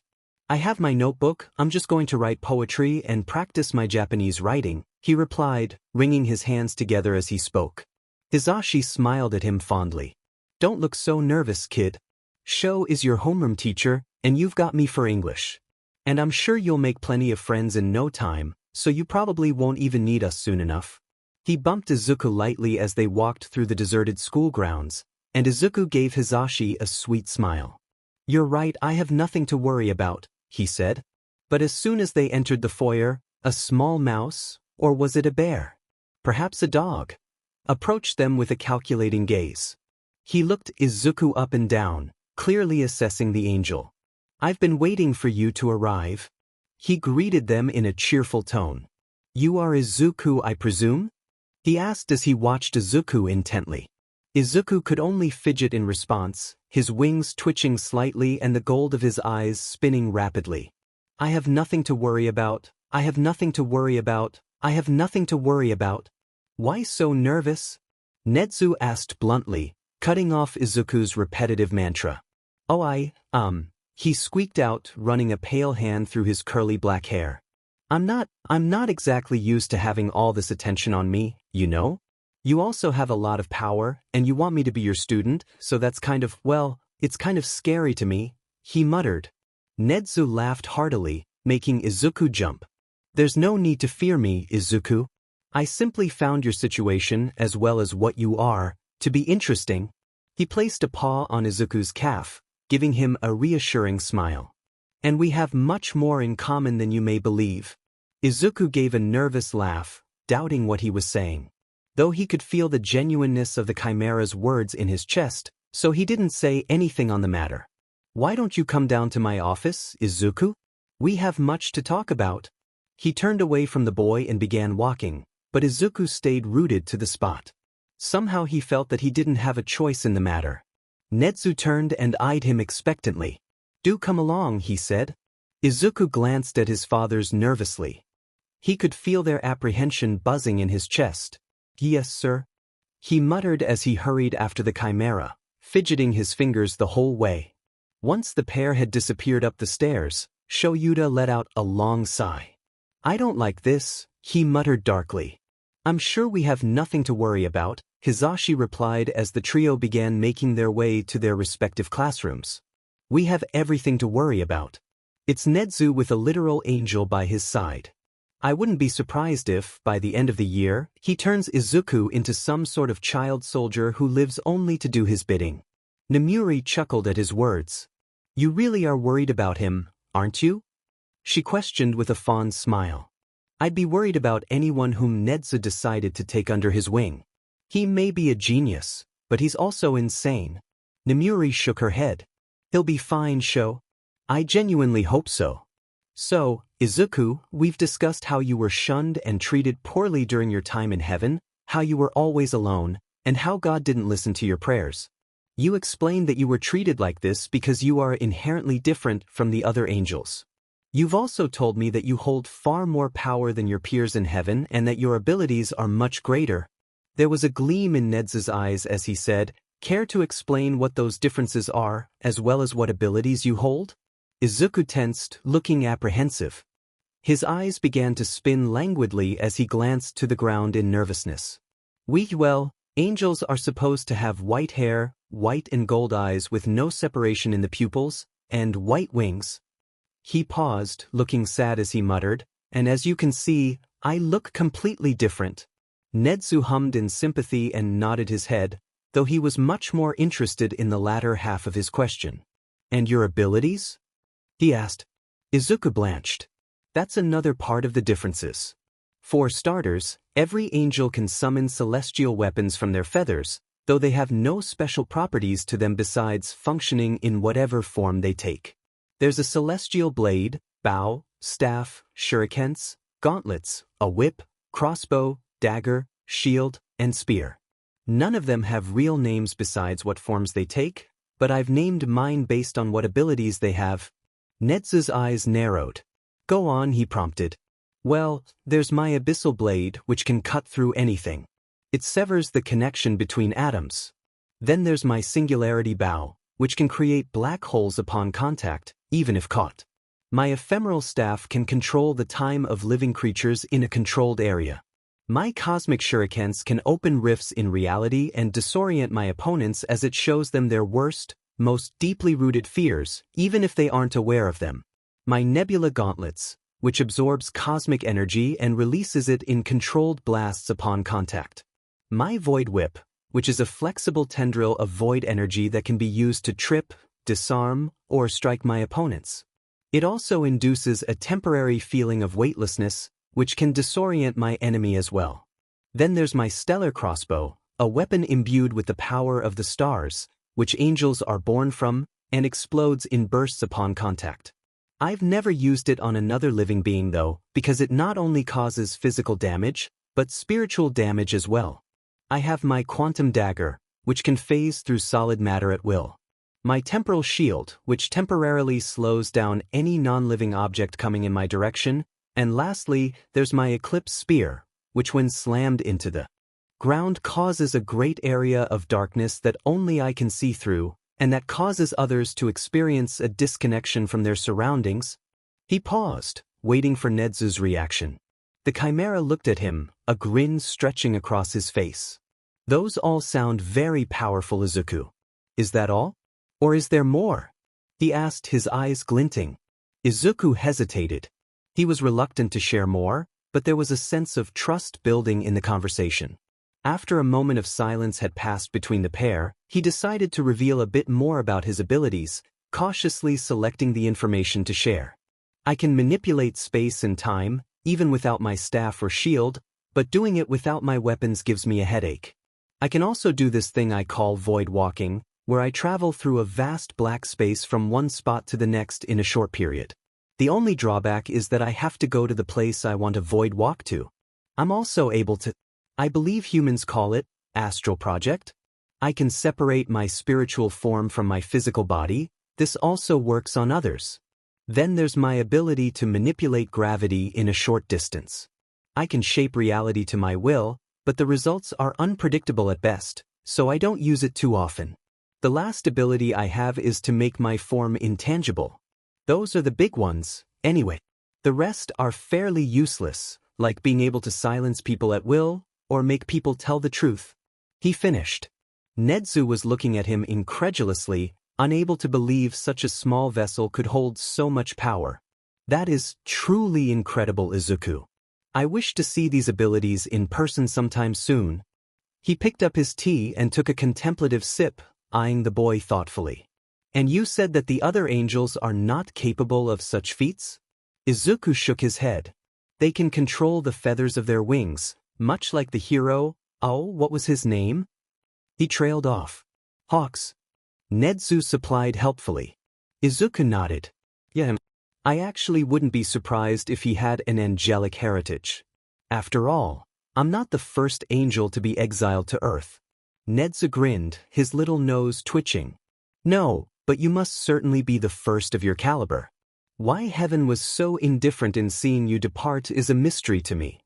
I have my notebook, I'm just going to write poetry and practice my Japanese writing, he replied, wringing his hands together as he spoke. Hisashi smiled at him fondly. Don't look so nervous, kid. Sho is your homeroom teacher, and you've got me for English. And I'm sure you'll make plenty of friends in no time, so you probably won't even need us soon enough. He bumped Izuku lightly as they walked through the deserted school grounds, and Izuku gave Hisashi a sweet smile. You're right, I have nothing to worry about, he said. But as soon as they entered the foyer, a small mouse, or was it a bear? Perhaps a dog, approached them with a calculating gaze. He looked Izuku up and down, clearly assessing the angel. I've been waiting for you to arrive. He greeted them in a cheerful tone. You are Izuku, I presume? He asked as he watched Izuku intently. Izuku could only fidget in response, his wings twitching slightly and the gold of his eyes spinning rapidly. I have nothing to worry about, I have nothing to worry about, I have nothing to worry about. Why so nervous? Nezu asked bluntly, cutting off Izuku's repetitive mantra. Oh he squeaked out, running a pale hand through his curly black hair. I'm not exactly used to having all this attention on me, you know? You also have a lot of power, and you want me to be your student, so that's it's kind of scary to me, he muttered. Nezu laughed heartily, making Izuku jump. There's no need to fear me, Izuku. I simply found your situation, as well as what you are, to be interesting. He placed a paw on Izuku's calf, giving him a reassuring smile. And we have much more in common than you may believe. Izuku gave a nervous laugh, doubting what he was saying. Though he could feel the genuineness of the chimera's words in his chest, so he didn't say anything on the matter. Why don't you come down to my office, Izuku? We have much to talk about. He turned away from the boy and began walking, but Izuku stayed rooted to the spot. Somehow he felt that he didn't have a choice in the matter. Nezu turned and eyed him expectantly. Do come along, he said. Izuku glanced at his fathers nervously. He could feel their apprehension buzzing in his chest. Yes, sir. He muttered as he hurried after the chimera, fidgeting his fingers the whole way. Once the pair had disappeared up the stairs, Shoyuta let out a long sigh. I don't like this, he muttered darkly. I'm sure we have nothing to worry about, Hisashi replied as the trio began making their way to their respective classrooms. We have everything to worry about. It's Nezu with a literal angel by his side. I wouldn't be surprised if, by the end of the year, he turns Izuku into some sort of child soldier who lives only to do his bidding. Nemuri chuckled at his words. You really are worried about him, aren't you? She questioned with a fond smile. I'd be worried about anyone whom Nezu decided to take under his wing. He may be a genius, but he's also insane. Nemuri shook her head. He'll be fine, Sho. I genuinely hope so. So, Izuku, we've discussed how you were shunned and treated poorly during your time in heaven, how you were always alone, and how God didn't listen to your prayers. You explained that you were treated like this because you are inherently different from the other angels. You've also told me that you hold far more power than your peers in heaven and that your abilities are much greater. There was a gleam in Nezu's eyes as he said, Care to explain what those differences are, as well as what abilities you hold? Izuku tensed, looking apprehensive. His eyes began to spin languidly as he glanced to the ground in nervousness. Angels are supposed to have white hair, white and gold eyes with no separation in the pupils, and white wings. He paused, looking sad as he muttered, And as you can see, I look completely different. Nezu hummed in sympathy and nodded his head, though he was much more interested in the latter half of his question. And your abilities? He asked. Izuku blanched. That's another part of the differences. For starters, every angel can summon celestial weapons from their feathers, though they have no special properties to them besides functioning in whatever form they take. There's a celestial blade, bow, staff, shurikens, gauntlets, a whip, crossbow, dagger, shield, and spear. None of them have real names besides what forms they take, but I've named mine based on what abilities they have. Nezu's eyes narrowed. Go on, he prompted. Well, there's my abyssal blade, which can cut through anything. It severs the connection between atoms. Then there's my singularity bow, which can create black holes upon contact, even if caught. My ephemeral staff can control the time of living creatures in a controlled area. My cosmic shurikens can open rifts in reality and disorient my opponents as it shows them their worst, most deeply rooted fears, even if they aren't aware of them. My nebula gauntlets, which absorbs cosmic energy and releases it in controlled blasts upon contact. My void whip, which is a flexible tendril of void energy that can be used to trip, disarm, or strike my opponents. It also induces a temporary feeling of weightlessness, which can disorient my enemy as well. Then there's my stellar crossbow, a weapon imbued with the power of the stars, which angels are born from, and explodes in bursts upon contact. I've never used it on another living being though, because it not only causes physical damage, but spiritual damage as well. I have my quantum dagger, which can phase through solid matter at will. My temporal shield, which temporarily slows down any non-living object coming in my direction, and lastly, there's my eclipse spear, which when slammed into the ground causes a great area of darkness that only I can see through, and that causes others to experience a disconnection from their surroundings. He paused, waiting for Nezu's reaction. The chimera looked at him, a grin stretching across his face. Those all sound very powerful, Izuku. Is that all? Or is there more? He asked, his eyes glinting. Izuku hesitated. He was reluctant to share more, but there was a sense of trust building in the conversation. After a moment of silence had passed between the pair, he decided to reveal a bit more about his abilities, cautiously selecting the information to share. I can manipulate space and time, even without my staff or shield, but doing it without my weapons gives me a headache. I can also do this thing I call void walking, where I travel through a vast black space from one spot to the next in a short period. The only drawback is that I have to go to the place I want to void walk to. I'm also able to, I believe humans call it, astral project. I can separate my spiritual form from my physical body. This also works on others. Then there's my ability to manipulate gravity in a short distance. I can shape reality to my will, but the results are unpredictable at best, so I don't use it too often. The last ability I have is to make my form intangible. Those are the big ones, anyway. The rest are fairly useless, like being able to silence people at will, or make people tell the truth. He finished. Nezu was looking at him incredulously, unable to believe such a small vessel could hold so much power. That is truly incredible, Izuku. I wish to see these abilities in person sometime soon. He picked up his tea and took a contemplative sip, eyeing the boy thoughtfully. And you said that the other angels are not capable of such feats? Izuku shook his head. They can control the feathers of their wings, much like the hero, what was his name? He trailed off. Hawks. Nezu supplied helpfully. Izuku nodded. Yeah, I actually wouldn't be surprised if he had an angelic heritage. After all, I'm not the first angel to be exiled to Earth. Nezu grinned, his little nose twitching. No, but you must certainly be the first of your caliber. Why heaven was so indifferent in seeing you depart is a mystery to me.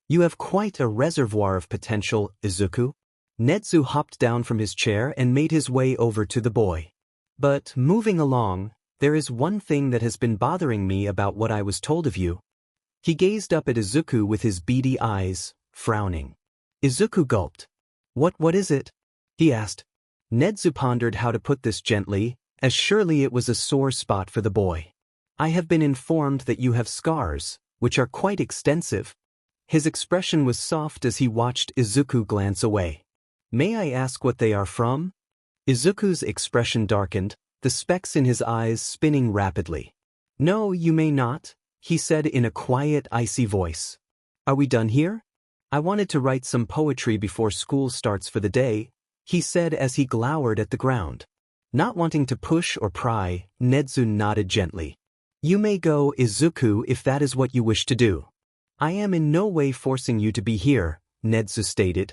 You have quite a reservoir of potential, Izuku. Nezu hopped down from his chair and made his way over to the boy. But, moving along, there is one thing that has been bothering me about what I was told of you. He gazed up at Izuku with his beady eyes, frowning. Izuku gulped. What is it? He asked. Nezu pondered how to put this gently, as surely it was a sore spot for the boy. I have been informed that you have scars, which are quite extensive. His expression was soft as he watched Izuku glance away. May I ask what they are from? Izuku's expression darkened, the specks in his eyes spinning rapidly. No, you may not, he said in a quiet, icy voice. Are we done here? I wanted to write some poetry before school starts for the day, he said as he glowered at the ground. Not wanting to push or pry, Nezu nodded gently. You may go, Izuku, if that is what you wish to do. I am in no way forcing you to be here, Nezu stated.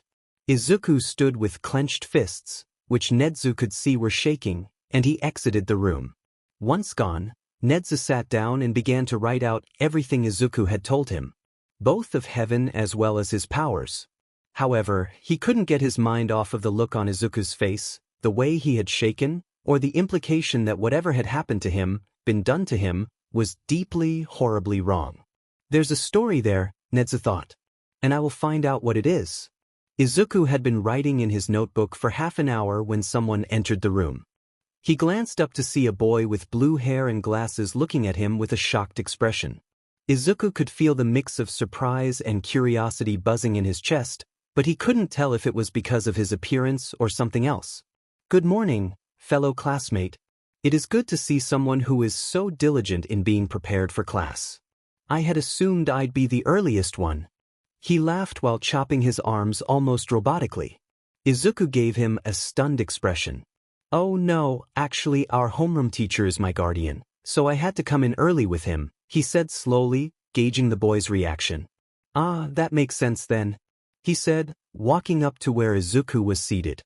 Izuku stood with clenched fists, which Nezu could see were shaking, and he exited the room. Once gone, Nezu sat down and began to write out everything Izuku had told him, both of heaven as well as his powers. However, he couldn't get his mind off of the look on Izuku's face, the way he had shaken, or the implication that whatever had happened to him, been done to him, was deeply, horribly wrong. There's a story there, Nezu thought. And I will find out what it is. Izuku had been writing in his notebook for half an hour when someone entered the room. He glanced up to see a boy with blue hair and glasses looking at him with a shocked expression. Izuku could feel the mix of surprise and curiosity buzzing in his chest, but he couldn't tell if it was because of his appearance or something else. Good morning, fellow classmate. It is good to see someone who is so diligent in being prepared for class. I had assumed I'd be the earliest one. He laughed while chopping his arms almost robotically. Izuku gave him a stunned expression. Oh no, actually our homeroom teacher is my guardian, so I had to come in early with him, he said slowly, gauging the boy's reaction. Ah, that makes sense then, he said, walking up to where Izuku was seated.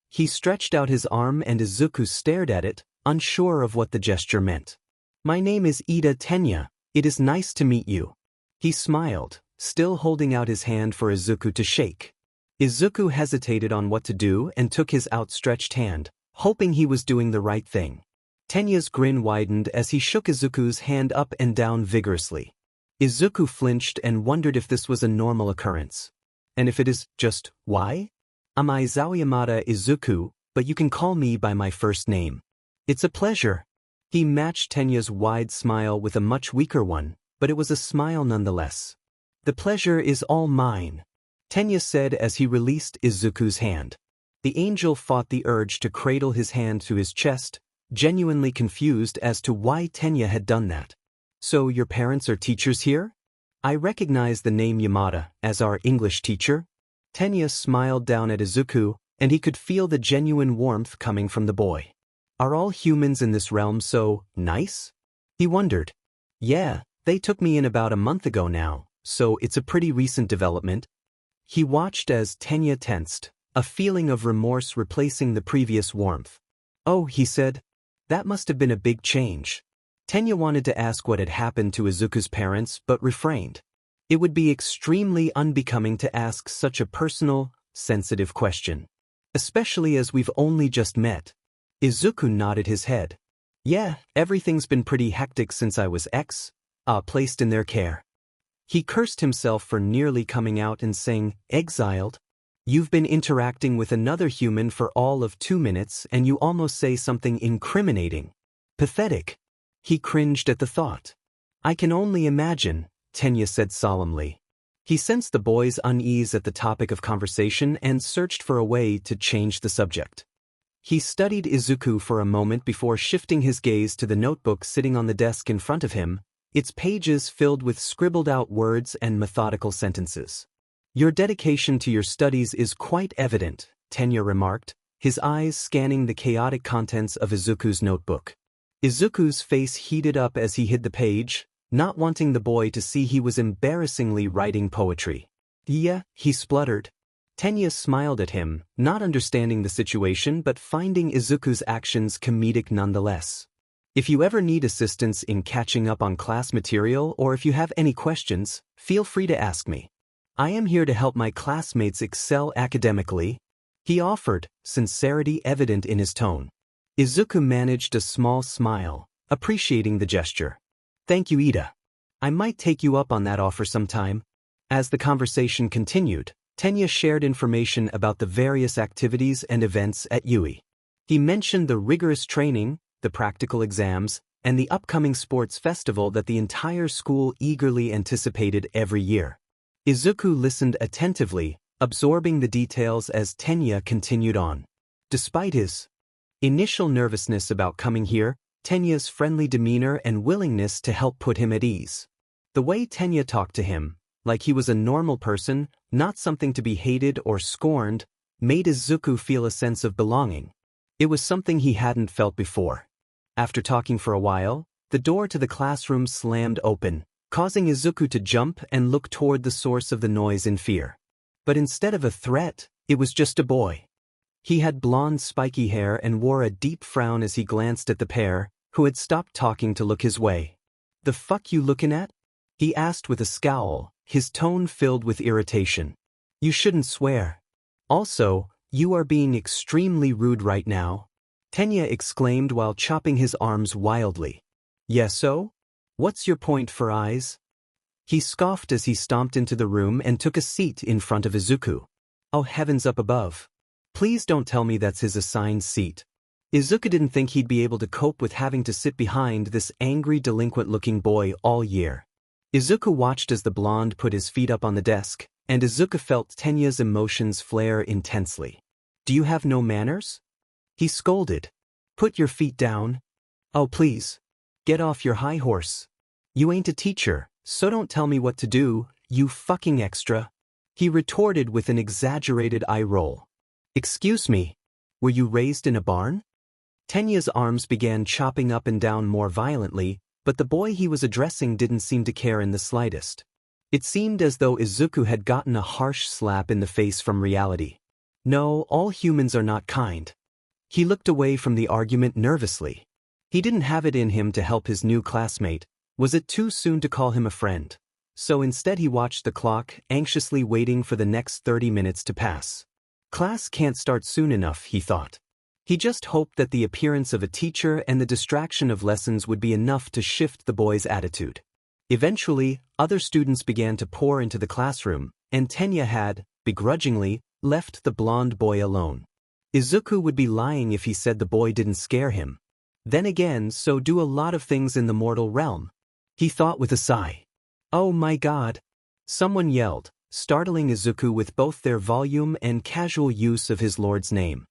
He stretched out his arm and Izuku stared at it, unsure of what the gesture meant. My name is Ida Tenya. It is nice to meet you. He smiled, still holding out his hand for Izuku to shake. Izuku hesitated on what to do and took his outstretched hand, hoping he was doing the right thing. Tenya's grin widened as he shook Izuku's hand up and down vigorously. Izuku flinched and wondered if this was a normal occurrence. And if it is, just why? I'm Izawa Yamada Izuku, but you can call me by my first name. It's a pleasure. He matched Tenya's wide smile with a much weaker one, but it was a smile nonetheless. The pleasure is all mine, Tenya said as he released Izuku's hand. The angel fought the urge to cradle his hand to his chest, genuinely confused as to why Tenya had done that. So your parents are teachers here? I recognize the name Yamada as our English teacher. Tenya smiled down at Izuku, and he could feel the genuine warmth coming from the boy. Are all humans in this realm so nice? He wondered. Yeah, they took me in about a month ago now, so it's a pretty recent development. He watched as Tenya tensed, a feeling of remorse replacing the previous warmth. Oh, he said. That must have been a big change. Tenya wanted to ask what had happened to Izuku's parents but refrained. It would be extremely unbecoming to ask such a personal, sensitive question. Especially as we've only just met. Izuku nodded his head. Yeah, everything's been pretty hectic since I was placed in their care. He cursed himself for nearly coming out and saying, exiled? You've been interacting with another human for all of 2 minutes and you almost say something incriminating. Pathetic. He cringed at the thought. I can only imagine, Tenya said solemnly. He sensed the boy's unease at the topic of conversation and searched for a way to change the subject. He studied Izuku for a moment before shifting his gaze to the notebook sitting on the desk in front of him, its pages filled with scribbled-out words and methodical sentences. Your dedication to your studies is quite evident, Tenya remarked, his eyes scanning the chaotic contents of Izuku's notebook. Izuku's face heated up as he hid the page, not wanting the boy to see he was embarrassingly writing poetry. Yeah, he spluttered. Tenya smiled at him, not understanding the situation but finding Izuku's actions comedic nonetheless. If you ever need assistance in catching up on class material or if you have any questions, feel free to ask me. I am here to help my classmates excel academically, he offered, sincerity evident in his tone. Izuku managed a small smile, appreciating the gesture. Thank you, Ida. I might take you up on that offer sometime. As the conversation continued, Tenya shared information about the various activities and events at UI. He mentioned the rigorous training, the practical exams, and the upcoming sports festival that the entire school eagerly anticipated every year. Izuku listened attentively, absorbing the details as Tenya continued on. Despite his initial nervousness about coming here, Tenya's friendly demeanor and willingness to help put him at ease. The way Tenya talked to him, like he was a normal person, not something to be hated or scorned, made Izuku feel a sense of belonging. It was something he hadn't felt before. After talking for a while, the door to the classroom slammed open, causing Izuku to jump and look toward the source of the noise in fear. But instead of a threat, it was just a boy. He had blonde spiky hair and wore a deep frown as he glanced at the pair, who had stopped talking to look his way. "The fuck you looking at?" he asked with a scowl, his tone filled with irritation. "You shouldn't swear. Also, you are being extremely rude right now," Tenya exclaimed while chopping his arms wildly. "Yes so? What's your point for eyes?" He scoffed as he stomped into the room and took a seat in front of Izuku. "Oh heavens up above. Please don't tell me that's his assigned seat." Izuku didn't think he'd be able to cope with having to sit behind this angry delinquent-looking boy all year. Izuku watched as the blonde put his feet up on the desk, and Izuku felt Tenya's emotions flare intensely. "Do you have no manners?" he scolded. "Put your feet down. Oh please. Get off your high horse. You ain't a teacher, so don't tell me what to do, you fucking extra," he retorted with an exaggerated eye roll. "Excuse me, were you raised in a barn?" Tenya's arms began chopping up and down more violently, but the boy he was addressing didn't seem to care in the slightest. It seemed as though Izuku had gotten a harsh slap in the face from reality. "No, all humans are not kind." He looked away from the argument nervously. He didn't have it in him to help his new classmate. Was it too soon to call him a friend? So instead he watched the clock, anxiously waiting for the next 30 minutes to pass. Class can't start soon enough, he thought. He just hoped that the appearance of a teacher and the distraction of lessons would be enough to shift the boy's attitude. Eventually, other students began to pour into the classroom, and Tenya had, begrudgingly, left the blonde boy alone. Izuku would be lying if he said the boy didn't scare him. Then again, so do a lot of things in the mortal realm, he thought with a sigh. "Oh my god!" someone yelled, startling Izuku with both their volume and casual use of his lord's name.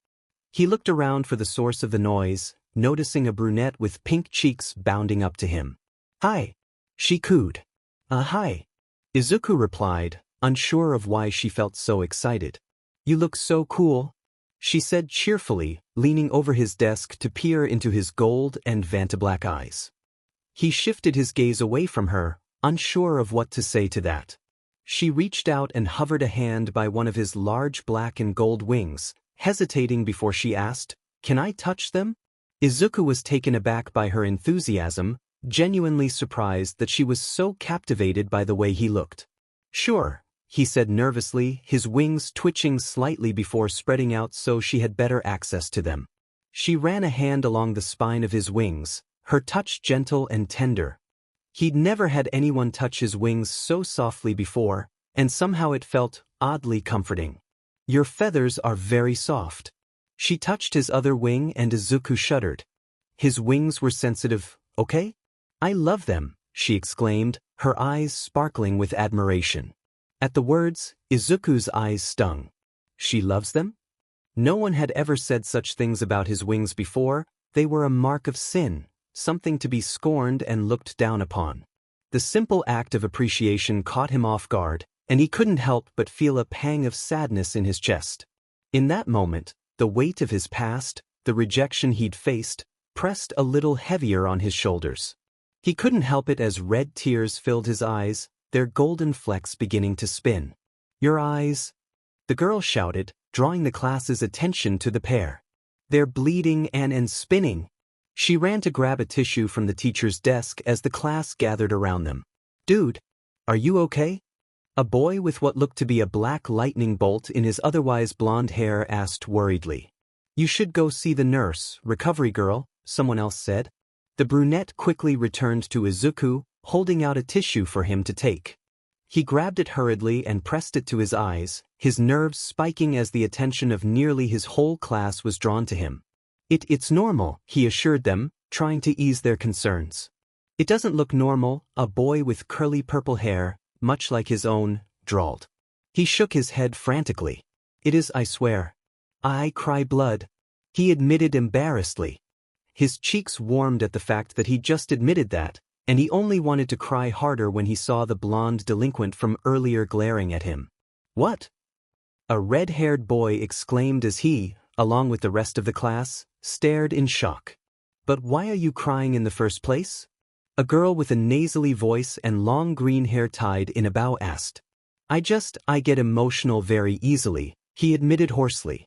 He looked around for the source of the noise, noticing a brunette with pink cheeks bounding up to him. "Hi," she cooed. Hi," Izuku replied, unsure of why she felt so excited. "You look so cool," she said cheerfully, leaning over his desk to peer into his gold and vantablack eyes. He shifted his gaze away from her, unsure of what to say to that. She reached out and hovered a hand by one of his large black and gold wings, hesitating before she asked, "Can I touch them?" Izuku was taken aback by her enthusiasm, genuinely surprised that she was so captivated by the way he looked. "Sure," he said nervously, his wings twitching slightly before spreading out so she had better access to them. She ran a hand along the spine of his wings, her touch gentle and tender. He'd never had anyone touch his wings so softly before, and somehow it felt oddly comforting. "Your feathers are very soft." She touched his other wing and Izuku shuddered. His wings were sensitive, okay? "I love them," she exclaimed, her eyes sparkling with admiration. At the words, Izuku's eyes stung. She loves them? No one had ever said such things about his wings before. They were a mark of sin, something to be scorned and looked down upon. The simple act of appreciation caught him off guard, and he couldn't help but feel a pang of sadness in his chest. In that moment, the weight of his past, the rejection he'd faced, pressed a little heavier on his shoulders. He couldn't help it as red tears filled his eyes, their golden flecks beginning to spin. "Your eyes," the girl shouted, drawing the class's attention to the pair. "They're bleeding and spinning." She ran to grab a tissue from the teacher's desk as the class gathered around them. "Dude, are you okay?" A boy with what looked to be a black lightning bolt in his otherwise blonde hair asked worriedly. "You should go see the nurse, recovery girl," someone else said. The brunette quickly returned to Izuku, holding out a tissue for him to take. He grabbed it hurriedly and pressed it to his eyes, his nerves spiking as the attention of nearly his whole class was drawn to him. It's normal," he assured them, trying to ease their concerns. It doesn't look normal, a boy with curly purple hair, much like his own, drawled. He shook his head frantically. It is, I swear. I cry blood. He admitted embarrassedly. His cheeks warmed at the fact that he just admitted that, and he only wanted to cry harder when he saw the blonde delinquent from earlier glaring at him. What? A red-haired boy exclaimed as he, along with the rest of the class, stared in shock. But why are you crying in the first place? A girl with a nasally voice and long green hair tied in a bow asked. I get emotional very easily, he admitted hoarsely.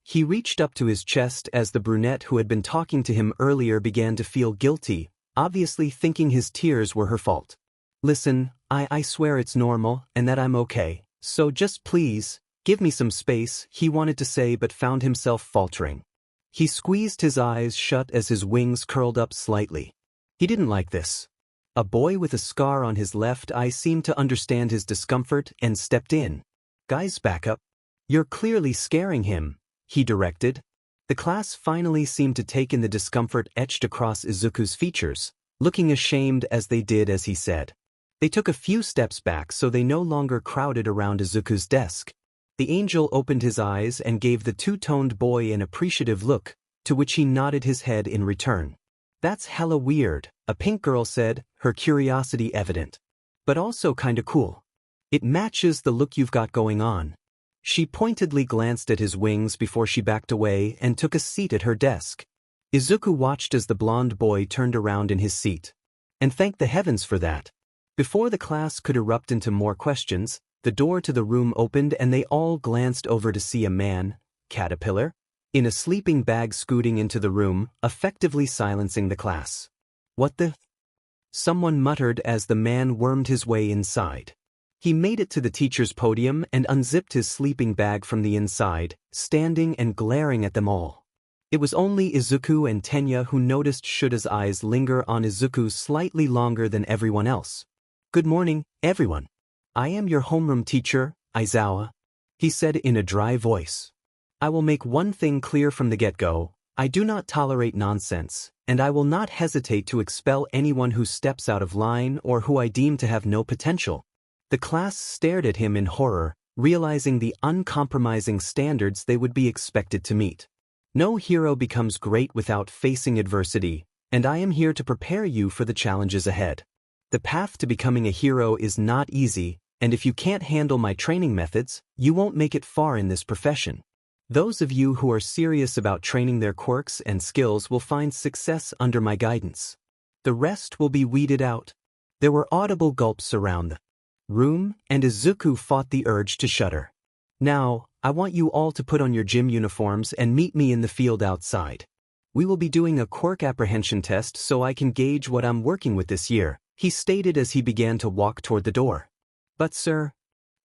He reached up to his chest as the brunette who had been talking to him earlier began to feel guilty, obviously thinking his tears were her fault. Listen, I swear it's normal and that I'm okay, so just please, give me some space, he wanted to say but found himself faltering. He squeezed his eyes shut as his wings curled up slightly. He didn't like this. A boy with a scar on his left eye seemed to understand his discomfort and stepped in. Guys, back up. You're clearly scaring him, he directed. The class finally seemed to take in the discomfort etched across Izuku's features, looking ashamed as they did as he said. They took a few steps back so they no longer crowded around Izuku's desk. The angel opened his eyes and gave the two-toned boy an appreciative look, to which he nodded his head in return. That's hella weird, a pink girl said, her curiosity evident. But also kinda cool. It matches the look you've got going on. She pointedly glanced at his wings before she backed away and took a seat at her desk. Izuku watched as the blonde boy turned around in his seat. And thanked the heavens for that. Before the class could erupt into more questions, the door to the room opened and they all glanced over to see a man, Caterpillar, in a sleeping bag scooting into the room, effectively silencing the class. What the? Someone muttered as the man wormed his way inside. He made it to the teacher's podium and unzipped his sleeping bag from the inside, standing and glaring at them all. It was only Izuku and Tenya who noticed Shuta's eyes linger on Izuku slightly longer than everyone else. Good morning, everyone. I am your homeroom teacher, Aizawa, he said in a dry voice. I will make one thing clear from the get-go, I do not tolerate nonsense, and I will not hesitate to expel anyone who steps out of line or who I deem to have no potential. The class stared at him in horror, realizing the uncompromising standards they would be expected to meet. No hero becomes great without facing adversity, and I am here to prepare you for the challenges ahead. The path to becoming a hero is not easy, and if you can't handle my training methods, you won't make it far in this profession. Those of you who are serious about training their quirks and skills will find success under my guidance. The rest will be weeded out. There were audible gulps around the room, and Izuku fought the urge to shudder. Now, I want you all to put on your gym uniforms and meet me in the field outside. We will be doing a quirk apprehension test so I can gauge what I'm working with this year, he stated as he began to walk toward the door. But sir,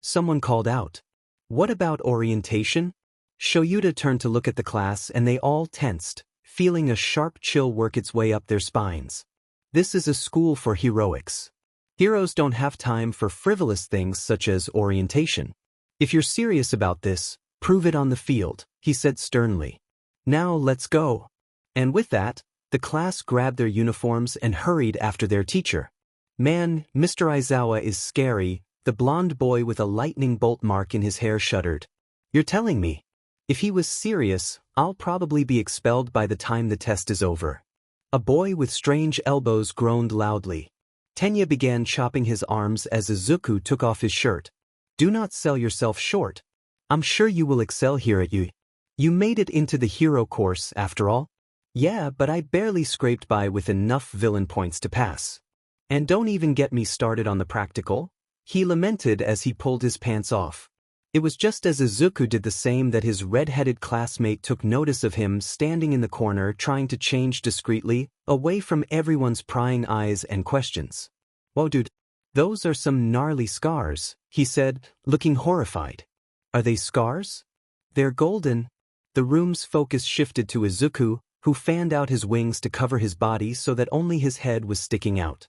someone called out. What about orientation? Shoyuta turned to look at the class and they all tensed, feeling a sharp chill work its way up their spines. This is a school for heroics. Heroes don't have time for frivolous things such as orientation. If you're serious about this, prove it on the field, he said sternly. Now let's go. And with that, the class grabbed their uniforms and hurried after their teacher. Man, Mr. Aizawa is scary, the blonde boy with a lightning bolt mark in his hair shuddered. You're telling me? If he was serious, I'll probably be expelled by the time the test is over. A boy with strange elbows groaned loudly. Tenya began chopping his arms as Izuku took off his shirt. Do not sell yourself short. I'm sure you will excel here at you. You made it into the hero course, after all. Yeah, but I barely scraped by with enough villain points to pass. And don't even get me started on the practical, he lamented as he pulled his pants off. It was just as Izuku did the same that his red-headed classmate took notice of him standing in the corner trying to change discreetly, away from everyone's prying eyes and questions. Whoa dude, those are some gnarly scars, he said, looking horrified. Are they scars? They're golden. The room's focus shifted to Izuku, who fanned out his wings to cover his body so that only his head was sticking out.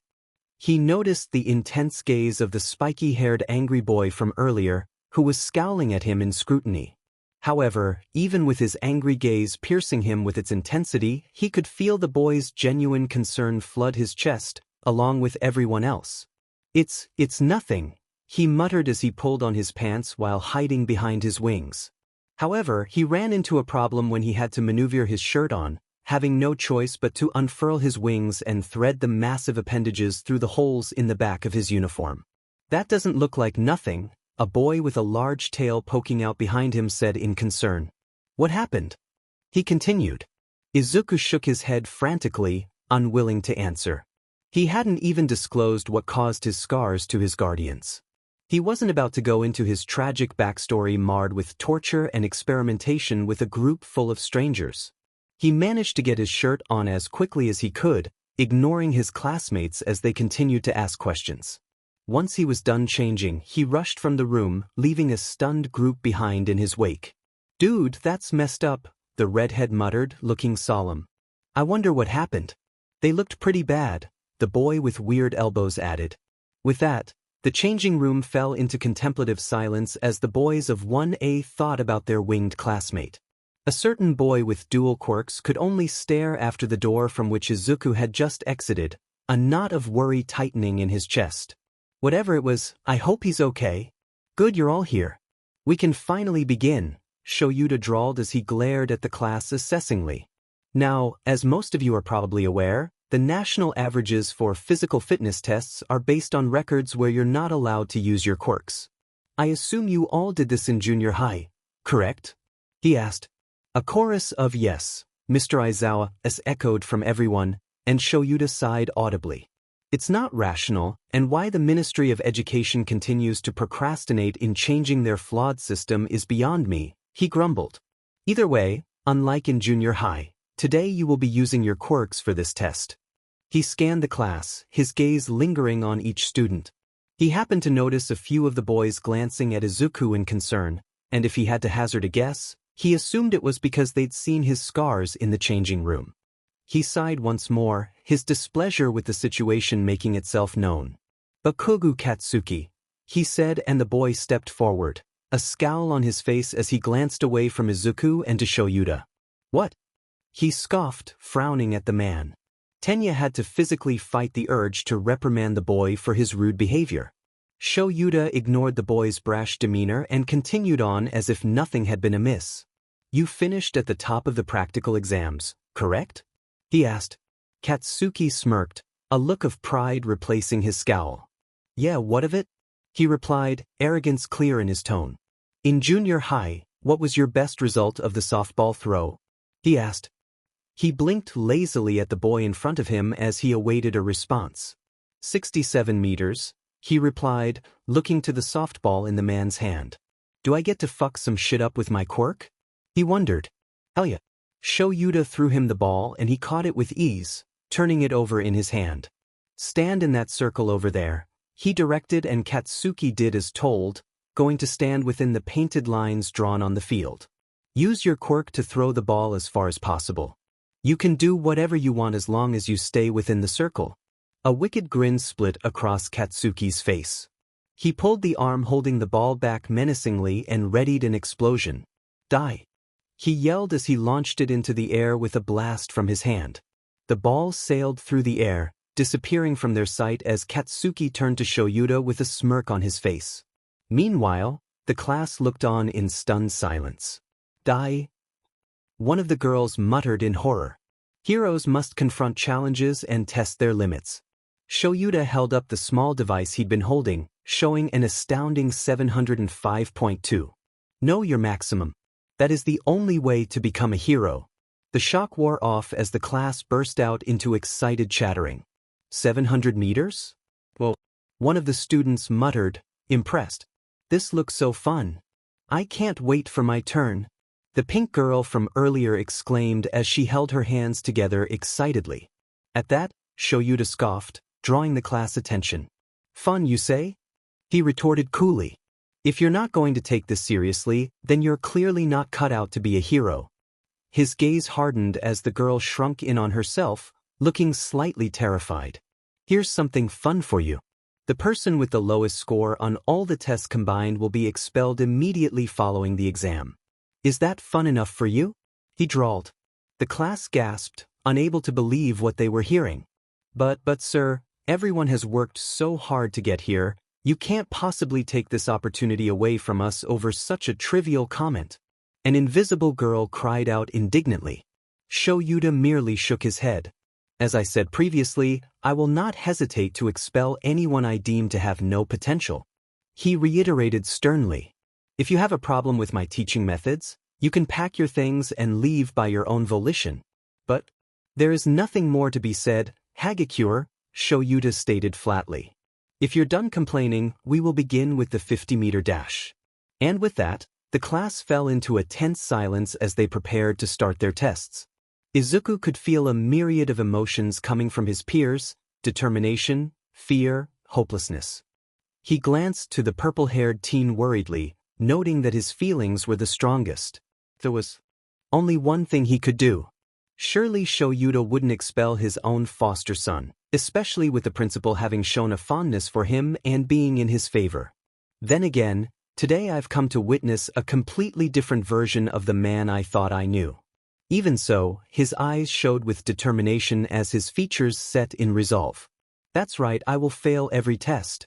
He noticed the intense gaze of the spiky-haired angry boy from earlier, who was scowling at him in scrutiny. However, even with his angry gaze piercing him with its intensity, he could feel the boy's genuine concern flood his chest, along with everyone else. It's nothing, he muttered as he pulled on his pants while hiding behind his wings. However, he ran into a problem when he had to maneuver his shirt on, having no choice but to unfurl his wings and thread the massive appendages through the holes in the back of his uniform. That doesn't look like nothing, a boy with a large tail poking out behind him said in concern. What happened? He continued. Izuku shook his head frantically, unwilling to answer. He hadn't even disclosed what caused his scars to his guardians. He wasn't about to go into his tragic backstory marred with torture and experimentation with a group full of strangers. He managed to get his shirt on as quickly as he could, ignoring his classmates as they continued to ask questions. Once he was done changing, he rushed from the room, leaving a stunned group behind in his wake. Dude, that's messed up, the redhead muttered, looking solemn. I wonder what happened. They looked pretty bad, the boy with weird elbows added. With that, the changing room fell into contemplative silence as the boys of 1A thought about their winged classmate. A certain boy with dual quirks could only stare after the door from which Izuku had just exited, a knot of worry tightening in his chest. Whatever it was, I hope he's okay. Good you're all here. We can finally begin, Shoyuta drawled as he glared at the class assessingly. Now, as most of you are probably aware, the national averages for physical fitness tests are based on records where you're not allowed to use your quirks. I assume you all did this in junior high, correct? He asked. A chorus of yes, Mr. Aizawa, echoed from everyone, and Shoyuta sighed audibly. It's not rational, and why the Ministry of Education continues to procrastinate in changing their flawed system is beyond me, he grumbled. Either way, unlike in junior high, today you will be using your quirks for this test. He scanned the class, his gaze lingering on each student. He happened to notice a few of the boys glancing at Izuku in concern, and if he had to hazard a guess, he assumed it was because they'd seen his scars in the changing room. He sighed once more, his displeasure with the situation making itself known. Bakugu Katsuki, he said, and the boy stepped forward, a scowl on his face as he glanced away from Izuku and to Shoyuta. What? He scoffed, frowning at the man. Tenya had to physically fight the urge to reprimand the boy for his rude behavior. Shoyuta ignored the boy's brash demeanor and continued on as if nothing had been amiss. You finished at the top of the practical exams, correct? He asked. Katsuki smirked, a look of pride replacing his scowl. Yeah, what of it? He replied, arrogance clear in his tone. In junior high, what was your best result of the softball throw? He asked. He blinked lazily at the boy in front of him as he awaited a response. 67 meters, he replied, looking to the softball in the man's hand. Do I get to fuck some shit up with my quirk? He wondered. Hell yeah. Shoyuta threw him the ball and he caught it with ease, turning it over in his hand. Stand in that circle over there, he directed, and Katsuki did as told, going to stand within the painted lines drawn on the field. Use your quirk to throw the ball as far as possible. You can do whatever you want as long as you stay within the circle. A wicked grin split across Katsuki's face. He pulled the arm holding the ball back menacingly and readied an explosion. Die! He yelled as he launched it into the air with a blast from his hand. The ball sailed through the air, disappearing from their sight as Katsuki turned to Shoyuta with a smirk on his face. Meanwhile, the class looked on in stunned silence. Die! One of the girls muttered in horror. Heroes must confront challenges and test their limits. Shoyuta held up the small device he'd been holding, showing an astounding 705.2. Know your maximum. That is the only way to become a hero. The shock wore off as the class burst out into excited chattering. 700 meters? Well, one of the students muttered, impressed. This looks so fun. I can't wait for my turn. The pink girl from earlier exclaimed as she held her hands together excitedly. At that, Shoyuta scoffed, drawing the class attention. Fun, you say? He retorted coolly. If you're not going to take this seriously, then you're clearly not cut out to be a hero. His gaze hardened as the girl shrunk in on herself, looking slightly terrified. Here's something fun for you. The person with the lowest score on all the tests combined will be expelled immediately following the exam. Is that fun enough for you? He drawled. The class gasped, unable to believe what they were hearing. But sir, everyone has worked so hard to get here, you can't possibly take this opportunity away from us over such a trivial comment. An invisible girl cried out indignantly. Shoyuta merely shook his head. As I said previously, I will not hesitate to expel anyone I deem to have no potential. He reiterated sternly. If you have a problem with my teaching methods, you can pack your things and leave by your own volition. But there is nothing more to be said, Hagakure, Shoyuta stated flatly. If you're done complaining, we will begin with the 50-meter dash. And with that, the class fell into a tense silence as they prepared to start their tests. Izuku could feel a myriad of emotions coming from his peers: determination, fear, hopelessness. He glanced to the purple-haired teen worriedly, noting that his feelings were the strongest. There was only one thing he could do. Surely Shoyuta wouldn't expel his own foster son, especially with the principal having shown a fondness for him and being in his favor. Then again, today I've come to witness a completely different version of the man I thought I knew. Even so, his eyes showed with determination as his features set in resolve. That's right, I will fail every test.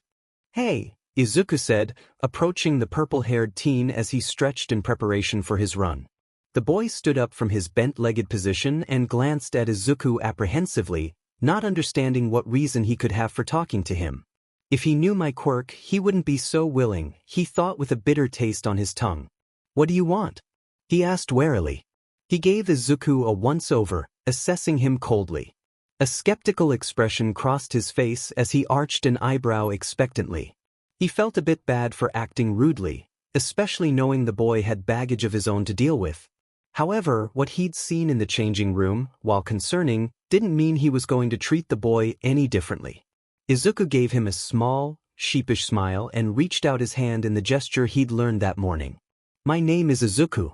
Hey, Izuku said, approaching the purple-haired teen as he stretched in preparation for his run. The boy stood up from his bent-legged position and glanced at Izuku apprehensively, not understanding what reason he could have for talking to him. If he knew my quirk, he wouldn't be so willing, he thought with a bitter taste on his tongue. What do you want? He asked warily. He gave Izuku a once-over, assessing him coldly. A skeptical expression crossed his face as he arched an eyebrow expectantly. He felt a bit bad for acting rudely, especially knowing the boy had baggage of his own to deal with. However, what he'd seen in the changing room, while concerning, didn't mean he was going to treat the boy any differently. Izuku gave him a small, sheepish smile and reached out his hand in the gesture he'd learned that morning. My name is Izuku.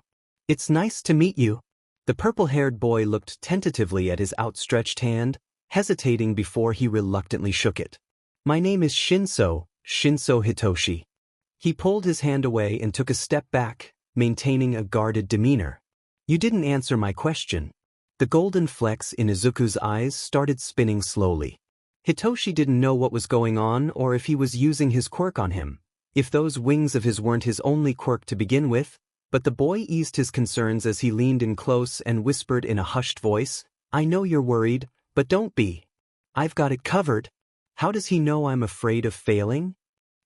It's nice to meet you. The purple-haired boy looked tentatively at his outstretched hand, hesitating before he reluctantly shook it. My name is Shinso Hitoshi. He pulled his hand away and took a step back, maintaining a guarded demeanor. You didn't answer my question. The golden flecks in Izuku's eyes started spinning slowly. Hitoshi didn't know what was going on or if he was using his quirk on him, if those wings of his weren't his only quirk to begin with, but the boy eased his concerns as he leaned in close and whispered in a hushed voice, I know you're worried, but don't be. I've got it covered. How does he know I'm afraid of failing?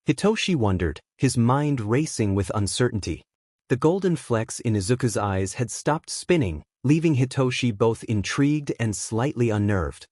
Hitoshi wondered, his mind racing with uncertainty. The golden flecks in Izuku's eyes had stopped spinning, leaving Hitoshi both intrigued and slightly unnerved.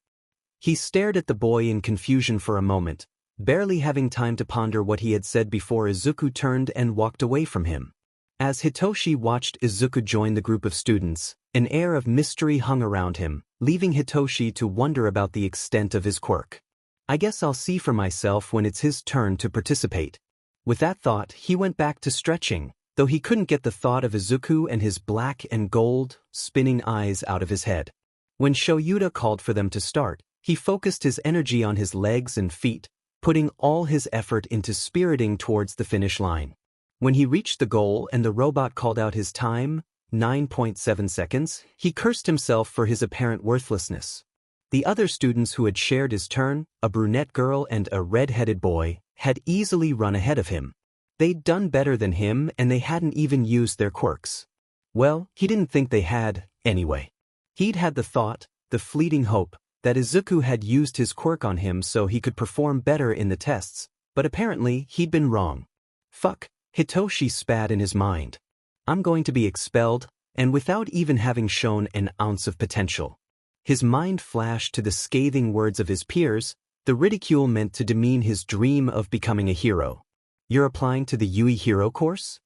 He stared at the boy in confusion for a moment, barely having time to ponder what he had said before Izuku turned and walked away from him. As Hitoshi watched Izuku join the group of students, an air of mystery hung around him, leaving Hitoshi to wonder about the extent of his quirk. I guess I'll see for myself when it's his turn to participate. With that thought, he went back to stretching, though he couldn't get the thought of Izuku and his black and gold, spinning eyes out of his head. When Shoyuta called for them to start, he focused his energy on his legs and feet, putting all his effort into spiriting towards the finish line. When he reached the goal and the robot called out his time, 9.7 seconds, he cursed himself for his apparent worthlessness. The other students who had shared his turn, a brunette girl and a red-headed boy, had easily run ahead of him. They'd done better than him and they hadn't even used their quirks. Well, he didn't think they had, anyway. He'd had the thought, the fleeting hope, that Izuku had used his quirk on him so he could perform better in the tests, but apparently he'd been wrong. Fuck. Hitoshi spat in his mind. I'm going to be expelled, and without even having shown an ounce of potential. His mind flashed to the scathing words of his peers, the ridicule meant to demean his dream of becoming a hero. You're applying to the Yui Hero course?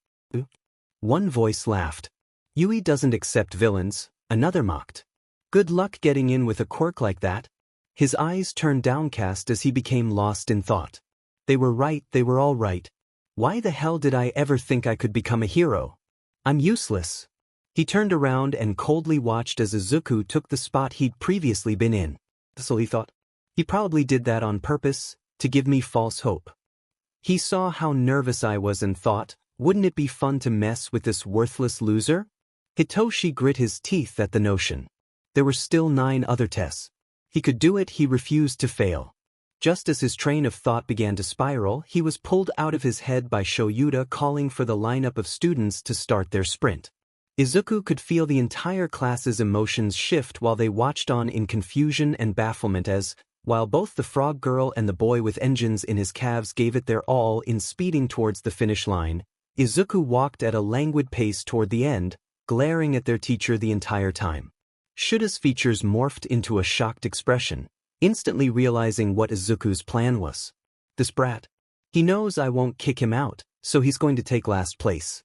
One voice laughed. Yui doesn't accept villains, another mocked. Good luck getting in with a quirk like that. His eyes turned downcast as he became lost in thought. They were right, they were all right. Why the hell did I ever think I could become a hero? I'm useless. He turned around and coldly watched as Izuku took the spot he'd previously been in. So he thought. He probably did that on purpose, to give me false hope. He saw how nervous I was and thought, Wouldn't it be fun to mess with this worthless loser? Hitoshi grit his teeth at the notion. There were still 9 other tests. He could do it, he refused to fail. Just as his train of thought began to spiral, he was pulled out of his head by Shoyuta calling for the lineup of students to start their sprint. Izuku could feel the entire class's emotions shift while they watched on in confusion and bafflement as, while both the frog girl and the boy with engines in his calves gave it their all in speeding towards the finish line, Izuku walked at a languid pace toward the end, glaring at their teacher the entire time. Shuta's features morphed into a shocked expression, instantly realizing what Izuku's plan was. This brat. He knows I won't kick him out, so he's going to take last place.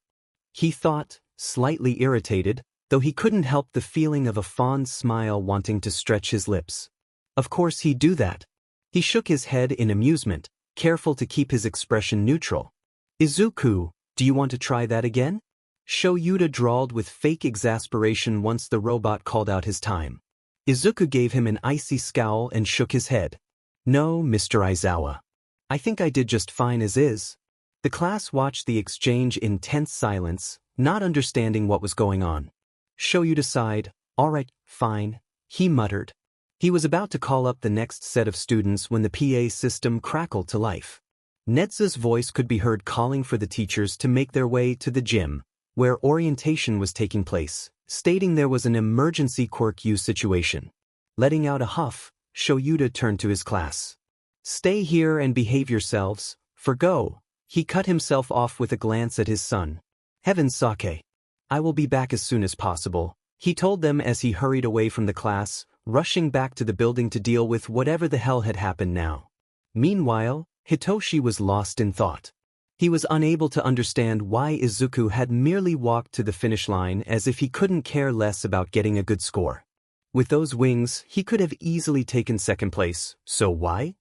He thought, slightly irritated, though he couldn't help the feeling of a fond smile wanting to stretch his lips. Of course he'd do that. He shook his head in amusement, careful to keep his expression neutral. Izuku, do you want to try that again? Shoyuta drawled with fake exasperation once the robot called out his time. Izuku gave him an icy scowl and shook his head. No, Mr. Aizawa. I think I did just fine as is. The class watched the exchange in tense silence, not understanding what was going on. Shoyuta sighed. All right, fine, he muttered. He was about to call up the next set of students when the PA system crackled to life. Nezu's voice could be heard calling for the teachers to make their way to the gym, where orientation was taking place, stating there was an emergency Quirk use situation. Letting out a huff, Shoyuta turned to his class. Stay here and behave yourselves, for go. He cut himself off with a glance at his son. Heavens sake. I will be back as soon as possible, he told them as he hurried away from the class, rushing back to the building to deal with whatever the hell had happened now. Meanwhile, Hitoshi was lost in thought. He was unable to understand why Izuku had merely walked to the finish line as if he couldn't care less about getting a good score. With those wings, he could have easily taken second place, so why?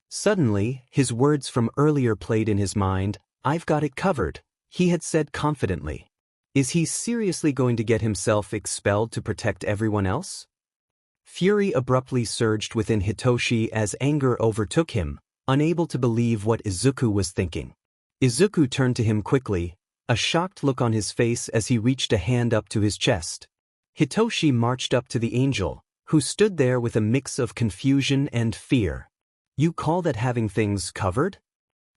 Suddenly, his words from earlier played in his mind. I've got it covered, he had said confidently. Is he seriously going to get himself expelled to protect everyone else? Fury abruptly surged within Hitoshi as anger overtook him, unable to believe what Izuku was thinking. Izuku turned to him quickly, a shocked look on his face as he reached a hand up to his chest. Hitoshi marched up to the angel, who stood there with a mix of confusion and fear. You call that having things covered?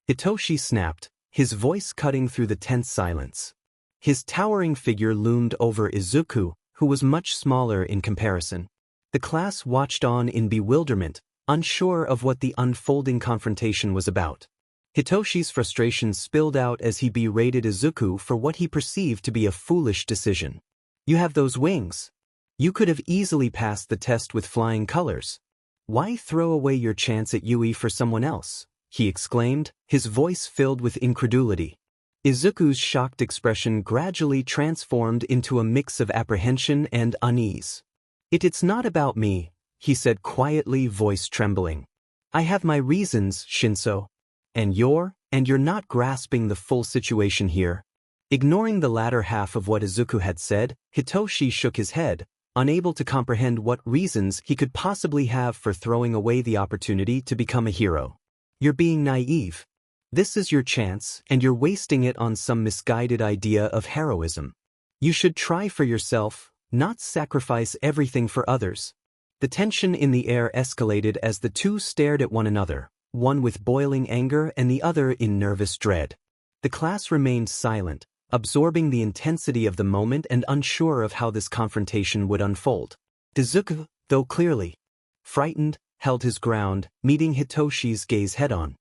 Hitoshi snapped, his voice cutting through the tense silence. His towering figure loomed over Izuku, who was much smaller in comparison. The class watched on in bewilderment, unsure of what the unfolding confrontation was about. Hitoshi's frustration spilled out as he berated Izuku for what he perceived to be a foolish decision. You have those wings. You could have easily passed the test with flying colors. Why throw away your chance at Yui for someone else? He exclaimed, his voice filled with incredulity. Izuku's shocked expression gradually transformed into a mix of apprehension and unease. It's not about me, he said quietly, voice trembling. I have my reasons, Shinso. And you're not grasping the full situation here. Ignoring the latter half of what Izuku had said, Hitoshi shook his head, unable to comprehend what reasons he could possibly have for throwing away the opportunity to become a hero. You're being naive. This is your chance, and you're wasting it on some misguided idea of heroism. You should try for yourself, not sacrifice everything for others. The tension in the air escalated as the two stared at one another, one with boiling anger and the other in nervous dread. The class remained silent, absorbing the intensity of the moment and unsure of how this confrontation would unfold. Izuku, though clearly frightened, held his ground, meeting Hitoshi's gaze head-on.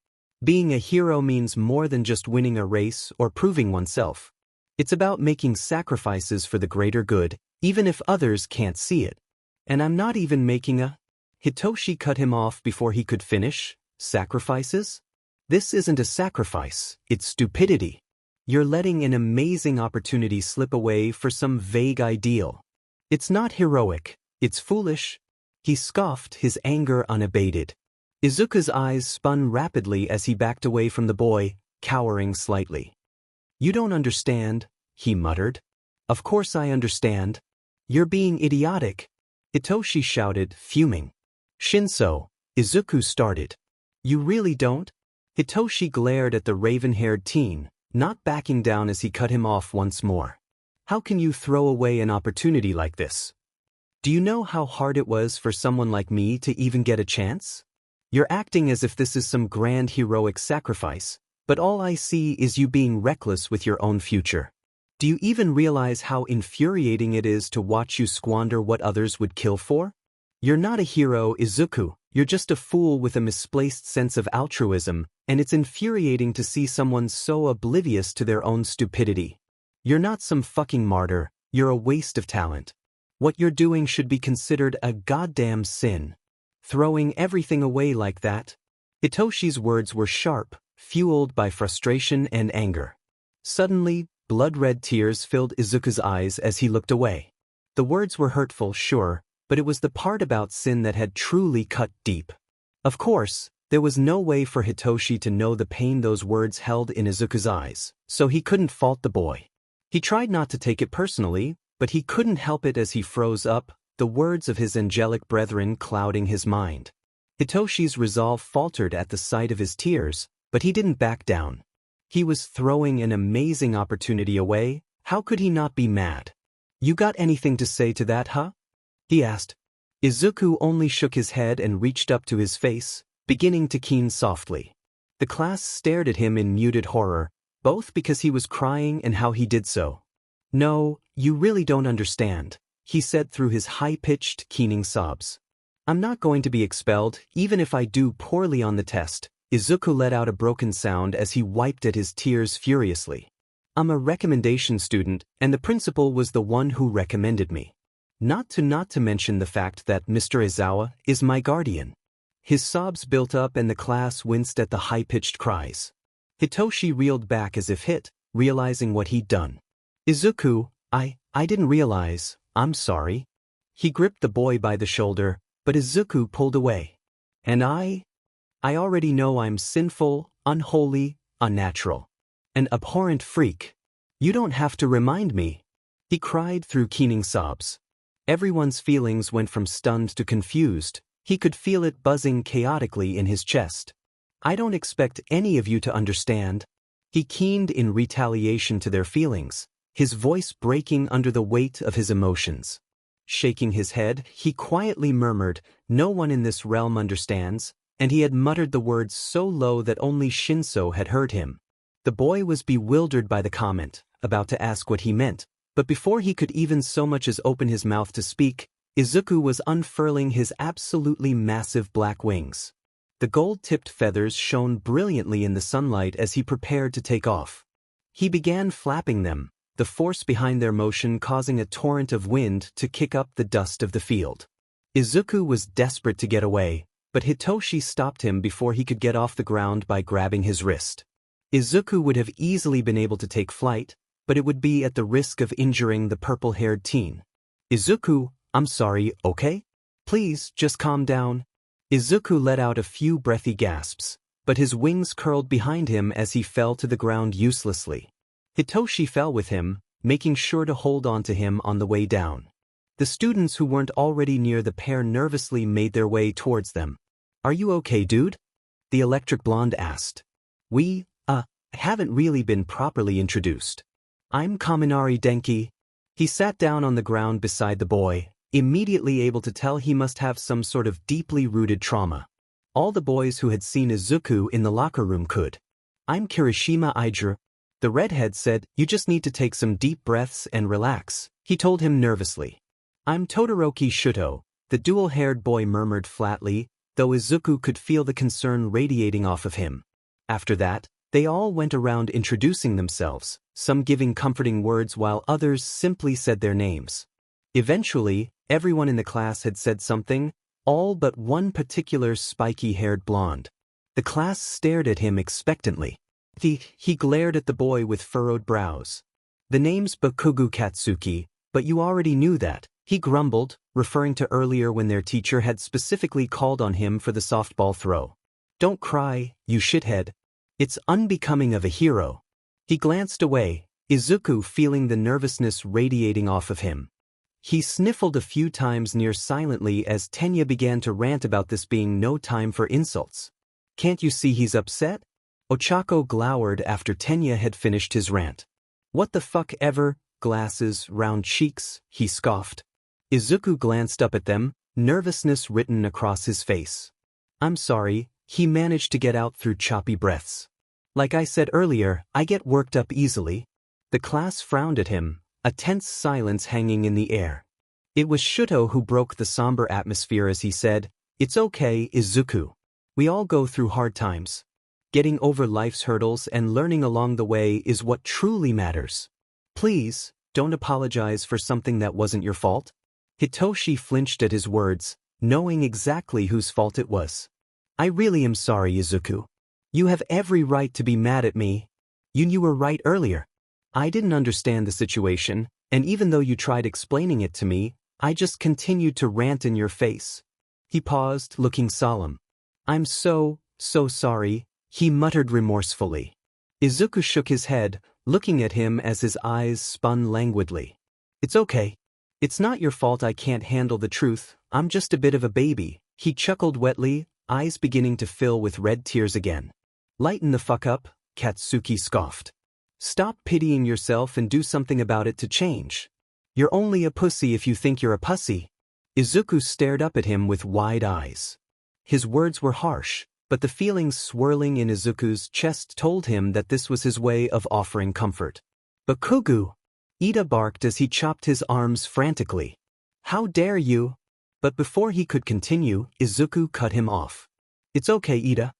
Being a hero means more than just winning a race or proving oneself. It's about making sacrifices for the greater good, even if others can't see it. And I'm not even making a... Hitoshi cut him off before he could finish. Sacrifices? This isn't a sacrifice, it's stupidity. You're letting an amazing opportunity slip away for some vague ideal. It's not heroic, it's foolish. He scoffed, his anger unabated. Izuku's eyes spun rapidly as he backed away from the boy, cowering slightly. You don't understand, he muttered. Of course I understand. You're being idiotic. Hitoshi shouted, fuming. Shinso, Izuku started. You really don't? Hitoshi glared at the raven-haired teen, not backing down as he cut him off once more. How can you throw away an opportunity like this? Do you know how hard it was for someone like me to even get a chance? You're acting as if this is some grand heroic sacrifice, but all I see is you being reckless with your own future. Do you even realize how infuriating it is to watch you squander what others would kill for? You're not a hero, Izuku. You're just a fool with a misplaced sense of altruism, and it's infuriating to see someone so oblivious to their own stupidity. You're not some fucking martyr, you're a waste of talent. What you're doing should be considered a goddamn sin. Throwing everything away like that? Hitoshi's words were sharp, fueled by frustration and anger. Suddenly, blood-red tears filled Izuku's eyes as he looked away. The words were hurtful, sure, but it was the part about sin that had truly cut deep. Of course, there was no way for Hitoshi to know the pain those words held in Izuku's eyes, so he couldn't fault the boy. He tried not to take it personally, but he couldn't help it as he froze up, the words of his angelic brethren clouding his mind. Hitoshi's resolve faltered at the sight of his tears, but he didn't back down. He was throwing an amazing opportunity away. How could he not be mad? You got anything to say to that, huh? He asked. Izuku only shook his head and reached up to his face, beginning to keen softly. The class stared at him in muted horror, both because he was crying and how he did so. No, you really don't understand, he said through his high-pitched, keening sobs. I'm not going to be expelled, even if I do poorly on the test. Izuku let out a broken sound as he wiped at his tears furiously. I'm a recommendation student, and the principal was the one who recommended me. Not to mention the fact that Mr. Izawa is my guardian. His sobs built up and the class winced at the high-pitched cries. Hitoshi reeled back as if hit, realizing what he'd done. Izuku, I didn't realize, I'm sorry. He gripped the boy by the shoulder, but Izuku pulled away. And I already know I'm sinful, unholy, unnatural. An abhorrent freak. You don't have to remind me. He cried through keening sobs. Everyone's feelings went from stunned to confused. He could feel it buzzing chaotically in his chest. I don't expect any of you to understand. He keened in retaliation to their feelings, his voice breaking under the weight of his emotions. Shaking his head, he quietly murmured, "No one in this realm understands," and he had muttered the words so low that only Shinso had heard him. The boy was bewildered by the comment, about to ask what he meant, but before he could even so much as open his mouth to speak, Izuku was unfurling his absolutely massive black wings. The gold-tipped feathers shone brilliantly in the sunlight as he prepared to take off. He began flapping them, the force behind their motion causing a torrent of wind to kick up the dust of the field. Izuku was desperate to get away, but Hitoshi stopped him before he could get off the ground by grabbing his wrist. Izuku would have easily been able to take flight, but it would be at the risk of injuring the purple-haired teen. Izuku, I'm sorry, okay? Please, just calm down. Izuku let out a few breathy gasps, but his wings curled behind him as he fell to the ground uselessly. Hitoshi fell with him, making sure to hold on to him on the way down. The students who weren't already near the pair nervously made their way towards them. Are you okay, dude? The electric blonde asked. We, haven't really been properly introduced. I'm Kaminari Denki. He sat down on the ground beside the boy, immediately able to tell he must have some sort of deeply rooted trauma. All the boys who had seen Izuku in the locker room could. I'm Kirishima Iger. The redhead said, you just need to take some deep breaths and relax, he told him nervously. I'm Todoroki Shuto, the dual-haired boy murmured flatly, though Izuku could feel the concern radiating off of him. After that, they all went around introducing themselves, some giving comforting words while others simply said their names. Eventually, everyone in the class had said something, all but one particular spiky-haired blonde. The class stared at him expectantly. He glared at the boy with furrowed brows. The name's Bakugu Katsuki, but you already knew that, he grumbled, referring to earlier when their teacher had specifically called on him for the softball throw. Don't cry, you shithead. It's unbecoming of a hero. He glanced away, Izuku feeling the nervousness radiating off of him. He sniffled a few times near silently as Tenya began to rant about this being no time for insults. Can't you see he's upset? Ochako glowered after Tenya had finished his rant. What the fuck ever, glasses, round cheeks, he scoffed. Izuku glanced up at them, nervousness written across his face. I'm sorry, he managed to get out through choppy breaths. Like I said earlier, I get worked up easily. The class frowned at him, a tense silence hanging in the air. It was Shuto who broke the somber atmosphere as he said, "It's okay, Izuku. We all go through hard times. Getting over life's hurdles and learning along the way is what truly matters. Please, don't apologize for something that wasn't your fault." Hitoshi flinched at his words, knowing exactly whose fault it was. "I really am sorry, Izuku. You have every right to be mad at me. You were right earlier. I didn't understand the situation, and even though you tried explaining it to me, I just continued to rant in your face." He paused, looking solemn. "I'm so sorry," he muttered remorsefully. Izuku shook his head, looking at him as his eyes spun languidly. "It's okay. It's not your fault I can't handle the truth, I'm just a bit of a baby," he chuckled wetly, eyes beginning to fill with red tears again. "Lighten the fuck up," Katsuki scoffed. "Stop pitying yourself and do something about it to change. You're only a pussy if you think you're a pussy." Izuku stared up at him with wide eyes. His words were harsh, but the feelings swirling in Izuku's chest told him that this was his way of offering comfort. "But Kugu!" Ida barked as he chopped his arms frantically. "How dare you?" But before he could continue, Izuku cut him off. "It's okay, Ida.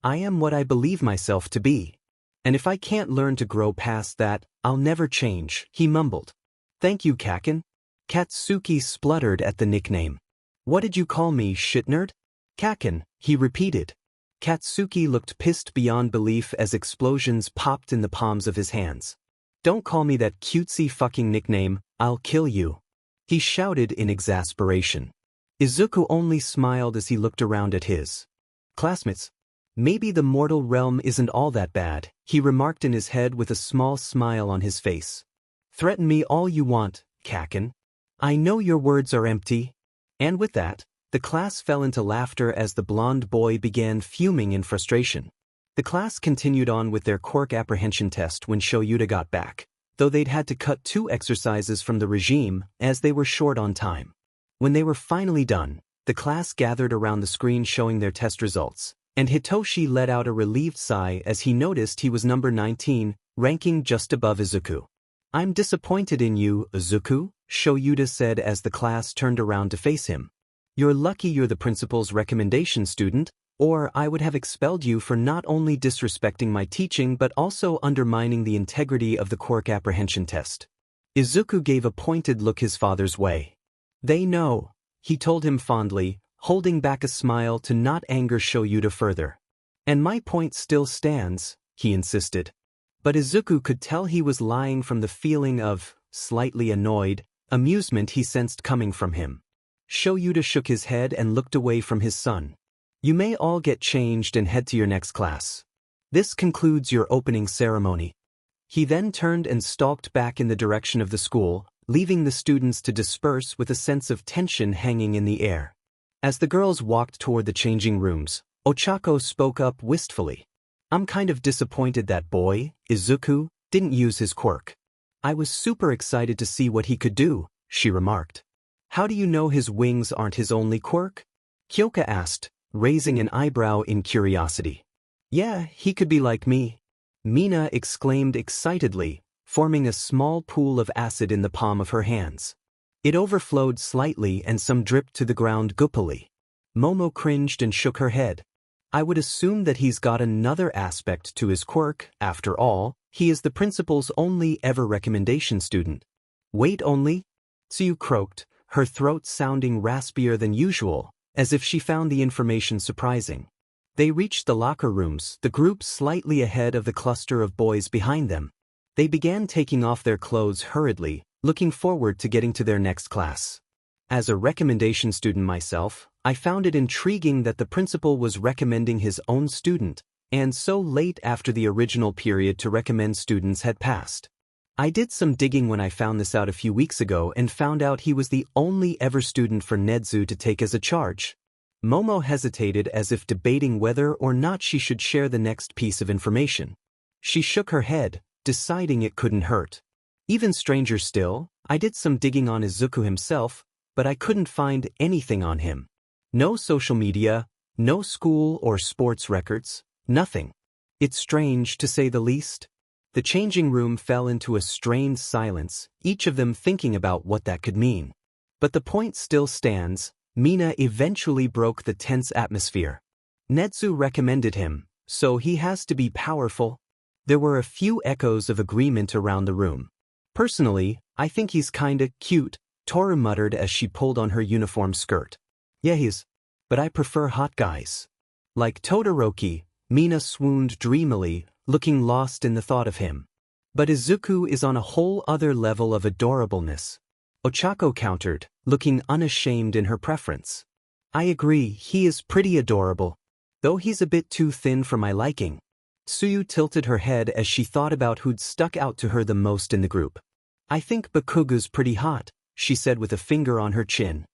I am what I believe myself to be. And if I can't learn to grow past that, I'll never change," he mumbled. "Thank you, Kaken." Katsuki spluttered at the nickname. "What did you call me, shitnerd?" "Kaken," he repeated. Katsuki looked pissed beyond belief as explosions popped in the palms of his hands. "Don't call me that cutesy fucking nickname, I'll kill you," he shouted in exasperation. Izuku only smiled as he looked around at his classmates. "Maybe the mortal realm isn't all that bad," he remarked in his head with a small smile on his face. "Threaten me all you want, Kaken. I know your words are empty." And with that, the class fell into laughter as the blonde boy began fuming in frustration. The class continued on with their quirk apprehension test when Shoyuta got back, though they'd had to cut 2 exercises from the regime as they were short on time. When they were finally done, the class gathered around the screen showing their test results, and Hitoshi let out a relieved sigh as he noticed he was number 19, ranking just above Izuku. "I'm disappointed in you, Izuku," Shoyuta said as the class turned around to face him. "You're lucky you're the principal's recommendation student, or I would have expelled you for not only disrespecting my teaching but also undermining the integrity of the quirk apprehension test." Izuku gave a pointed look his father's way. "They know," he told him fondly, holding back a smile to not anger Shoyuta further. "And my point still stands," he insisted. But Izuku could tell he was lying from the feeling of, slightly annoyed, amusement he sensed coming from him. Shoyuta shook his head and looked away from his son. "You may all get changed and head to your next class. This concludes your opening ceremony." He then turned and stalked back in the direction of the school, leaving the students to disperse with a sense of tension hanging in the air. As the girls walked toward the changing rooms, Ochako spoke up wistfully. "I'm kind of disappointed that boy, Izuku, didn't use his quirk. I was super excited to see what he could do," she remarked. "How do you know his wings aren't his only quirk?" Kyoka asked, raising an eyebrow in curiosity. "Yeah, he could be like me," Mina exclaimed excitedly, forming a small pool of acid in the palm of her hands. It overflowed slightly and some dripped to the ground goopily. Momo cringed and shook her head. "I would assume that he's got another aspect to his quirk, after all, he is the principal's only ever recommendation student." "Wait only?" Tsuyu croaked, her throat sounding raspier than usual, as if she found the information surprising. They reached the locker rooms, the group slightly ahead of the cluster of boys behind them. They began taking off their clothes hurriedly, looking forward to getting to their next class. As a recommendation student myself, I found it intriguing that the principal was recommending his own student, and so late after the original period to recommend students had passed. I did some digging when I found this out a few weeks ago and found out he was the only ever student for Nezu to take as a charge. Momo hesitated as if debating whether or not she should share the next piece of information. She shook her head, deciding it couldn't hurt. Even stranger still, I did some digging on Izuku himself, but I couldn't find anything on him. No social media, no school or sports records, nothing. It's strange, to say the least. The changing room fell into a strained silence, each of them thinking about what that could mean. But the point still stands. Mina eventually broke the tense atmosphere. Nezu recommended him, so he has to be powerful. There were a few echoes of agreement around the room. Personally, I think he's kinda cute, Toru muttered as she pulled on her uniform skirt. Yeah, but I prefer hot guys. Like Todoroki, Mina swooned dreamily, looking lost in the thought of him. But Izuku is on a whole other level of adorableness. Ochako countered, looking unashamed in her preference. I agree, he is pretty adorable. Though he's a bit too thin for my liking. Tsuyu tilted her head as she thought about who'd stuck out to her the most in the group. I think Bakugu's pretty hot, she said with a finger on her chin.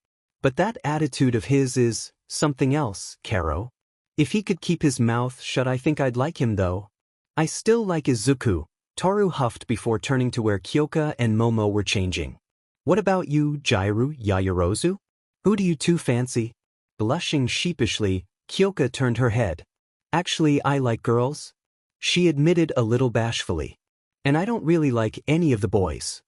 But that attitude of his is something else, Karo. If he could keep his mouth shut, I think I'd like him though. I still like Izuku, Toru huffed before turning to where Kyoka and Momo were changing. What about you, Jairu Yaoyorozu? Who do you two fancy? Blushing sheepishly, Kyoka turned her head. Actually, I like girls. She admitted a little bashfully. And I don't really like any of the boys.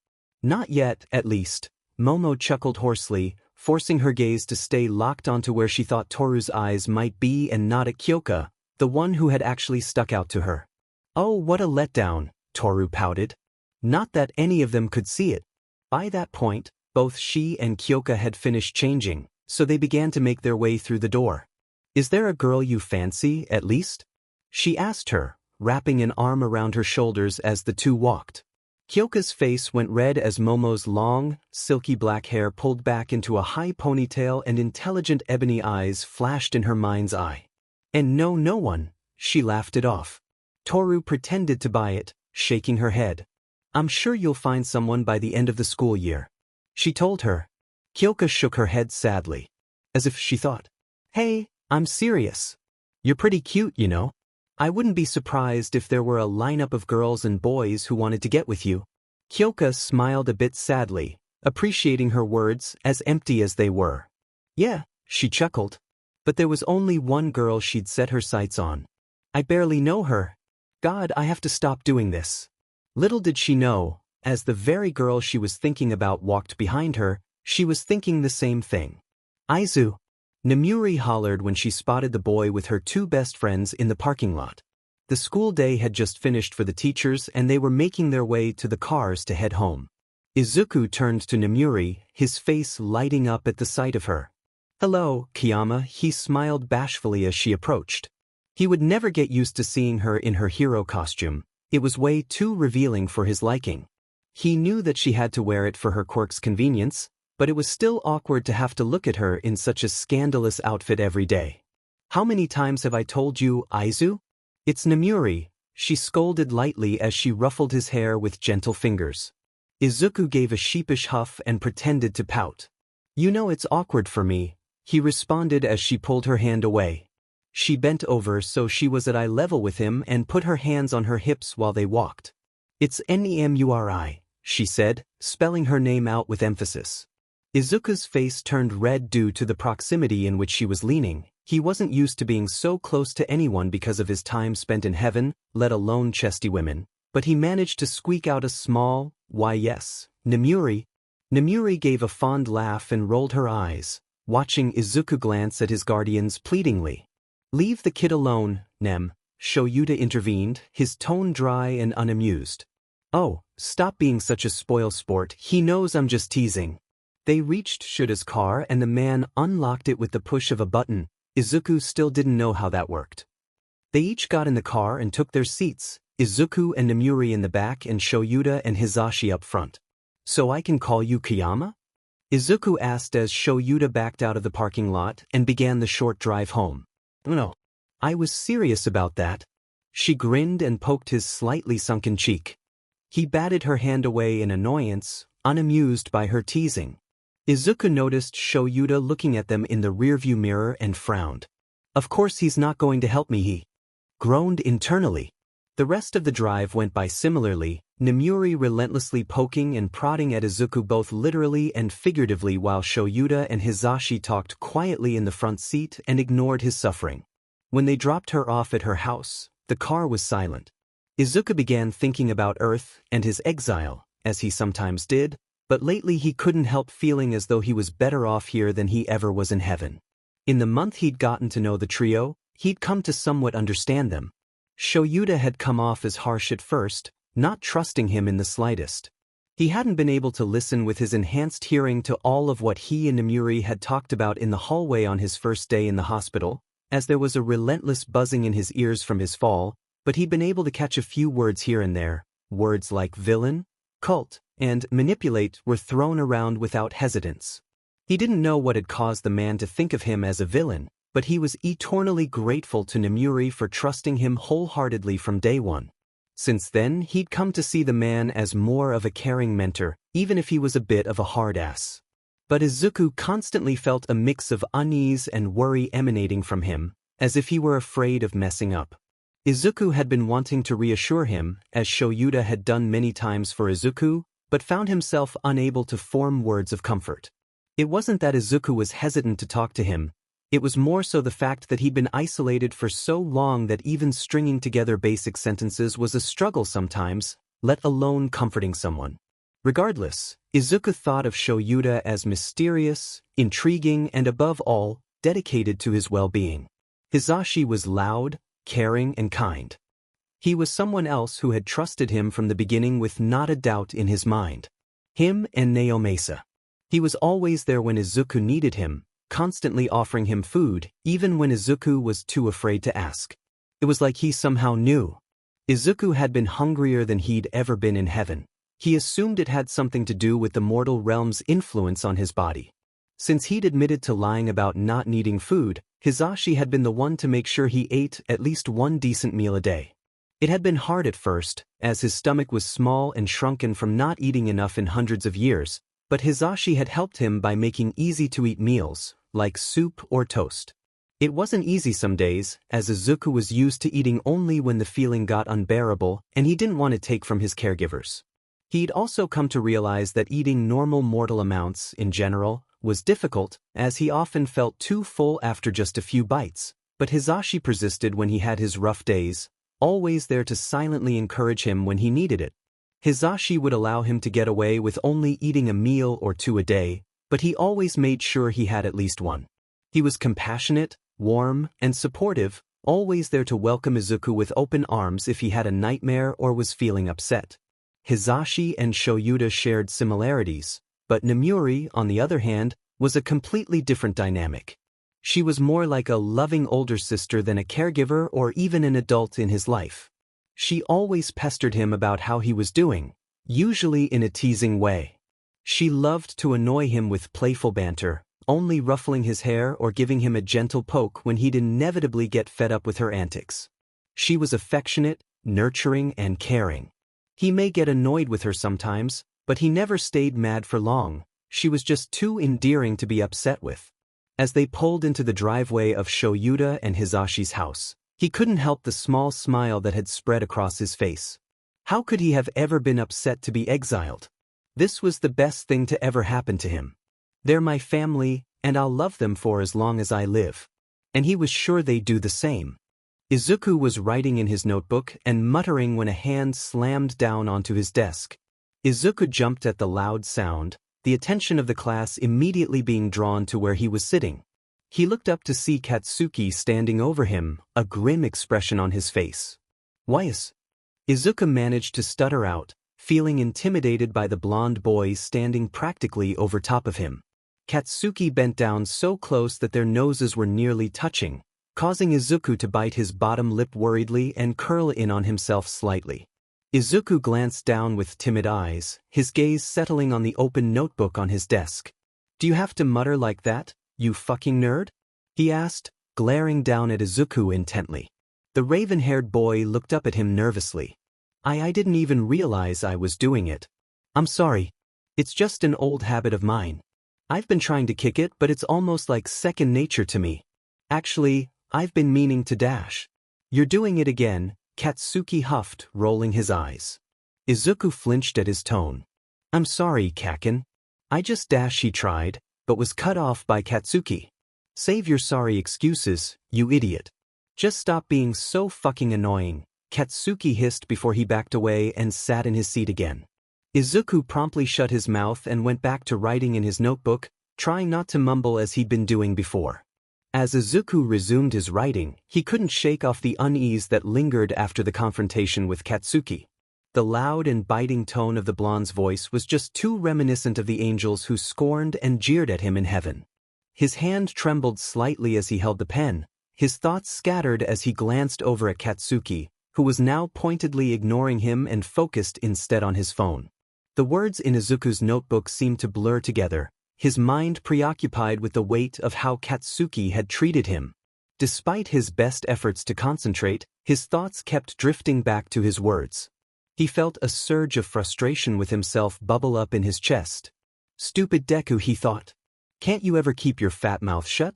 Not yet, at least. Momo chuckled hoarsely, forcing her gaze to stay locked onto where she thought Toru's eyes might be and not at Kyoka, the one who had actually stuck out to her. Oh, what a letdown, Toru pouted. Not that any of them could see it. By that point, both she and Kyoka had finished changing, so they began to make their way through the door. Is there a girl you fancy, at least? She asked her, wrapping an arm around her shoulders as the two walked. Kyoka's face went red as Momo's long, silky black hair pulled back into a high ponytail and intelligent ebony eyes flashed in her mind's eye. And no one, she laughed it off. Toru pretended to buy it, shaking her head. I'm sure you'll find someone by the end of the school year. She told her. Kyoka shook her head sadly. As if she thought, hey, I'm serious. You're pretty cute, you know. I wouldn't be surprised if there were a lineup of girls and boys who wanted to get with you. Kyoka smiled a bit sadly, appreciating her words as empty as they were. Yeah, she chuckled. But there was only one girl she'd set her sights on. I barely know her. God, I have to stop doing this. Little did she know, as the very girl she was thinking about walked behind her, she was thinking the same thing. Aizu. Namuri hollered when she spotted the boy with her two best friends in the parking lot. The school day had just finished for the teachers and they were making their way to the cars to head home. Izuku turned to Namuri, his face lighting up at the sight of her. Hello, Kiyama, he smiled bashfully as she approached. He would never get used to seeing her in her hero costume. It was way too revealing for his liking. He knew that she had to wear it for her Quirk's convenience, but it was still awkward to have to look at her in such a scandalous outfit every day. How many times have I told you, Aizu? It's Namuri, she scolded lightly as she ruffled his hair with gentle fingers. Izuku gave a sheepish huff and pretended to pout. You know it's awkward for me, he responded as she pulled her hand away. She bent over so she was at eye level with him and put her hands on her hips while they walked. It's Nemuri, she said, spelling her name out with emphasis. Izuku's face turned red due to the proximity in which she was leaning. He wasn't used to being so close to anyone because of his time spent in heaven, let alone chesty women, but he managed to squeak out a small, why yes, Nemuri. Nemuri gave a fond laugh and rolled her eyes, watching Izuku glance at his guardians pleadingly. Leave the kid alone, Nem, Shoyuta intervened, his tone dry and unamused. Oh, stop being such a spoilsport, he knows I'm just teasing. They reached Shuta's car and the man unlocked it with the push of a button. Izuku still didn't know how that worked. They each got in the car and took their seats, Izuku and Namuri in the back and Shoyuta and Hizashi up front. So I can call you Kiyama? Izuku asked as Shoyuta backed out of the parking lot and began the short drive home. No, I was serious about that. She grinned and poked his slightly sunken cheek. He batted her hand away in annoyance, unamused by her teasing. Izuku noticed Shoyuta looking at them in the rearview mirror and frowned. Of course he's not going to help me, he groaned internally. The rest of the drive went by similarly, Nemuri relentlessly poking and prodding at Izuku both literally and figuratively while Shoyuta and Hizashi talked quietly in the front seat and ignored his suffering. When they dropped her off at her house, the car was silent. Izuku began thinking about Earth and his exile, as he sometimes did, but lately he couldn't help feeling as though he was better off here than he ever was in heaven. In the month he'd gotten to know the trio, he'd come to somewhat understand them. Shoyuta had come off as harsh at first, not trusting him in the slightest. He hadn't been able to listen with his enhanced hearing to all of what he and Nemuri had talked about in the hallway on his first day in the hospital, as there was a relentless buzzing in his ears from his fall, but he'd been able to catch a few words here and there. Words like villain, cult, and manipulate were thrown around without hesitance. He didn't know what had caused the man to think of him as a villain, but he was eternally grateful to Nemuri for trusting him wholeheartedly from day one. Since then, he'd come to see the man as more of a caring mentor, even if he was a bit of a hard-ass. But Izuku constantly felt a mix of unease and worry emanating from him, as if he were afraid of messing up. Izuku had been wanting to reassure him, as Shoyuta had done many times for Izuku, but found himself unable to form words of comfort. It wasn't that Izuku was hesitant to talk to him. It was more so the fact that he'd been isolated for so long that even stringing together basic sentences was a struggle sometimes, let alone comforting someone. Regardless, Izuku thought of Shoyuta as mysterious, intriguing, and above all, dedicated to his well-being. Hizashi was loud, caring, and kind. He was someone else who had trusted him from the beginning with not a doubt in his mind. Him and Naomasa. He was always there when Izuku needed him, constantly offering him food, even when Izuku was too afraid to ask. It was like he somehow knew. Izuku had been hungrier than he'd ever been in heaven. He assumed it had something to do with the mortal realm's influence on his body. Since he'd admitted to lying about not needing food, Hizashi had been the one to make sure he ate at least one decent meal a day. It had been hard at first, as his stomach was small and shrunken from not eating enough in hundreds of years, but Hizashi had helped him by making easy-to-eat meals, like soup or toast. It wasn't easy some days, as Izuku was used to eating only when the feeling got unbearable and he didn't want to take from his caregivers. He'd also come to realize that eating normal mortal amounts, in general, was difficult, as he often felt too full after just a few bites, but Hizashi persisted when he had his rough days, always there to silently encourage him when he needed it. Hizashi would allow him to get away with only eating a meal or two a day, but he always made sure he had at least one. He was compassionate, warm, and supportive, always there to welcome Izuku with open arms if he had a nightmare or was feeling upset. Hizashi and Shoyuta shared similarities, but Nemuri, on the other hand, was a completely different dynamic. She was more like a loving older sister than a caregiver or even an adult in his life. She always pestered him about how he was doing, usually in a teasing way. She loved to annoy him with playful banter, only ruffling his hair or giving him a gentle poke when he'd inevitably get fed up with her antics. She was affectionate, nurturing, and caring. He may get annoyed with her sometimes, but he never stayed mad for long. She was just too endearing to be upset with. As they pulled into the driveway of Shoyuta and Hizashi's house, he couldn't help the small smile that had spread across his face. How could he have ever been upset to be exiled? This was the best thing to ever happen to him. They're my family, and I'll love them for as long as I live. And he was sure they'd do the same. Izuku was writing in his notebook and muttering when a hand slammed down onto his desk. Izuku jumped at the loud sound, the attention of the class immediately being drawn to where he was sitting. He looked up to see Katsuki standing over him, a grim expression on his face. "WhatIf?" Izuku managed to stutter out, feeling intimidated by the blonde boy standing practically over top of him. Katsuki bent down so close that their noses were nearly touching, causing Izuku to bite his bottom lip worriedly and curl in on himself slightly. Izuku glanced down with timid eyes, his gaze settling on the open notebook on his desk. "Do you have to mutter like that, you fucking nerd?" he asked, glaring down at Izuku intently. The raven-haired boy looked up at him nervously. I didn't even realize I was doing it. I'm sorry. It's just an old habit of mine. I've been trying to kick it, but it's almost like second nature to me. Actually, I've been meaning to dash. You're doing it again, Katsuki huffed, rolling his eyes. Izuku flinched at his tone. I'm sorry, Kaken. I just dashed, he tried, but was cut off by Katsuki. Save your sorry excuses, you idiot. Just stop being so fucking annoying, Katsuki hissed before he backed away and sat in his seat again. Izuku promptly shut his mouth and went back to writing in his notebook, trying not to mumble as he'd been doing before. As Izuku resumed his writing, he couldn't shake off the unease that lingered after the confrontation with Katsuki. The loud and biting tone of the blonde's voice was just too reminiscent of the angels who scorned and jeered at him in heaven. His hand trembled slightly as he held the pen, his thoughts scattered as he glanced over at Katsuki, who was now pointedly ignoring him and focused instead on his phone. The words in Izuku's notebook seemed to blur together, his mind preoccupied with the weight of how Katsuki had treated him. Despite his best efforts to concentrate, his thoughts kept drifting back to his words. He felt a surge of frustration with himself bubble up in his chest. Stupid Deku, he thought. Can't you ever keep your fat mouth shut?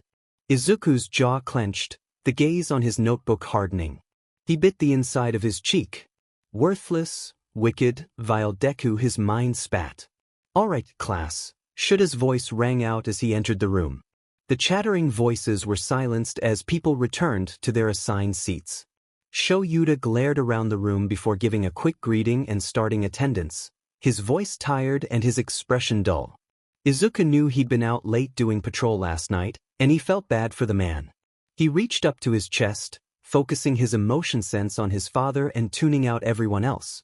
Izuku's jaw clenched, the gaze on his notebook hardening. He bit the inside of his cheek. Worthless, wicked, vile Deku, his mind spat. All right, class. Shuta's voice rang out as he entered the room. The chattering voices were silenced as people returned to their assigned seats. Shoyuta glared around the room before giving a quick greeting and starting attendance, his voice tired and his expression dull. Izuku knew he'd been out late doing patrol last night, and he felt bad for the man. He reached up to his chest, focusing his emotion sense on his father and tuning out everyone else.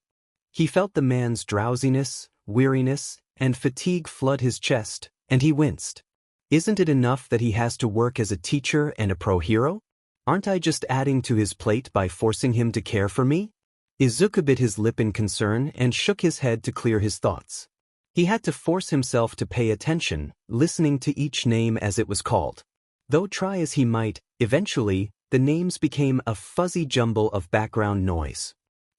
He felt the man's drowsiness, weariness, and fatigue flood his chest, and he winced. Isn't it enough that he has to work as a teacher and a pro-hero? Aren't I just adding to his plate by forcing him to care for me? Izuku bit his lip in concern and shook his head to clear his thoughts. He had to force himself to pay attention, listening to each name as it was called. Though try as he might, eventually, the names became a fuzzy jumble of background noise.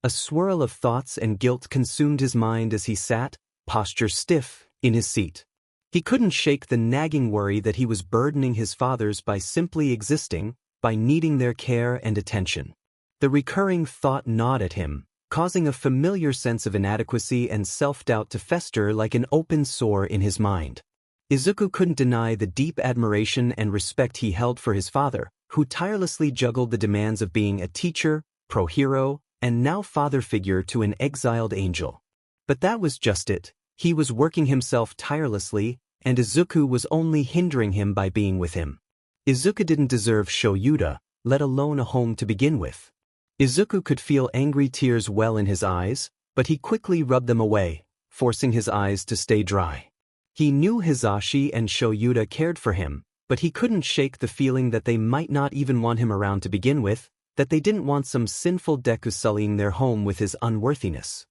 A swirl of thoughts and guilt consumed his mind as he sat, posture stiff, in his seat. He couldn't shake the nagging worry that he was burdening his fathers by simply existing, by needing their care and attention. The recurring thought gnawed at him, causing a familiar sense of inadequacy and self-doubt to fester like an open sore in his mind. Izuku couldn't deny the deep admiration and respect he held for his father, who tirelessly juggled the demands of being a teacher, pro-hero, and now father figure to an exiled angel. But that was just it. He was working himself tirelessly, and Izuku was only hindering him by being with him. Izuku didn't deserve Shoyuta, let alone a home to begin with. Izuku could feel angry tears well in his eyes, but he quickly rubbed them away, forcing his eyes to stay dry. He knew Hisashi and Shoyuta cared for him, but he couldn't shake the feeling that they might not even want him around to begin with, that they didn't want some sinful Deku sullying their home with his unworthiness.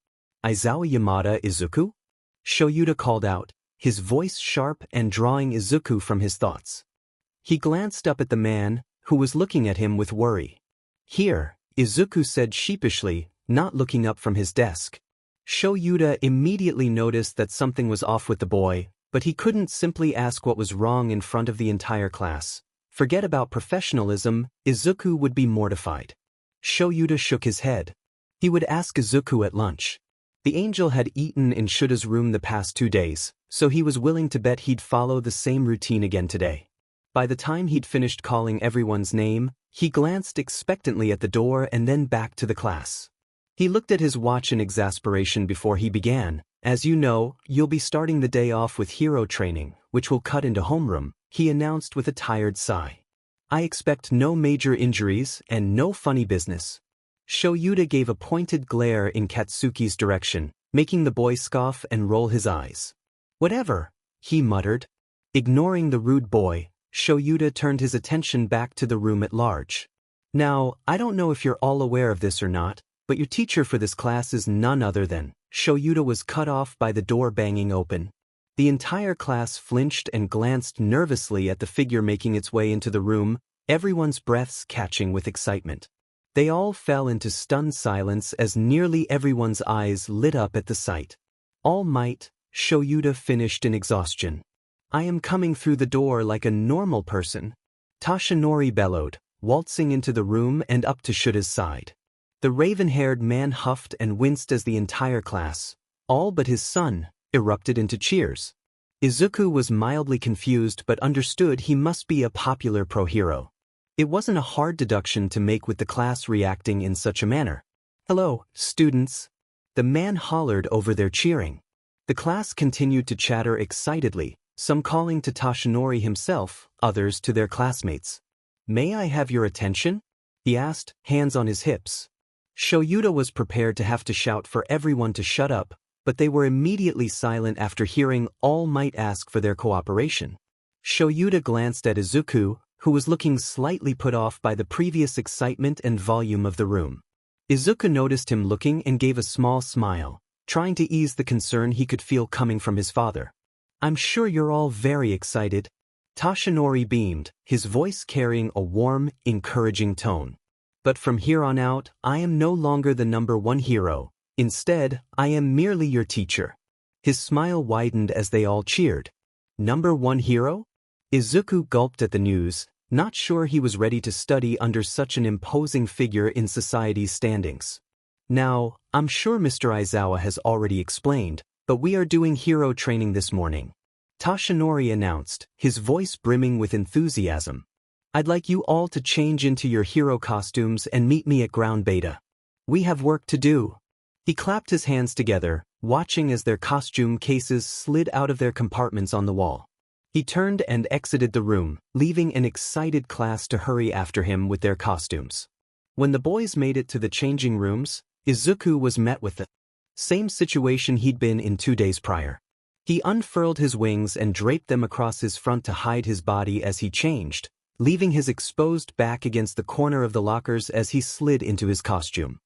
Aizawa Yamada Izuku? Shoyuta called out, his voice sharp and drawing Izuku from his thoughts. He glanced up at the man, who was looking at him with worry. Here, Izuku said sheepishly, not looking up from his desk. Shoyuta immediately noticed that something was off with the boy, but he couldn't simply ask what was wrong in front of the entire class. Forget about professionalism, Izuku would be mortified. Shoyuta shook his head. He would ask Izuku at lunch. The angel had eaten in Shuta's room the past 2 days, so he was willing to bet he'd follow the same routine again today. By the time he'd finished calling everyone's name, he glanced expectantly at the door and then back to the class. He looked at his watch in exasperation before he began. As you know, you'll be starting the day off with hero training, which will cut into homeroom, he announced with a tired sigh. I expect no major injuries and no funny business. Shoyuta gave a pointed glare in Katsuki's direction, making the boy scoff and roll his eyes. Whatever, he muttered. Ignoring the rude boy, Shoyuta turned his attention back to the room at large. Now, I don't know if you're all aware of this or not, but your teacher for this class is none other than. Shoyuta was cut off by the door banging open. The entire class flinched and glanced nervously at the figure making its way into the room, everyone's breaths catching with excitement. They all fell into stunned silence as nearly everyone's eyes lit up at the sight. All might, Shoyuta finished in exhaustion. I am coming through the door like a normal person, Tashinori bellowed, waltzing into the room and up to Shuta's side. The raven-haired man huffed and winced as the entire class, all but his son, erupted into cheers. Izuku was mildly confused but understood he must be a popular pro-hero. It wasn't a hard deduction to make with the class reacting in such a manner. "Hello, students," the man hollered over their cheering. The class continued to chatter excitedly, some calling to Tashinori himself, others to their classmates. "May I have your attention?" he asked, hands on his hips. Shoyuta was prepared to have to shout for everyone to shut up, but they were immediately silent after hearing All Might ask for their cooperation. Shoyuta glanced at Izuku, who was looking slightly put off by the previous excitement and volume of the room. Izuku noticed him looking and gave a small smile, trying to ease the concern he could feel coming from his father. "I'm sure you're all very excited." Tashinori beamed, his voice carrying a warm, encouraging tone. "But from here on out, I am no longer the #1 hero. Instead, I am merely your teacher." His smile widened as they all cheered. "#1 hero?" Izuku gulped at the news, not sure he was ready to study under such an imposing figure in society's standings. "Now, I'm sure Mr. Aizawa has already explained, but we are doing hero training this morning," Tashinori announced, his voice brimming with enthusiasm. "I'd like you all to change into your hero costumes and meet me at ground beta. We have work to do." He clapped his hands together, watching as their costume cases slid out of their compartments on the wall. He turned and exited the room, leaving an excited class to hurry after him with their costumes. When the boys made it to the changing rooms, Izuku was met with the same situation he'd been in 2 days prior. He unfurled his wings and draped them across his front to hide his body as he changed, leaving his exposed back against the corner of the lockers as he slid into his costume.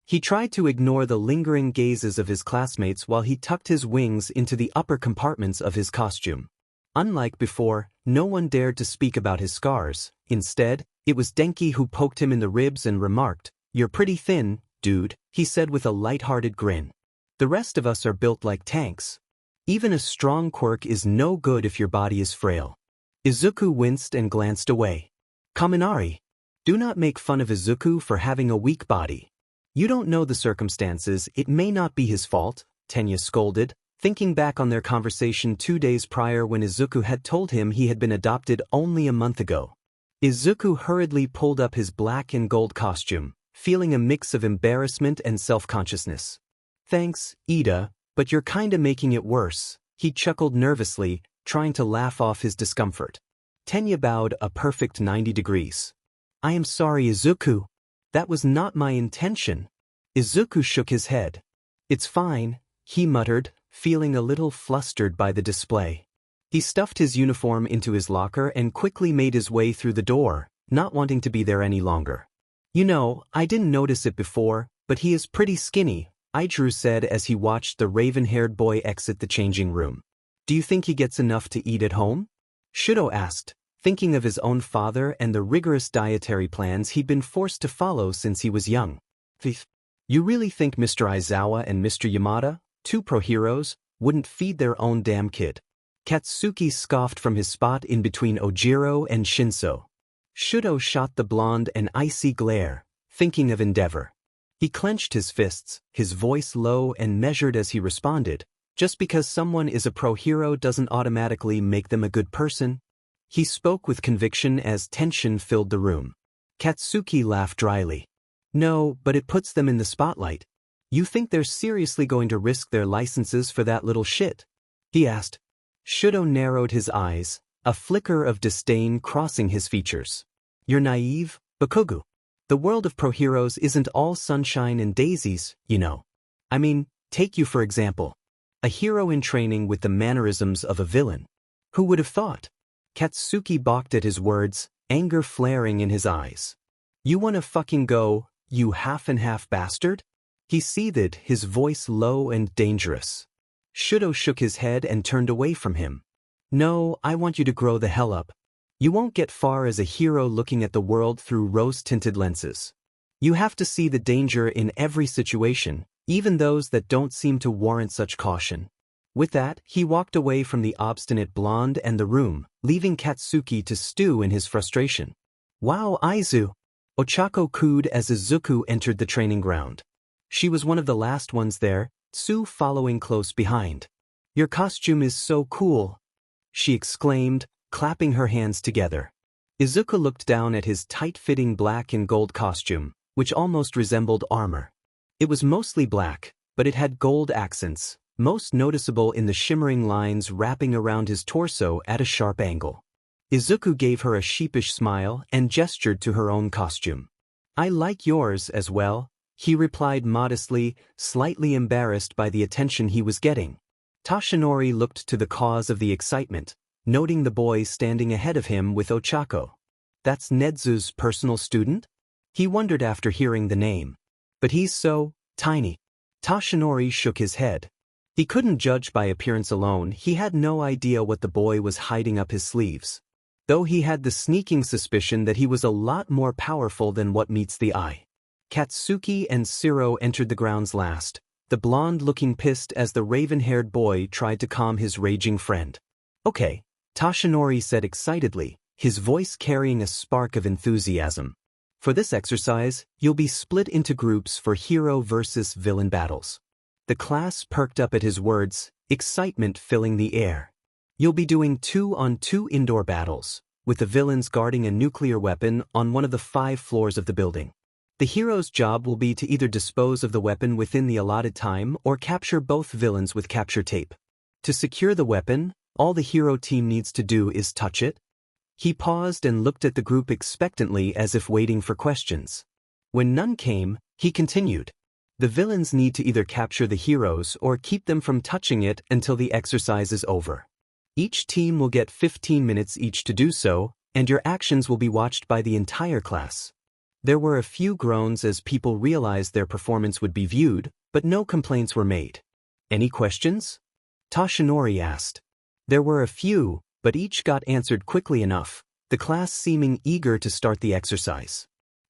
He tried to ignore the lingering gazes of his classmates while he tucked his wings into the upper compartments of his costume. Unlike before, no one dared to speak about his scars. Instead, it was Denki who poked him in the ribs and remarked, "You're pretty thin, dude," he said with a light-hearted grin. "The rest of us are built like tanks. Even a strong quirk is no good if your body is frail." Izuku winced and glanced away. "Kaminari, do not make fun of Izuku for having a weak body. You don't know the circumstances, it may not be his fault," Tenya scolded, thinking back on their conversation 2 days prior when Izuku had told him he had been adopted only a month ago. Izuku hurriedly pulled up his black and gold costume, feeling a mix of embarrassment and self-consciousness. "Thanks, Ida, but you're kinda making it worse," he chuckled nervously, trying to laugh off his discomfort. Tenya bowed a perfect 90 degrees. "I am sorry, Izuku. That was not my intention." Izuku shook his head. "It's fine," he muttered, feeling a little flustered by the display. He stuffed his uniform into his locker and quickly made his way through the door, not wanting to be there any longer. "You know, I didn't notice it before, but he is pretty skinny," Idru said as he watched the raven-haired boy exit the changing room. "Do you think he gets enough to eat at home?" Shudo asked, thinking of his own father and the rigorous dietary plans he'd been forced to follow since he was young. "You really think Mr. Aizawa and Mr. Yamada, 2 pro-heroes, wouldn't feed their own damn kid?" Katsuki scoffed from his spot in between Ojiro and Shinso. Shudo shot the blonde an icy glare, thinking of Endeavor. He clenched his fists, his voice low and measured as he responded, "Just because someone is a pro-hero doesn't automatically make them a good person." He spoke with conviction as tension filled the room. Katsuki laughed dryly. "No, but it puts them in the spotlight. You think they're seriously going to risk their licenses for that little shit?" he asked. Shudo narrowed his eyes, a flicker of disdain crossing his features. "You're naive, Bakugu. The world of pro-heroes isn't all sunshine and daisies, you know. I mean, take you for example. A hero in training with the mannerisms of a villain. Who would have thought?" Katsuki balked at his words, anger flaring in his eyes. "You wanna fucking go, you half-and-half bastard?" He seethed, his voice low and dangerous. Shudo shook his head and turned away from him. "No, I want you to grow the hell up. You won't get far as a hero looking at the world through rose-tinted lenses. You have to see the danger in every situation, even those that don't seem to warrant such caution. With that, he walked away from the obstinate blonde and the room, leaving Katsuki to stew in his frustration. Wow, Izu! Ochako cooed as Izuku entered the training ground. She was one of the last ones there, Tsu following close behind. Your costume is so cool, she exclaimed, clapping her hands together. Izuku looked down at his tight-fitting black and gold costume, which almost resembled armor. It was mostly black, but it had gold accents, most noticeable in the shimmering lines wrapping around his torso at a sharp angle. Izuku gave her a sheepish smile and gestured to her own costume. I like yours as well, he replied modestly, slightly embarrassed by the attention he was getting. Toshinori looked to the cause of the excitement, noting the boy standing ahead of him with Ochako. That's Nezu's personal student? He wondered after hearing the name. But he's so tiny. Toshinori shook his head. He couldn't judge by appearance alone. He had no idea what the boy was hiding up his sleeves. Though he had the sneaking suspicion that he was a lot more powerful than what meets the eye. Katsuki and Shiro entered the grounds last, the blonde looking pissed as the raven-haired boy tried to calm his raging friend. Okay, Toshinori said excitedly, his voice carrying a spark of enthusiasm. For this exercise, you'll be split into groups for hero versus villain battles. The class perked up at his words, excitement filling the air. You'll be doing 2-on-2 indoor battles, with the villains guarding a nuclear weapon on one of the 5 floors of the building. The hero's job will be to either dispose of the weapon within the allotted time or capture both villains with capture tape. To secure the weapon, all the hero team needs to do is touch it. He paused and looked at the group expectantly as if waiting for questions. When none came, he continued. The villains need to either capture the heroes or keep them from touching it until the exercise is over. Each team will get 15 minutes each to do so, and your actions will be watched by the entire class. There were a few groans as people realized their performance would be viewed, but no complaints were made. Any questions? Toshinori asked. There were a few, but each got answered quickly enough, the class seeming eager to start the exercise.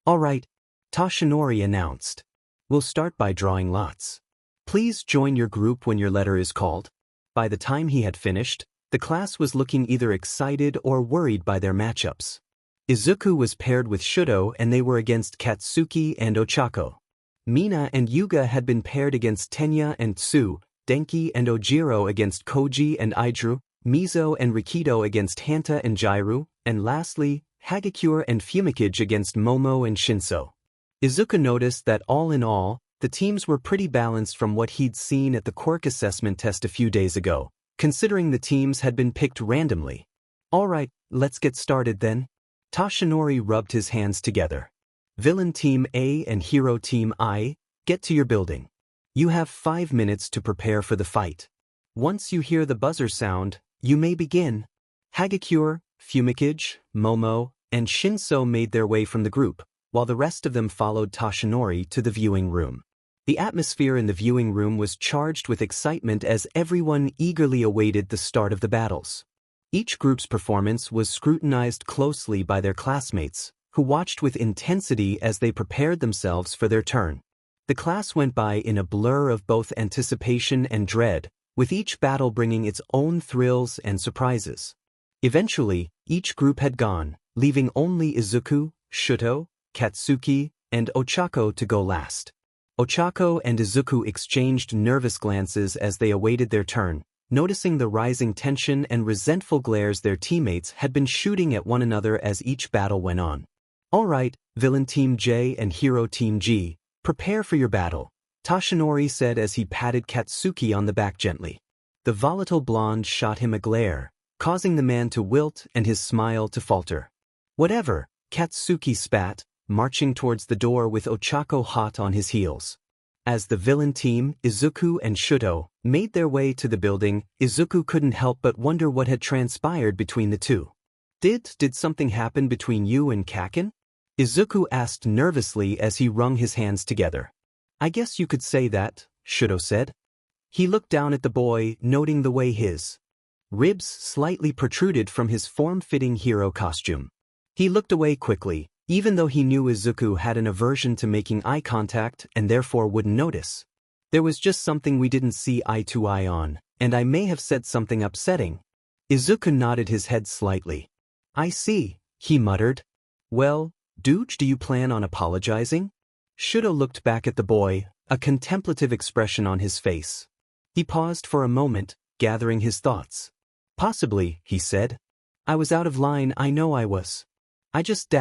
All right, Toshinori announced. We'll start by drawing lots. Please join your group when your letter is called. By the time he had finished, the class was looking either excited or worried by their matchups. Izuku was paired with Shudo and they were against Katsuki and Ochako. Mina and Yuga had been paired against Tenya and Tsu, Denki and Ojiro against Koji and Idru, Mizo and Rikido against Hanta and Jairu, and lastly, Hagakure and Fumikage against Momo and Shinso. Izuku noticed that all in all, the teams were pretty balanced from what he'd seen at the Quirk assessment test a few days ago, considering the teams had been picked randomly. All right, let's get started then. Toshinori rubbed his hands together. Villain Team A and Hero Team I, get to your building. You have 5 minutes to prepare for the fight. Once you hear the buzzer sound, you may begin. Hagakure, Fumikage, Momo, and Shinso made their way from the group, while the rest of them followed Toshinori to the viewing room. The atmosphere in the viewing room was charged with excitement as everyone eagerly awaited the start of the battles. Each group's performance was scrutinized closely by their classmates, who watched with intensity as they prepared themselves for their turn. The class went by in a blur of both anticipation and dread, with each battle bringing its own thrills and surprises. Eventually, each group had gone, leaving only Izuku, Shuto, Katsuki, and Ochako to go last. Ochako and Izuku exchanged nervous glances as they awaited their turn, noticing the rising tension and resentful glares their teammates had been shooting at one another as each battle went on. All right, Villain Team J and Hero Team G, prepare for your battle, Toshinori said as he patted Katsuki on the back gently. The volatile blonde shot him a glare, causing the man to wilt and his smile to falter. Whatever, Katsuki spat, marching towards the door with Ochako hot on his heels. As the villain team, Izuku and Shudo, made their way to the building, Izuku couldn't help but wonder what had transpired between the two. Did something happen between you and Kaken? Izuku asked nervously as he wrung his hands together. I guess you could say that, Shudo said. He looked down at the boy, noting the way his ribs slightly protruded from his form-fitting hero costume. He looked away quickly, even though he knew Izuku had an aversion to making eye contact and therefore wouldn't notice. There was just something we didn't see eye to eye on, and I may have said something upsetting. Izuku nodded his head slightly. I see, he muttered. Well, do you plan on apologizing? Shudo looked back at the boy, a contemplative expression on his face. He paused for a moment, gathering his thoughts. Possibly, he said. I was out of line, I know I was. I just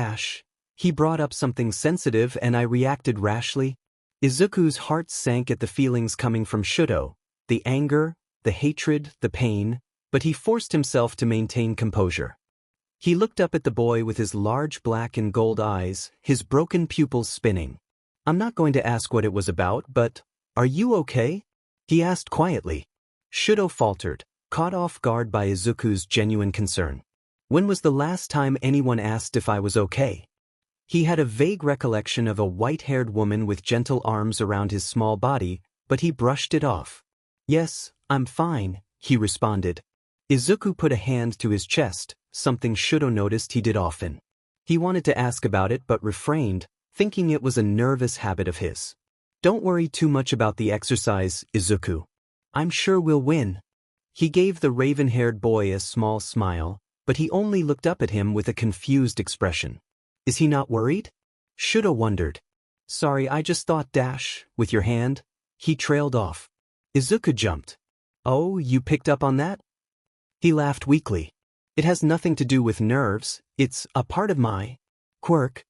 He brought up something sensitive and I reacted rashly. Izuku's heart sank at the feelings coming from Shudo, the anger, the hatred, the pain, but he forced himself to maintain composure. He looked up at the boy with his large black and gold eyes, his broken pupils spinning. I'm not going to ask what it was about, but, are you okay? He asked quietly. Shudo faltered, caught off guard by Izuku's genuine concern. When was the last time anyone asked if I was okay? He had a vague recollection of a white-haired woman with gentle arms around his small body, but he brushed it off. Yes, I'm fine, he responded. Izuku put a hand to his chest, something Shudo noticed he did often. He wanted to ask about it but refrained, thinking it was a nervous habit of his. Don't worry too much about the exercise, Izuku. I'm sure we'll win. He gave the raven-haired boy a small smile, but he only looked up at him with a confused expression. Is he not worried? Shudo wondered. Sorry, I just thought with your hand. He trailed off. Izuku jumped. Oh, you picked up on that? He laughed weakly. It has nothing to do with nerves, it's a part of my quirk.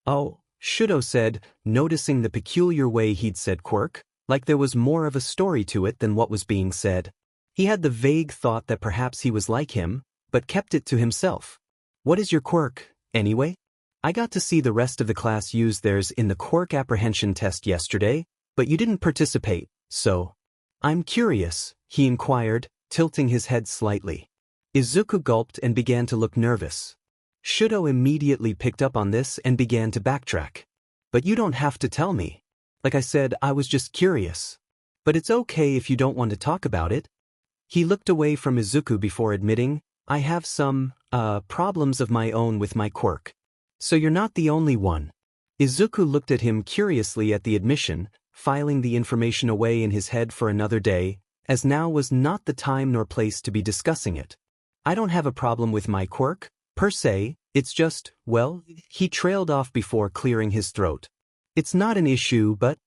Oh, Shudo said, noticing the peculiar way he'd said quirk, like there was more of a story to it than what was being said. He had the vague thought that perhaps he was like him, but kept it to himself. What is your quirk, anyway? I got to see the rest of the class use theirs in the quirk apprehension test yesterday, but you didn't participate, so. I'm curious, he inquired, tilting his head slightly. Izuku gulped and began to look nervous. Shudo immediately picked up on this and began to backtrack. But you don't have to tell me. Like I said, I was just curious. But it's okay if you don't want to talk about it. He looked away from Izuku before admitting, I have some, problems of my own with my quirk. So you're not the only one. Izuku looked at him curiously at the admission, filing the information away in his head for another day, as now was not the time nor place to be discussing it. I don't have a problem with my quirk, per se, it's just, well, he trailed off before clearing his throat. It's not an issue, but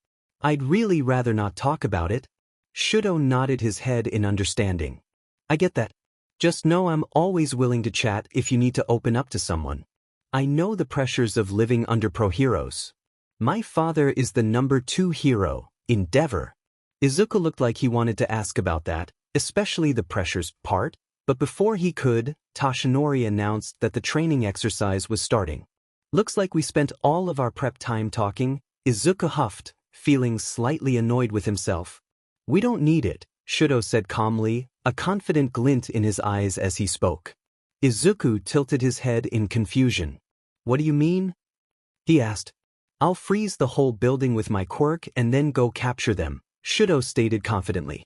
I'd really rather not talk about it. Shudo nodded his head in understanding. I get that. Just know I'm always willing to chat if you need to open up to someone. I know the pressures of living under pro heroes. My father is the #2 hero, Endeavor. Izuku looked like he wanted to ask about that, especially the pressures part, but before he could, Tashinori announced that the training exercise was starting. Looks like we spent all of our prep time talking, Izuku huffed, feeling slightly annoyed with himself. We don't need it, Shudo said calmly, a confident glint in his eyes as he spoke. Izuku tilted his head in confusion. What do you mean? He asked. I'll freeze the whole building with my quirk and then go capture them, Shudo stated confidently.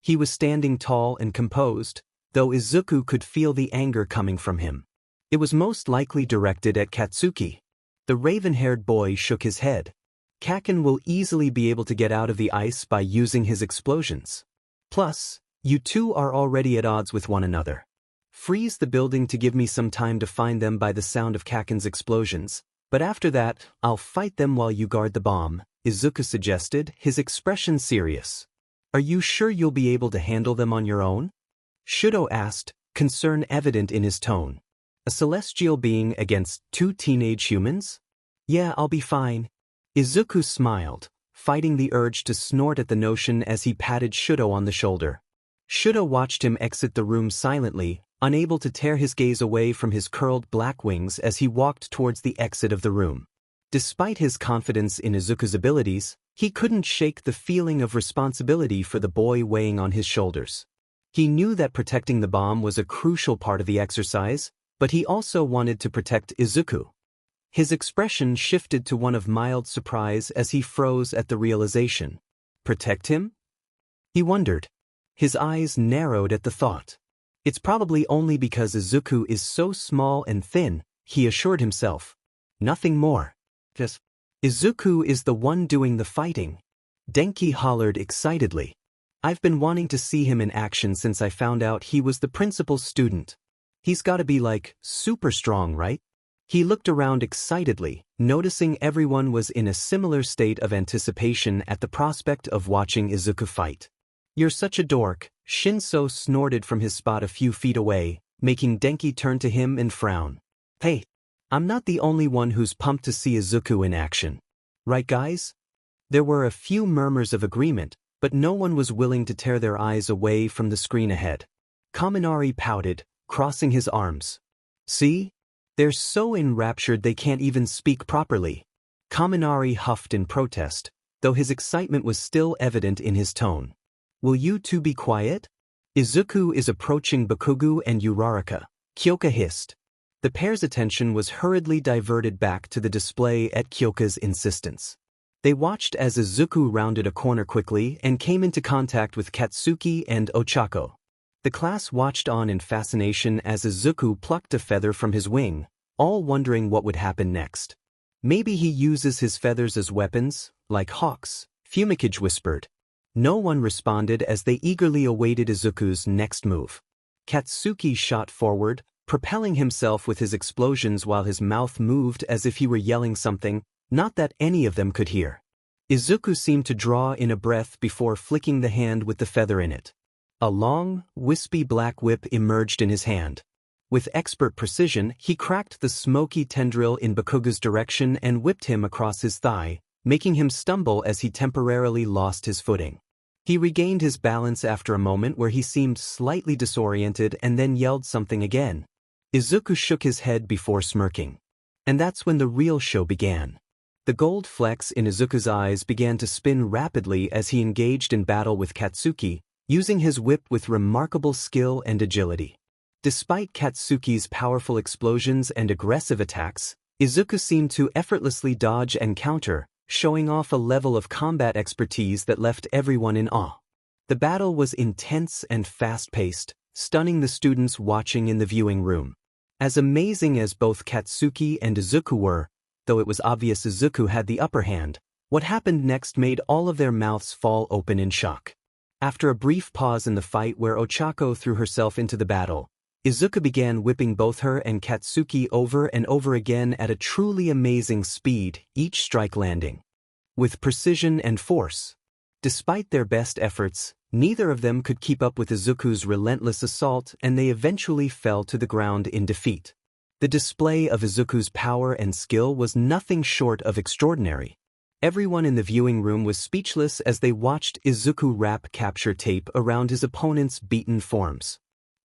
He was standing tall and composed, though Izuku could feel the anger coming from him. It was most likely directed at Katsuki. The raven-haired boy shook his head. Kaken will easily be able to get out of the ice by using his explosions. Plus, you two are already at odds with one another. Freeze the building to give me some time to find them by the sound of Kaken's explosions, but after that, I'll fight them while you guard the bomb, Izuku suggested, his expression serious. Are you sure you'll be able to handle them on your own? Shudo asked, concern evident in his tone. A celestial being against 2 teenage humans? Yeah, I'll be fine. Izuku smiled, fighting the urge to snort at the notion as he patted Shudo on the shoulder. Shudo watched him exit the room silently, unable to tear his gaze away from his curled black wings as he walked towards the exit of the room. Despite his confidence in Izuku's abilities, he couldn't shake the feeling of responsibility for the boy weighing on his shoulders. He knew that protecting the bomb was a crucial part of the exercise, but he also wanted to protect Izuku. His expression shifted to one of mild surprise as he froze at the realization. Protect him? He wondered. His eyes narrowed at the thought. It's probably only because Izuku is so small and thin, he assured himself. Nothing more. Just, Izuku is the one doing the fighting. Denki hollered excitedly. I've been wanting to see him in action since I found out he was the principal's student. He's gotta be like, super strong, right? He looked around excitedly, noticing everyone was in a similar state of anticipation at the prospect of watching Izuku fight. You're such a dork, Shinso snorted from his spot a few feet away, making Denki turn to him and frown. Hey, I'm not the only one who's pumped to see Izuku in action. Right, guys? There were a few murmurs of agreement, but no one was willing to tear their eyes away from the screen ahead. Kaminari pouted, crossing his arms. See? They're so enraptured they can't even speak properly. Kaminari huffed in protest, though his excitement was still evident in his tone. Will you two be quiet? Izuku is approaching Bakugo and Uraraka, Kyoka hissed. The pair's attention was hurriedly diverted back to the display at Kyoka's insistence. They watched as Izuku rounded a corner quickly and came into contact with Katsuki and Ochako. The class watched on in fascination as Izuku plucked a feather from his wing, all wondering what would happen next. Maybe he uses his feathers as weapons, like hawks, Fumikage whispered. No one responded as they eagerly awaited Izuku's next move. Katsuki shot forward, propelling himself with his explosions while his mouth moved as if he were yelling something, not that any of them could hear. Izuku seemed to draw in a breath before flicking the hand with the feather in it. A long, wispy black whip emerged in his hand. With expert precision, he cracked the smoky tendril in Bakugo's direction and whipped him across his thigh, making him stumble as he temporarily lost his footing. He regained his balance after a moment where he seemed slightly disoriented and then yelled something again. Izuku shook his head before smirking. And that's when the real show began. The gold flecks in Izuku's eyes began to spin rapidly as he engaged in battle with Katsuki, using his whip with remarkable skill and agility. Despite Katsuki's powerful explosions and aggressive attacks, Izuku seemed to effortlessly dodge and counter, showing off a level of combat expertise that left everyone in awe. The battle was intense and fast-paced, stunning the students watching in the viewing room. As amazing as both Katsuki and Izuku were, though it was obvious Izuku had the upper hand, what happened next made all of their mouths fall open in shock. After a brief pause in the fight where Ochako threw herself into the battle, Izuku began whipping both her and Katsuki over and over again at a truly amazing speed, each strike landing with precision and force. Despite their best efforts, neither of them could keep up with Izuku's relentless assault and they eventually fell to the ground in defeat. The display of Izuku's power and skill was nothing short of extraordinary. Everyone in the viewing room was speechless as they watched Izuku wrap capture tape around his opponent's beaten forms.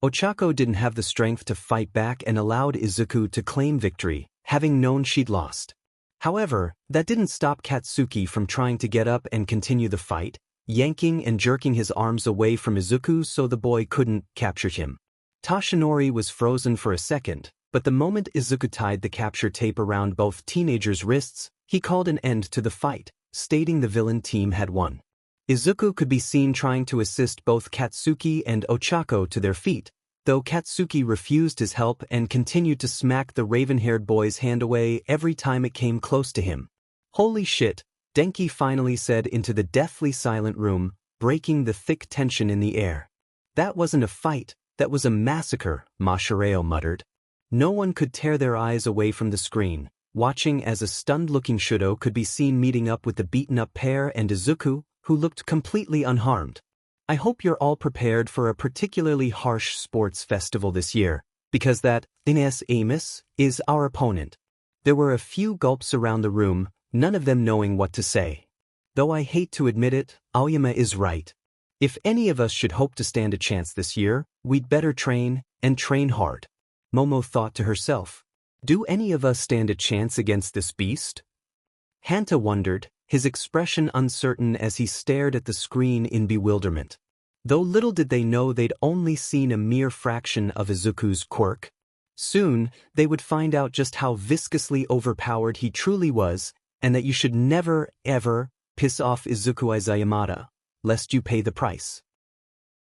Ochako didn't have the strength to fight back and allowed Izuku to claim victory, having known she'd lost. However, that didn't stop Katsuki from trying to get up and continue the fight, yanking and jerking his arms away from Izuku so the boy couldn't capture him. Toshinori was frozen for a second, but the moment Izuku tied the capture tape around both teenagers' wrists, he called an end to the fight, stating the villain team had won. Izuku could be seen trying to assist both Katsuki and Ochako to their feet, though Katsuki refused his help and continued to smack the raven-haired boy's hand away every time it came close to him. Holy shit, Denki finally said into the deathly silent room, breaking the thick tension in the air. That wasn't a fight, that was a massacre, Mashireo muttered. No one could tear their eyes away from the screen, watching as a stunned-looking Shudo could be seen meeting up with the beaten-up pair and Izuku, who looked completely unharmed. I hope you're all prepared for a particularly harsh sports festival this year, because that, Ines Amos, is our opponent. There were a few gulps around the room, none of them knowing what to say. Though I hate to admit it, Aoyama is right. If any of us should hope to stand a chance this year, we'd better train, and train hard. Momo thought to herself. Do any of us stand a chance against this beast? Hanta wondered, his expression uncertain as he stared at the screen in bewilderment. Though little did they know they'd only seen a mere fraction of Izuku's quirk. Soon, they would find out just how viscously overpowered he truly was, and that you should never, ever, piss off Izuku Izayamada, lest you pay the price.